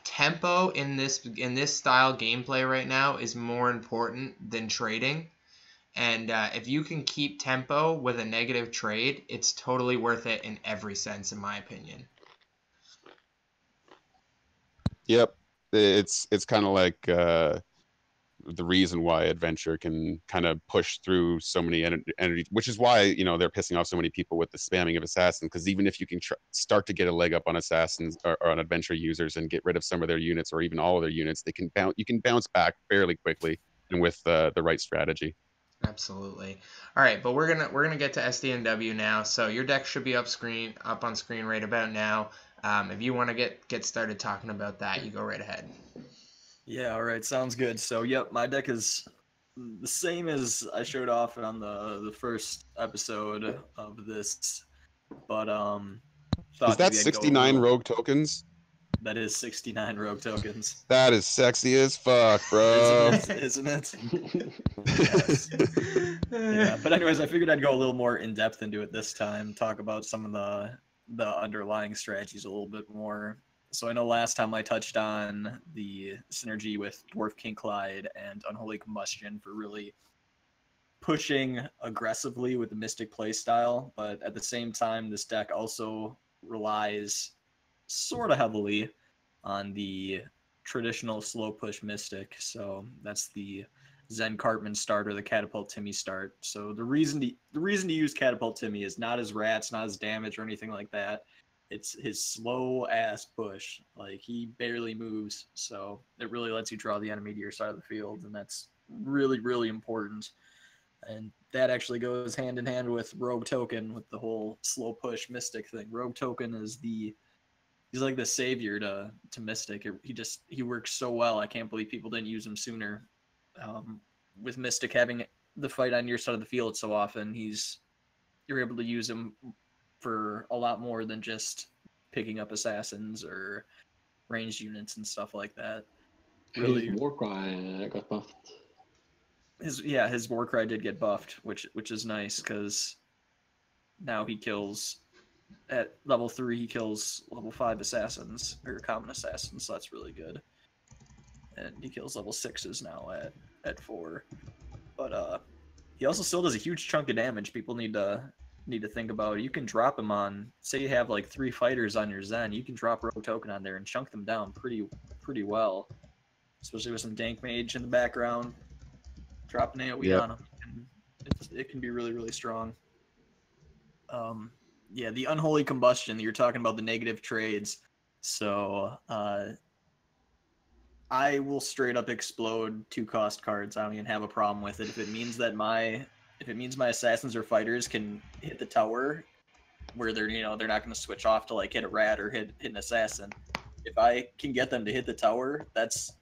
S1: Tempo in this style gameplay right now is more important than trading. And if you can keep tempo with a negative trade, it's totally worth it in every sense, in my opinion.
S3: Yep, it's kind of like the reason why Adventure can kind of push through so many energy, which is why they're pissing off so many people with the spamming of Assassins. Because even if you can start to get a leg up on Assassins or on Adventure users and get rid of some of their units or even all of their units, you can bounce back fairly quickly and with the right strategy.
S1: Absolutely. All right, but we're gonna get to SDNW now. So your deck should be up on screen right about now. If you want to get started talking about that, you go right ahead.
S4: Yeah, all right, sounds good. So, yep, my deck is the same as I showed off on the first episode of this, but
S3: Is
S4: thought
S3: that
S4: maybe I'd go a
S3: 69
S4: little.
S3: rogue tokens?
S4: That is 69 rogue tokens.
S3: That is sexy as fuck, bro.
S4: Isn't it? Yes. Yeah, but anyways, I figured I'd go a little more in depth into it this time. Talk about some of the underlying strategies a little bit more. So I know last time I touched on the synergy with Dwarf King Clyde and Unholy Combustion for really pushing aggressively with the Mystic playstyle, but at the same time, this deck also relies sort of heavily on the traditional slow push Mystic. So that's the Zen Cartman start or the Catapult Timmy start. So the reason to use Catapult Timmy is not his rats, not his damage or anything like that. It's his slow ass push. Like, he barely moves, so it really lets you draw the enemy to your side of the field, and that's really, really important. And that actually goes hand in hand with Rogue Token, with the whole slow push Mystic thing. Rogue Token is he's like the savior to Mystic. He works so well. I can't believe people didn't use him sooner. With Mystic having the fight on your side of the field so often, you're able to use him for a lot more than just picking up assassins or ranged units and stuff like that.
S2: Really, his Warcry got buffed.
S4: His Warcry did get buffed, which is nice, because now he kills at level 3. He kills level 5 assassins or common assassins, so that's really good. And he kills level 6s now at 4. But he also still does a huge chunk of damage. People need to think about. You can drop him on, say you have like 3 fighters on your Zen, you can drop Rogue Token on there and chunk them down pretty well, especially with some Dank Mage in the background. Drop an AoE on him, and it can be really, really strong. Yeah, the Unholy Combustion, you're talking about the negative trades. So I will straight up explode 2-cost cards. I don't even have a problem with it. If it means my assassins or fighters can hit the tower, where they're not going to switch off to like hit a rat or hit an assassin. If I can get them to hit the tower, that's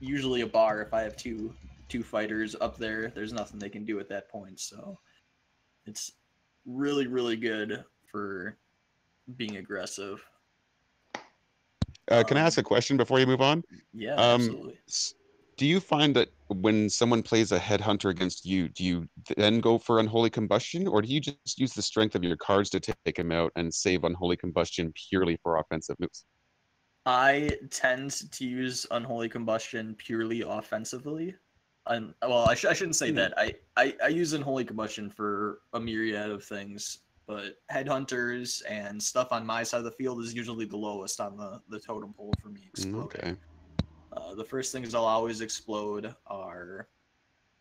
S4: usually a bar. If I have two fighters up there, there's nothing they can do at that point. So it's really, really good for being aggressive.
S3: Can I ask a question before you move on?
S4: Yeah, absolutely.
S3: Do you find that when someone plays a headhunter against you, do you then go for Unholy Combustion, or do you just use the strength of your cards to take him out and save Unholy Combustion purely for offensive moves?
S4: I tend to use Unholy Combustion purely offensively. Well, I shouldn't say that. I use Unholy Combustion for a myriad of things, but headhunters and stuff on my side of the field is usually the lowest on the totem pole for me exploding.
S3: Okay.
S4: The first things I'll always explode are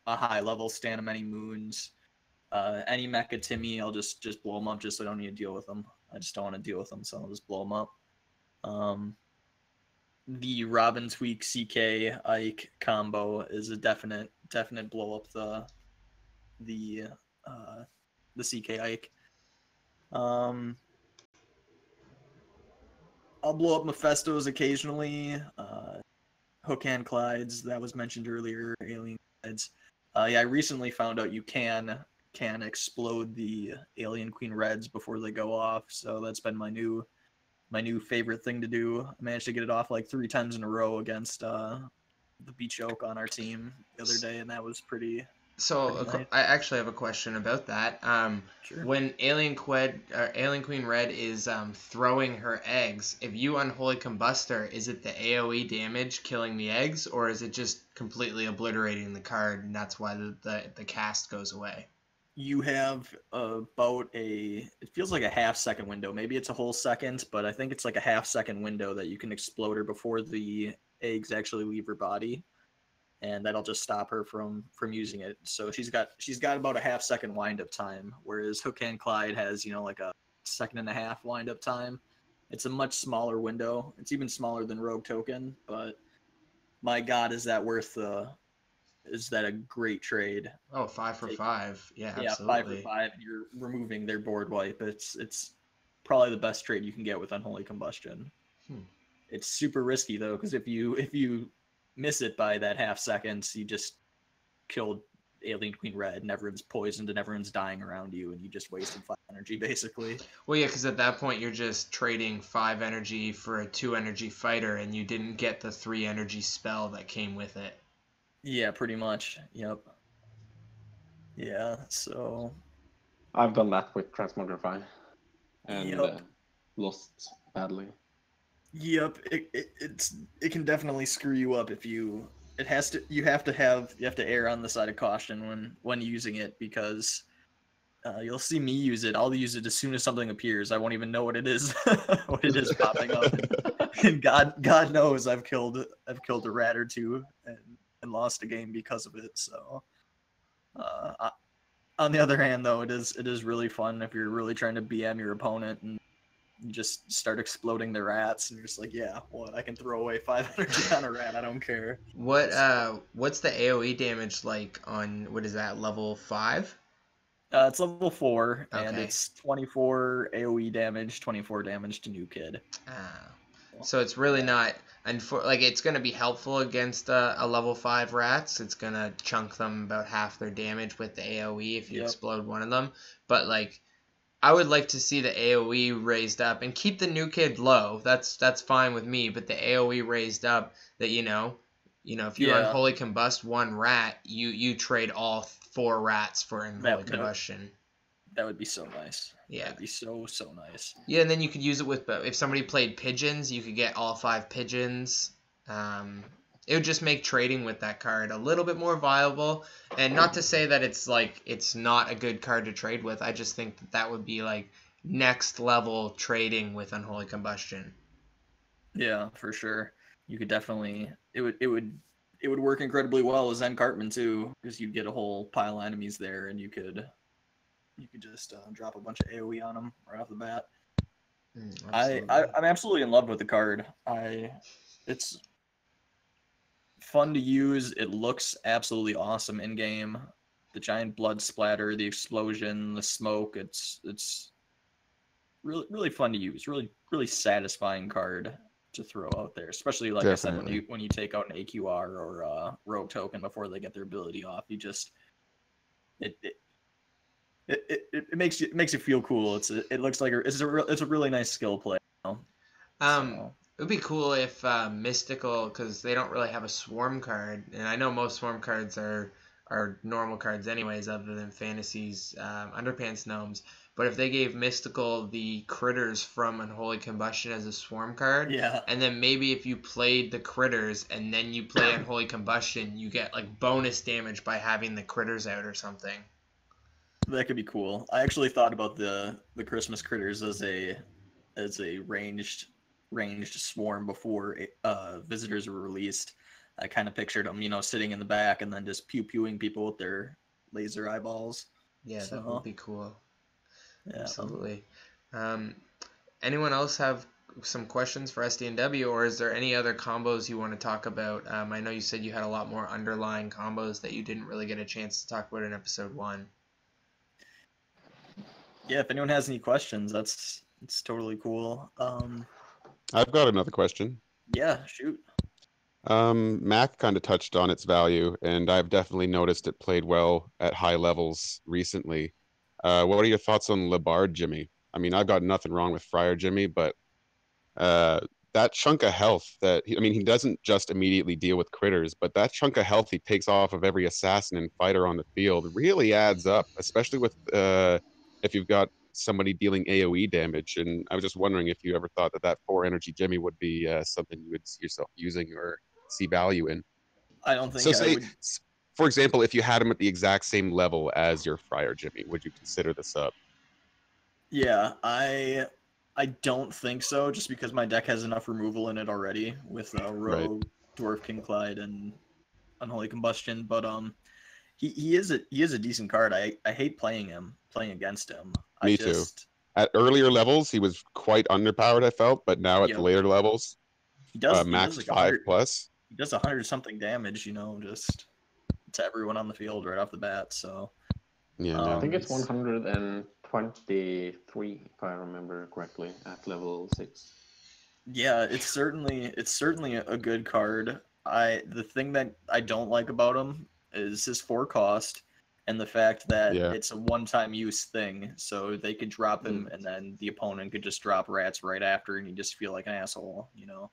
S4: a high-level Stand of Many Moons. Any Mecha Timmy, I'll just blow them up just so I don't need to deal with them. I just don't want to deal with them, so I'll just blow them up. The Robin Tweak CK Ike combo is a definite blow up the CK Ike. I'll blow up Mephistos occasionally. Hook and Clydes, that was mentioned earlier. Alien Clydes. Yeah, I recently found out you can explode the Alien Queen Reds before they go off, so that's been my new favorite thing to do. I managed to get it off like 3 times in a row against the Beach Oak on our team the other day, and that was pretty.
S1: So
S4: nice.
S1: I actually have a question about that.
S4: Sure.
S1: When Alien Queen Red is throwing her eggs, if you Unholy Combuster, is it the AoE damage killing the eggs, or is it just completely obliterating the card, and that's why the cast goes away?
S4: You have about it feels like a half-second window. Maybe it's a whole second, but I think it's like a half-second window that you can explode her before the eggs actually leave her body, and that'll just stop her from using it. So she's got about a half-second wind-up time, whereas Hook and Clyde has like a 1.5 second wind-up time. It's a much smaller window. It's even smaller than Rogue Token, but my God, is that worth the? Is that a great trade?
S1: Oh, 5 for 5. Yeah,
S4: yeah,
S1: absolutely.
S4: 5 for 5. You're removing their board wipe. It's probably the best trade you can get with Unholy Combustion. It's super risky though, because if you miss it by that half second, you just killed Alien Queen Red and everyone's poisoned and everyone's dying around you and you just wasted 5 energy basically.
S1: Well, yeah, because at that point you're just trading 5 energy for a 2 energy fighter, and you didn't get the 3 energy spell that came with it.
S4: Yeah, pretty much. Yep. Yeah, so
S2: I've done that with Transmogrify and
S4: Yep.
S2: lost badly.
S4: Yep, it can definitely screw you up if you you have to err on the side of caution when using it, because you'll see me use it. I'll use it as soon as something appears. I won't even know what it is what it is popping up. And God knows I've killed a rat or two and lost a game because of it. So on the other hand, though, it is really fun if you're really trying to BM your opponent and you just start exploding the rats, and you're just like, yeah, what? I can throw away 5 energy on a rat. I don't care.
S1: What's the AoE damage like on, what is that, level 5?
S4: It's level 4, and
S1: Okay.
S4: it's 24 AoE damage, 24 damage to new kid.
S1: So it's really not, like, it's going to be helpful against a level 5 rats. It's going to chunk them about half their damage with the AoE if you explode one of them. But, like, I would like to see the AoE raised up and keep the new kid low. That's fine with me, but the AoE raised up, that, you know, if you Unholy Combust one rat, you trade all 4 rats for Unholy Combustion. That
S4: would be so nice.
S1: Yeah.
S4: That'd be so nice.
S1: Yeah, and then you could use it with, if somebody played pigeons, you could get all 5 pigeons. It would just make trading with that card a little bit more viable. And not to say that it's not a good card to trade with. I just think that would be like next level trading with Unholy Combustion.
S4: Yeah, for sure. You could definitely, it would work incredibly well as Zen Cartman too, because you'd get a whole pile of enemies there, and you could just drop a bunch of AoE on them right off the bat. I'm absolutely in love with the card. It's fun to use. It looks absolutely awesome in game. The giant blood splatter, the explosion, the smoke. It's really fun to use. Really satisfying card to throw out there, especially like
S3: Definitely.
S4: I said, when you take out an AQR or a rogue token before they get their ability off. You just it makes you feel cool. It looks like it's a really nice skill play. You know?
S1: It would be cool if Mystical, because they don't really have a Swarm card, and I know most Swarm cards are normal cards anyways, other than Fantasy's Underpants Gnomes. But if they gave Mystical the critters from Unholy Combustion as a Swarm card, and then maybe if you played the critters and then you play Unholy Combustion, you get like bonus damage by having the critters out or something.
S4: That could be cool. I actually thought about the Christmas critters as a ranged swarm before visitors were released. I kind of pictured them, sitting in the back and then just pew-pewing people with their laser eyeballs.
S1: Yeah,
S4: So,
S1: that would be cool.
S4: Yeah.
S1: Absolutely. Anyone else have some questions for SDNW, or is there any other combos you want to talk about? I know you said you had a lot more underlying combos that you didn't really get a chance to talk about in episode 1.
S4: Yeah, if anyone has any questions, it's totally cool.
S3: I've got another question.
S4: Yeah, shoot.
S3: Mac kind of touched on its value, and I've definitely noticed it played well at high levels recently. What are your thoughts on Labard Jimmy? I mean, I've got nothing wrong with Friar Jimmy, but that chunk of health he doesn't just immediately deal with critters, but that chunk of health he takes off of every assassin and fighter on the field really adds up, especially with if you've got somebody dealing AoE damage. And I was just wondering if you ever thought that 4 energy Jimmy would be something you would see yourself using or see value in.
S4: I don't think I would.
S3: For example, if you had him at the exact same level as your Friar Jimmy, would you consider the sub?
S4: Yeah, I don't think so, just because my deck has enough removal in it already with Rogue, Dwarf King Clyde, and Unholy Combustion. But he is a decent card. I hate playing against him.
S3: Me too. At earlier levels, he was quite underpowered, I felt, but now at the later levels,
S4: he does
S3: max
S4: like
S3: 5+.
S4: He does 100-something damage, just to everyone on the field right off the bat. So
S3: yeah,
S2: I think it's 123 if I remember correctly at level 6.
S4: Yeah, it's certainly a good card. The thing that I don't like about him is his 4 cost and the fact that
S3: Yeah.
S4: it's a one-time use thing. So they could drop him and then the opponent could just drop rats right after and you just feel like an asshole, you know.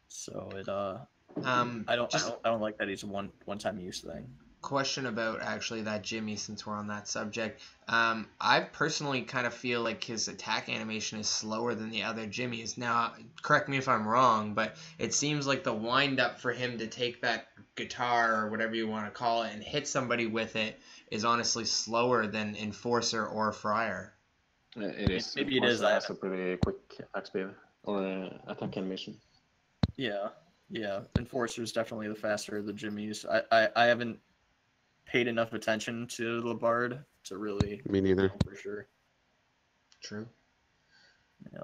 S4: So it I don't like that he's a one-time use thing.
S1: Question about actually that Jimmy, since we're on that subject. I personally kind of feel like his attack animation is slower than the other Jimmys. Now, correct me if I'm wrong, but it seems like the wind up for him to take that guitar or whatever you want to call it and hit somebody with it is honestly slower than Enforcer or Friar.
S2: It is.
S4: Maybe it is.
S2: That's a pretty quick attack speed or attack animation.
S4: Yeah. Enforcer's definitely the faster of the Jimmys. I haven't paid enough attention to Labard to really
S3: Me neither.
S4: know for sure.
S1: True.
S4: Yeah.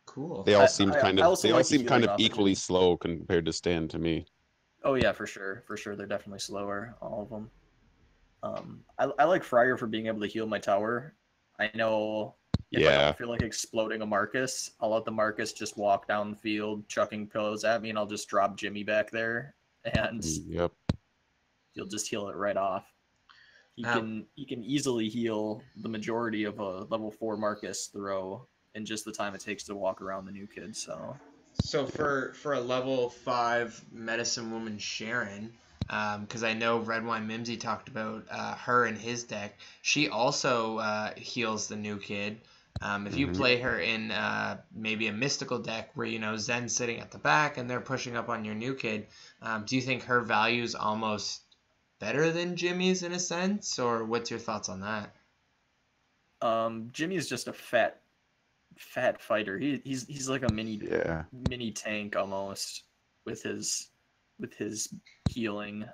S1: Cool.
S3: They all seem
S4: I
S3: kind
S4: also
S3: of
S4: like the
S3: seem kind
S4: healing
S3: of
S4: off the
S3: equally
S4: Jimmy.
S3: slow compared to Stan to me.
S4: Oh yeah, for sure. They're definitely slower, all of them. I like Friar for being able to heal my tower. I know if I don't feel like exploding a Marcus, I'll let the Marcus just walk down the field, chucking pillows at me, and I'll just drop Jimmy back there, and
S3: Yep.
S4: he'll just heal it right off. He can easily heal the majority of a level 4 Marcus throw in just the time it takes to walk around the new kid.
S1: So for a level 5 medicine woman Sharon, because I know Redwine Mimsy talked about her in his deck, she also heals the new kid. If you play her in maybe a mystical deck where, you know, Zen's sitting at the back and they're pushing up on your new kid, do you think her value is almost better than Jimmy's in a sense, or what's your thoughts on that?
S4: Jimmy's just a fat fighter. He's like a mini tank almost with his healing.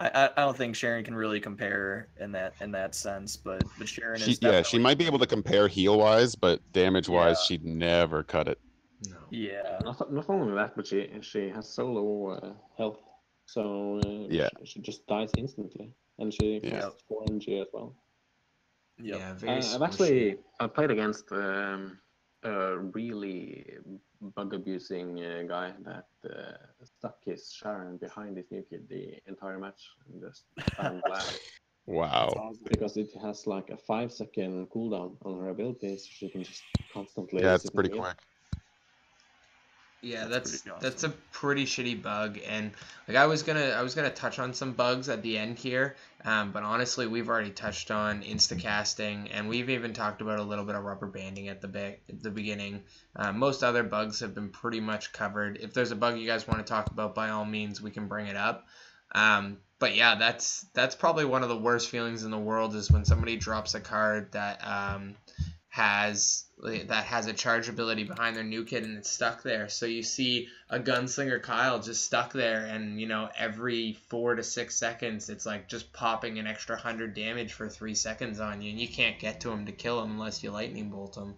S4: I don't think Sharon can really compare in that sense, but Sharon is definitely...
S3: she might be able to compare heal wise, but damage wise she'd never cut it.
S1: No.
S4: Yeah.
S2: Not only that, but she has so low health, so she just dies instantly, and she costs 4 MG as well.
S4: Yep.
S1: Yeah,
S2: I've played against a really bug abusing guy that stuck his Sharon behind his new kid the entire match and just found glad.
S3: Wow.
S2: Because it has like a 5-second cooldown on her abilities, so she can just constantly.
S3: Yeah, it's pretty quick.
S1: Yeah, that's a pretty shitty bug, and like I was gonna touch on some bugs at the end here, but honestly we've already touched on instacasting, and we've even talked about a little bit of rubber banding at the beginning. Most other bugs have been pretty much covered. If there's a bug you guys want to talk about, by all means we can bring it up. But yeah, that's probably one of the worst feelings in the world, is when somebody drops a card that has a charge ability behind their new kid and it's stuck there. So you see a gunslinger Kyle just stuck there, and you know, every 4 to 6 seconds it's like just popping an extra 100 damage for 3 seconds on you, and you can't get to him to kill him unless you lightning bolt him.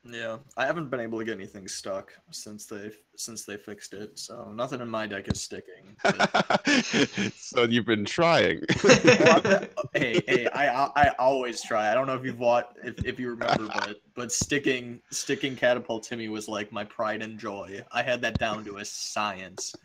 S4: Yeah, I haven't been able to get anything stuck since they fixed it, so nothing in my deck is sticking.
S3: So you've been trying.
S4: Hey, I always try. I don't know if you remember, but sticking Catapult Timmy was like my pride and joy. I had that down to a science.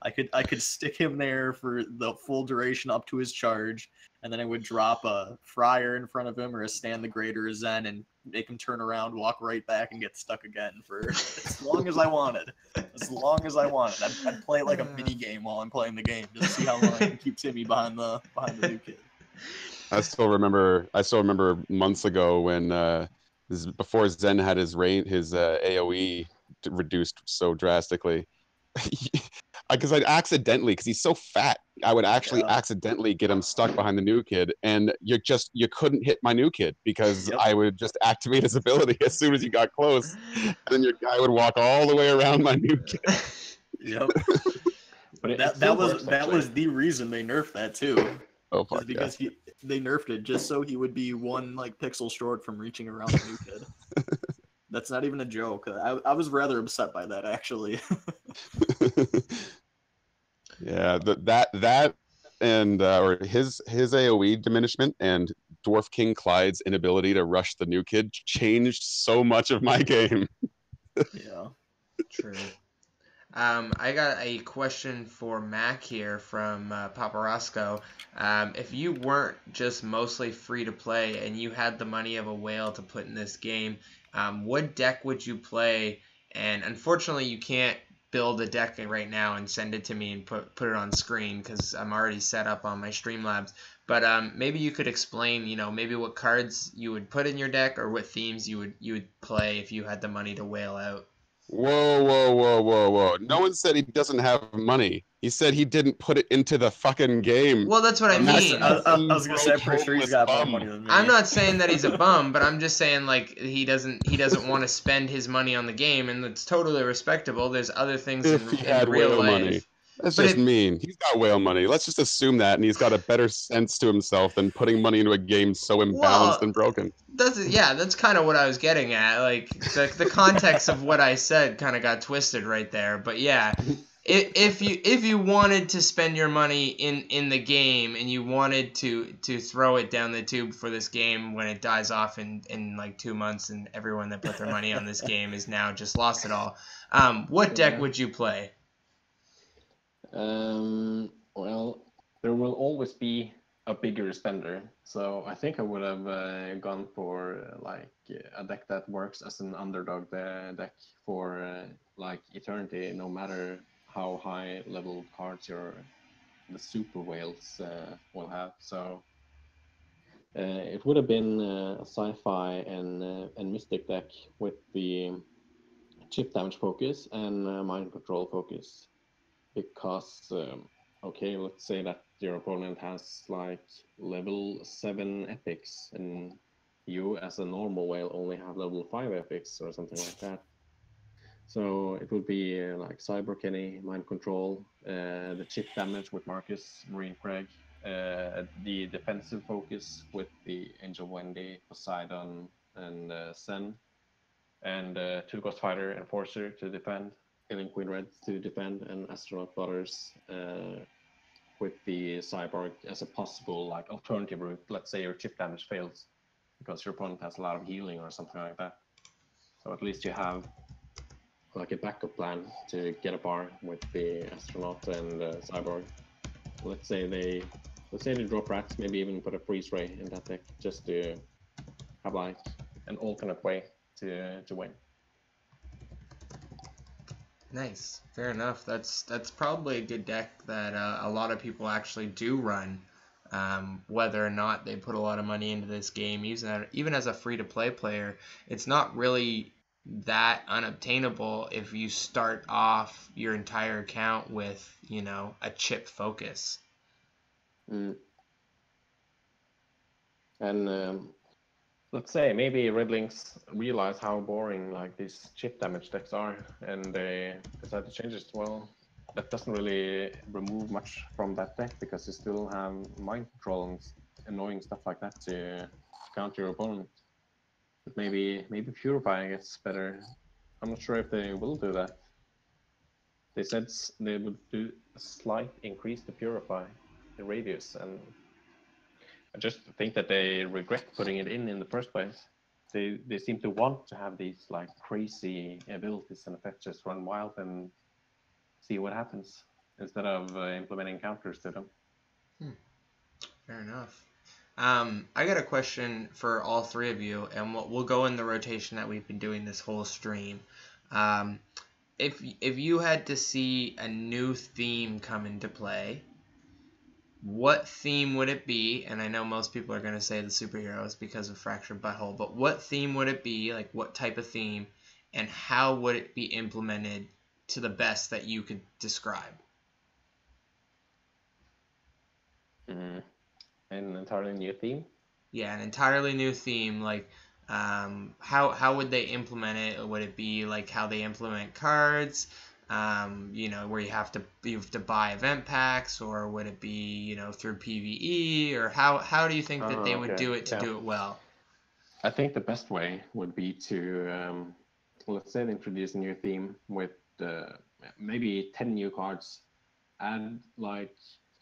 S4: I could stick him there for the full duration up to his charge, and then I would drop a Friar in front of him or a Stan the Great or a Zen and make him turn around, walk right back, and get stuck again for as long as I wanted. I'd play it like a mini game while I'm playing the game just to see how long I can keep Timmy behind the new kid.
S3: I still remember months ago when before Zen had his AoE reduced so drastically. Because I'd accidentally, because he's so fat, I would actually accidentally get him stuck behind the new kid, and you couldn't hit my new kid because I would just activate his ability as soon as he got close, and then your guy would walk all the way around my new kid.
S4: Yep. But that was the reason they nerfed that too.
S3: Oh fuck,
S4: because they nerfed it just so he would be one like pixel short from reaching around the new kid. That's not even a joke. I was rather upset by that, actually.
S3: Yeah, that and or his AoE diminishment and Dwarf King Clyde's inability to rush the new kid changed so much of my game.
S4: Yeah,
S1: true. I got a question for Mac here from Paparasco. If you weren't just mostly free to play and you had the money of a whale to put in this game, what deck would you play? And unfortunately, you can't build a deck right now and send it to me and put it on screen because I'm already set up on my Streamlabs. But maybe you could explain, maybe what cards you would put in your deck or what themes you would play if you had the money to whale out.
S3: Whoa, whoa, whoa, whoa, whoa. No one said he doesn't have money. He said he didn't put it into the fucking game.
S1: Well, that's what I mean.
S4: I was gonna say, I'm pretty sure he's got more money than me.
S1: I'm not saying that he's a bum, but I'm just saying like he doesn't want to spend his money on the game, and it's totally respectable. There's other things
S3: If he had
S1: in real
S3: whale
S1: life.
S3: money. That's just mean. He's got whale money. Let's just assume that, and he's got a better sense to himself than putting money into a game so imbalanced and broken.
S1: That's kind of what I was getting at. Like the context of what I said kind of got twisted right there. But yeah, if you wanted to spend your money in the game and you wanted to throw it down the tube for this game when it dies off in like 2 months and everyone that put their money on this game is now just lost it all, what deck would you play?
S2: Well, there will always be a bigger spender, so I think I would have gone for like a deck that works as an underdog deck for like eternity, no matter how high level cards the super whales will have. So it would have been a sci-fi and mystic deck with the chip damage focus and mind control focus. Because, okay, let's say that your opponent has like level 7 epics and you as a normal whale only have level 5 epics or something like that. So it would be like Cyber Kenny, Mind Control, the chip damage with Marcus, Marine Craig, the defensive focus with the Angel Wendy, Poseidon, and Sen, and 2 Ghost Fighter Enforcer to defend. Killing Queen Red to defend, and Astronaut Daughters with the Cyborg as a possible like alternative route. Let's say your chip damage fails because your opponent has a lot of healing or something like that. So at least you have like a backup plan to get a bar with the Astronaut and Cyborg. Let's say they drop rats, maybe even put a freeze ray in that deck just to have like an alternate way to win.
S1: Nice, fair enough. That's probably a good deck that a lot of people actually do run, whether or not they put a lot of money into this game. Even as a free-to-play player, it's not really that unobtainable if you start off your entire account with, a chip focus.
S2: And let's say maybe Redlings realize how boring like these chip damage decks are, and they decide to change it. Well, that doesn't really remove much from that deck because you still have mind control and annoying stuff like that to counter your opponent. But maybe Purifying gets better. I'm not sure if they will do that. They said they would do a slight increase to Purify the radius, and I just think that they regret putting it in the first place. They seem to want to have these like crazy abilities and effects just run wild and see what happens instead of implementing counters to them.
S1: Fair enough. I got a question for all three of you, and we'll go in the rotation that we've been doing this whole stream. If you had to see a new theme come into play, what theme would it be? And I know most people are going to say the superheroes because of Fractured Butthole, but what theme would it be? Like, what type of theme? And how would it be implemented to the best that you could describe?
S2: An entirely new theme?
S1: Yeah, an entirely new theme. Like, how would they implement it? Would it be like how they implement cards? Where you have to buy event packs, or would it be, through PvE, or how do you think that they would do it to do it well?
S2: I think the best way would be to, let's say, introduce a new theme with maybe 10 new cards, add like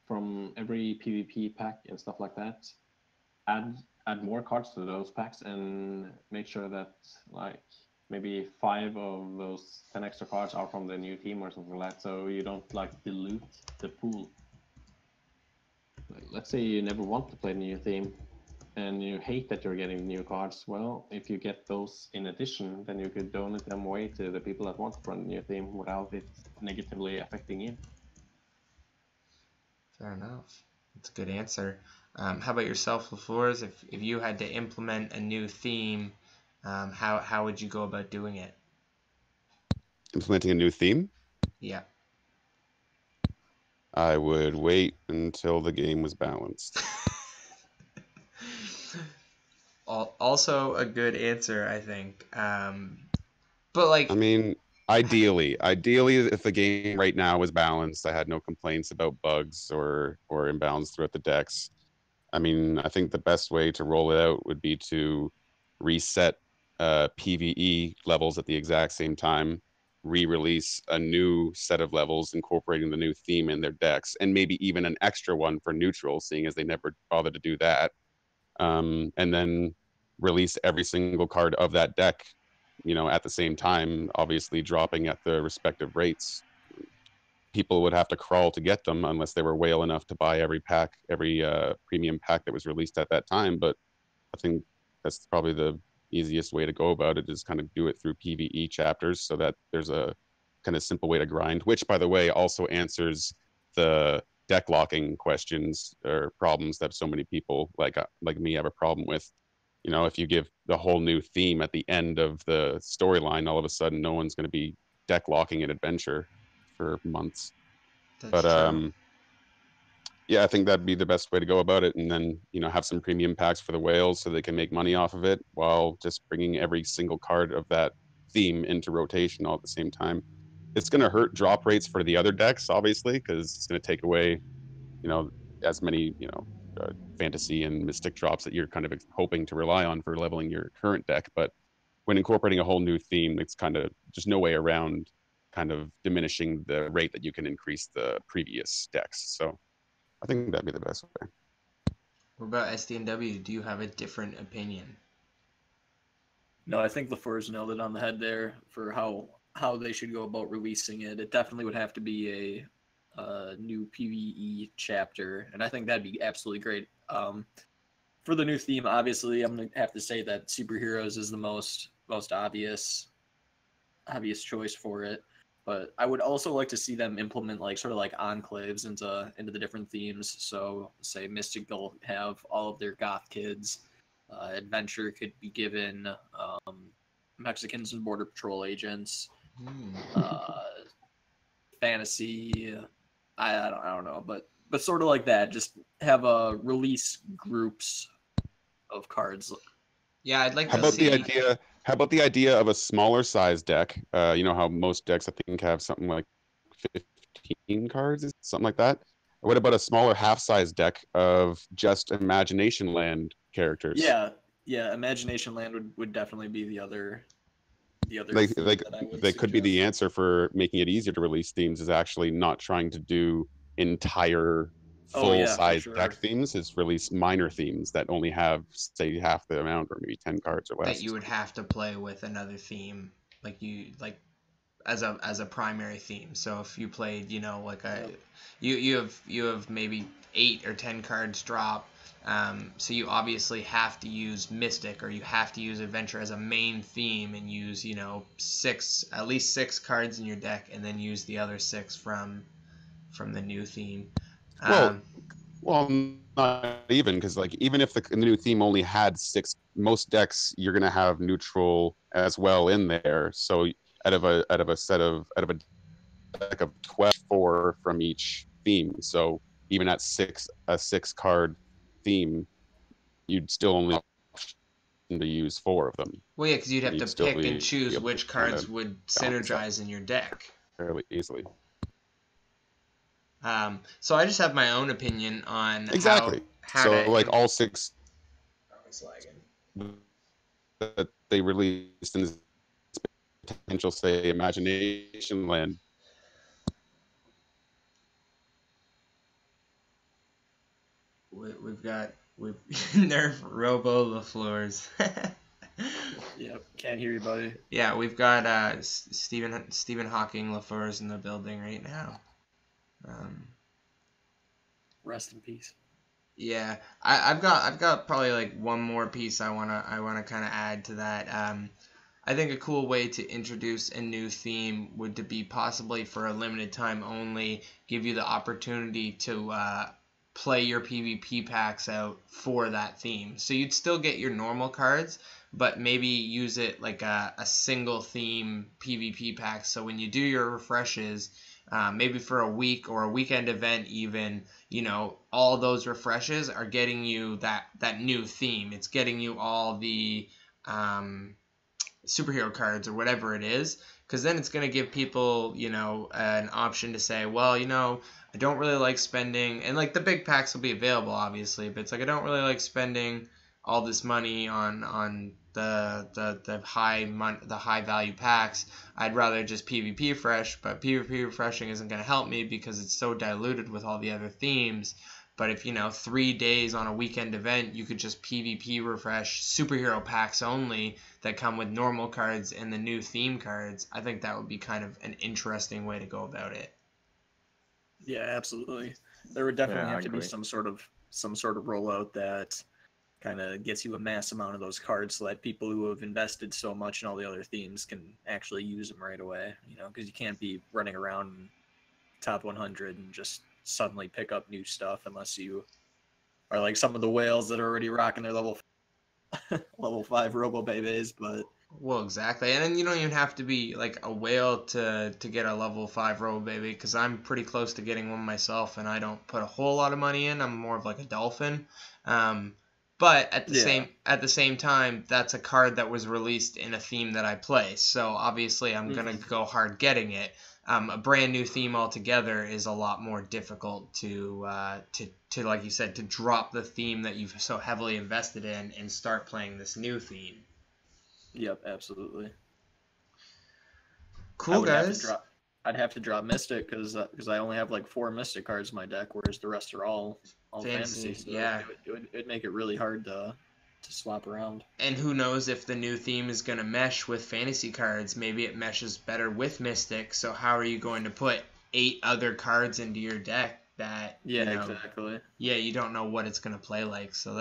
S2: from every PvP pack and stuff like that, add more cards to those packs, and make sure that like maybe 5 of those 10 extra cards are from the new team or something like that, so you don't like dilute the pool. Let's say you never want to play the new theme and you hate that you're getting new cards. Well, if you get those in addition, then you could donate them away to the people that want to run the new theme without it negatively affecting you.
S1: Fair enough. That's a good answer. How about yourself, Lefours? If you had to implement a new theme, how would you go about doing it?
S3: Implementing a new theme?
S1: Yeah.
S3: I would wait until the game was balanced.
S1: Also a good answer, I think. But like,
S3: I mean, ideally, if the game right now was balanced, I had no complaints about bugs or imbalance throughout the decks. I mean, I think the best way to roll it out would be to reset PvE levels at the exact same time, re-release a new set of levels incorporating the new theme in their decks, and maybe even an extra one for neutral, seeing as they never bothered to do that. And then release every single card of that deck, at the same time, obviously dropping at the respective rates. People would have to crawl to get them unless they were whale enough to buy every premium pack that was released at that time. But I think that's probably the easiest way to go about it, is kind of do it through PvE chapters, so that there's a kind of simple way to grind, which, by the way, also answers the deck locking questions or problems that so many people like me have a problem with. If you give the whole new theme at the end of the storyline, all of a sudden no one's going to be deck locking an adventure for months.
S1: that's true.
S3: Yeah, I think that'd be the best way to go about it. And then, have some premium packs for the whales so they can make money off of it, while just bringing every single card of that theme into rotation all at the same time. It's going to hurt drop rates for the other decks, obviously, because it's going to take away, as many, fantasy and mystic drops that you're kind of hoping to rely on for leveling your current deck. But when incorporating a whole new theme, it's kind of just no way around kind of diminishing the rate that you can increase the previous decks. So I think that'd be the best way.
S1: What about SDNW? Do you have a different opinion?
S4: No, I think Lefours nailed it on the head there for how they should go about releasing it. It definitely would have to be a new PvE chapter, and I think that'd be absolutely great. For the new theme, obviously, I'm gonna have to say that superheroes is the most obvious choice for it. But I would also like to see them implement sort of like enclaves into the different themes. So, say Mystic will have all of their goth kids. Adventure could be given Mexicans and Border Patrol agents. Fantasy, I don't know, but sort of like that. Just have release groups of cards.
S1: Yeah, I'd like
S3: How
S1: to
S3: about
S1: see.
S3: how about the idea of a smaller size deck? You know how most decks, I think, have something like 15 cards, something like that. What about a smaller half-size deck of just Imagination Land characters?
S4: Yeah, Imagination Land would definitely be the other
S3: They could be the answer for making it easier to release themes, is actually not trying to do entire full-size deck themes, is release minor themes that only have, say, half the amount, or maybe 10 cards or less.
S1: That you would have to play with another theme, as a primary theme. So if you played, you have maybe 8 or 10 cards drop. So you obviously have to use Mystic, or you have to use Adventure as a main theme, and use at least 6 cards in your deck, and then use the other 6 from the new theme.
S3: Well, not even, because even if the new theme only had 6, most decks you're gonna have neutral as well in there. So out of a deck of 12, 4 from each theme. So even at a 6 card theme, you'd still only have to use 4 of them.
S1: Well, yeah, because you'd have to pick and choose which cards would synergize in your deck
S3: fairly easily.
S1: So I just have my own opinion on
S3: exactly
S1: how
S3: so
S1: to
S3: all 6 that they released in potential, say, Imagination Land.
S1: We've nerf Robo Lefours.
S4: Yep, can't hear you, buddy.
S1: Yeah, we've got Stephen Hawking Lefours in the building right now.
S4: Rest in peace.
S1: Yeah, I've got probably like one more piece I wanna kind of add to that. I think a cool way to introduce a new theme would to be possibly for a limited time only, give you the opportunity to play your PvP packs out for that theme. So you'd still get your normal cards, but maybe use it like a single theme PvP pack. So when you do your refreshes, maybe for a week or a weekend event even, all those refreshes are getting you that new theme. It's getting you all the superhero cards or whatever it is, because then it's going to give people an option to say, well, I don't really like spending, and like the big packs will be available obviously, but it's like I don't really like spending all this money on the high value packs. I'd rather just PvP refresh, but PvP refreshing isn't going to help me because it's so diluted with all the other themes. But if 3 days on a weekend event, you could just PvP refresh superhero packs only that come with normal cards and the new theme cards, I think that would be kind of an interesting way to go about it.
S4: Yeah, absolutely. There would definitely have to be some sort of rollout that kind of gets you a mass amount of those cards so that people who have invested so much in all the other themes can actually use them right away, because you can't be running around top 100 and just suddenly pick up new stuff unless you are like some of the whales that are already rocking their level 5 Robo Babies. But
S1: well, exactly, and then you don't even have to be like a whale to get a level 5 Robo Baby, because I'm pretty close to getting one myself, and I don't put a whole lot of money in. I'm more of like a dolphin. But at the same time, that's a card that was released in a theme that I play, so obviously I'm gonna go hard getting it. A brand new theme altogether is a lot more difficult to like you said, to drop the theme that you've so heavily invested in and start playing this new theme.
S4: Yep, absolutely.
S1: Cool, guys.
S4: I'd have to drop Mystic because I only have like 4 Mystic cards in my deck, whereas the rest are all fantasy. So
S1: yeah,
S4: it'd make it really hard to swap around.
S1: And who knows if the new theme is going to mesh with fantasy cards. Maybe it meshes better with Mystic. So how are you going to put 8 other cards into your deck that
S4: exactly.
S1: Yeah, you don't know what it's going to play like. So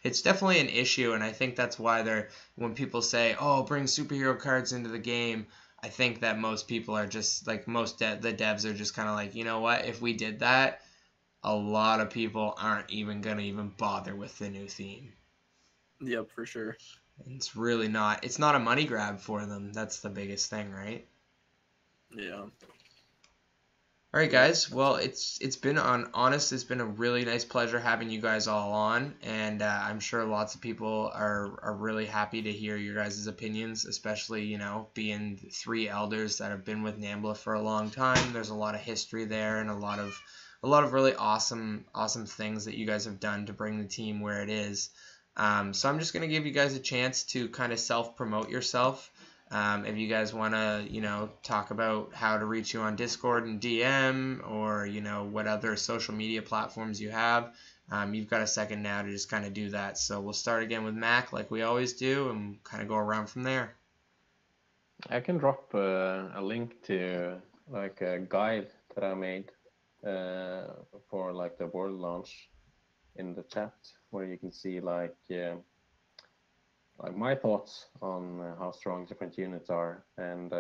S1: it's definitely an issue, and I think that's why when people say, "Oh, bring superhero cards into the game," I think that most people are just like the devs are just kind of like, you know what? If we did that, a lot of people aren't even going to even bother with the new theme.
S4: Yep, for sure.
S1: It's really not. It's not a money grab for them. That's the biggest thing, right?
S4: Yeah.
S1: All right, guys. Well, it's been it's been a really nice pleasure having you guys all on, and I'm sure lots of people are really happy to hear your guys' opinions, especially being 3 elders that have been with NAMBLA for a long time. There's a lot of history there, and a lot of really awesome things that you guys have done to bring the team where it is. So I'm just going to give you guys a chance to kind of self-promote yourself. If you guys want to, talk about how to reach you on Discord and DM, or, what other social media platforms you have, you've got a second now to just kind of do that. So we'll start again with Mac like we always do and kind of go around from there.
S2: I can drop a link to like a guide that I made for like the world launch in the chat, where you can see like my thoughts on how strong different units are and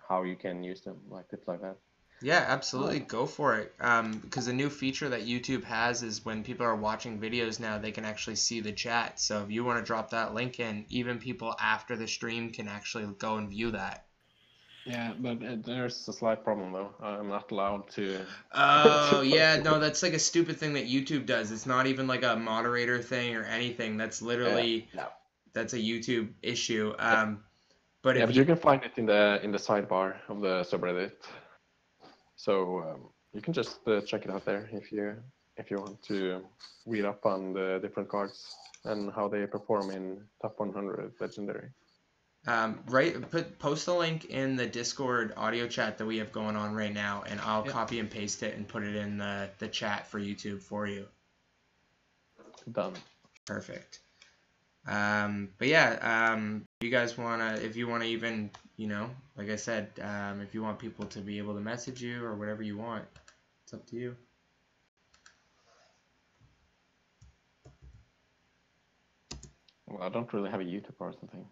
S2: how you can use them, like tips like that.
S1: Yeah, absolutely. Go for it. Because a new feature that YouTube has is when people are watching videos now, they can actually see the chat. So if you want to drop that link in, even people after the stream can actually go and view that.
S2: Yeah, but there's a slight problem though. I'm not allowed to.
S1: Oh, yeah, no, that's like a stupid thing that YouTube does. It's not even like a moderator thing or anything. That's literally that's a YouTube issue. But
S2: you can find it in the sidebar of the subreddit. So you can just check it out there if you want to read up on the different cards and how they perform in top 100 legendary.
S1: Post the link in the Discord audio chat that we have going on right now, and I'll copy and paste it and put it in the chat for YouTube for you.
S2: Done.
S1: Perfect. But yeah, you guys if you wanna even, like I said, if you want people to be able to message you or whatever you want, it's up to you.
S2: Well, I don't really have a YouTube or something.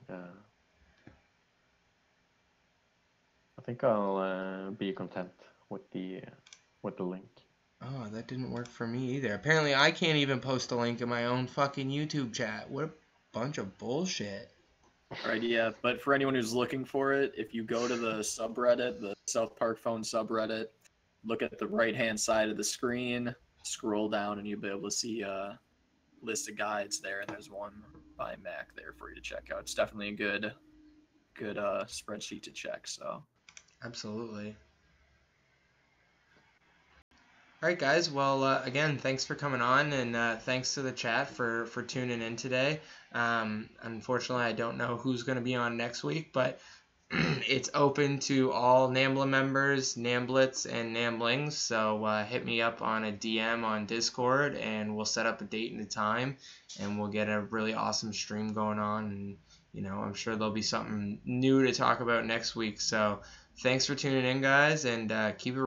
S2: I think I'll be content with the link.
S1: Oh, that didn't work for me either. Apparently, I can't even post a link in my own fucking YouTube chat. What a bunch of bullshit.
S4: Right, yeah, but for anyone who's looking for it, if you go to the subreddit, the South Park phone subreddit, look at the right-hand side of the screen, scroll down, and you'll be able to see a list of guides there, and there's one by Mac there for you to check out. It's definitely a good spreadsheet to check, so.
S1: Absolutely. All right, guys. Well, again, thanks for coming on, and thanks to the chat for tuning in today. Unfortunately, I don't know who's going to be on next week, but it's open to all NAMBLA members, NAMBLETS, and NAMBLINGS. So hit me up on a DM on Discord, and we'll set up a date and a time, and we'll get a really awesome stream going on. And I'm sure there'll be something new to talk about next week. So thanks for tuning in, guys, and keep it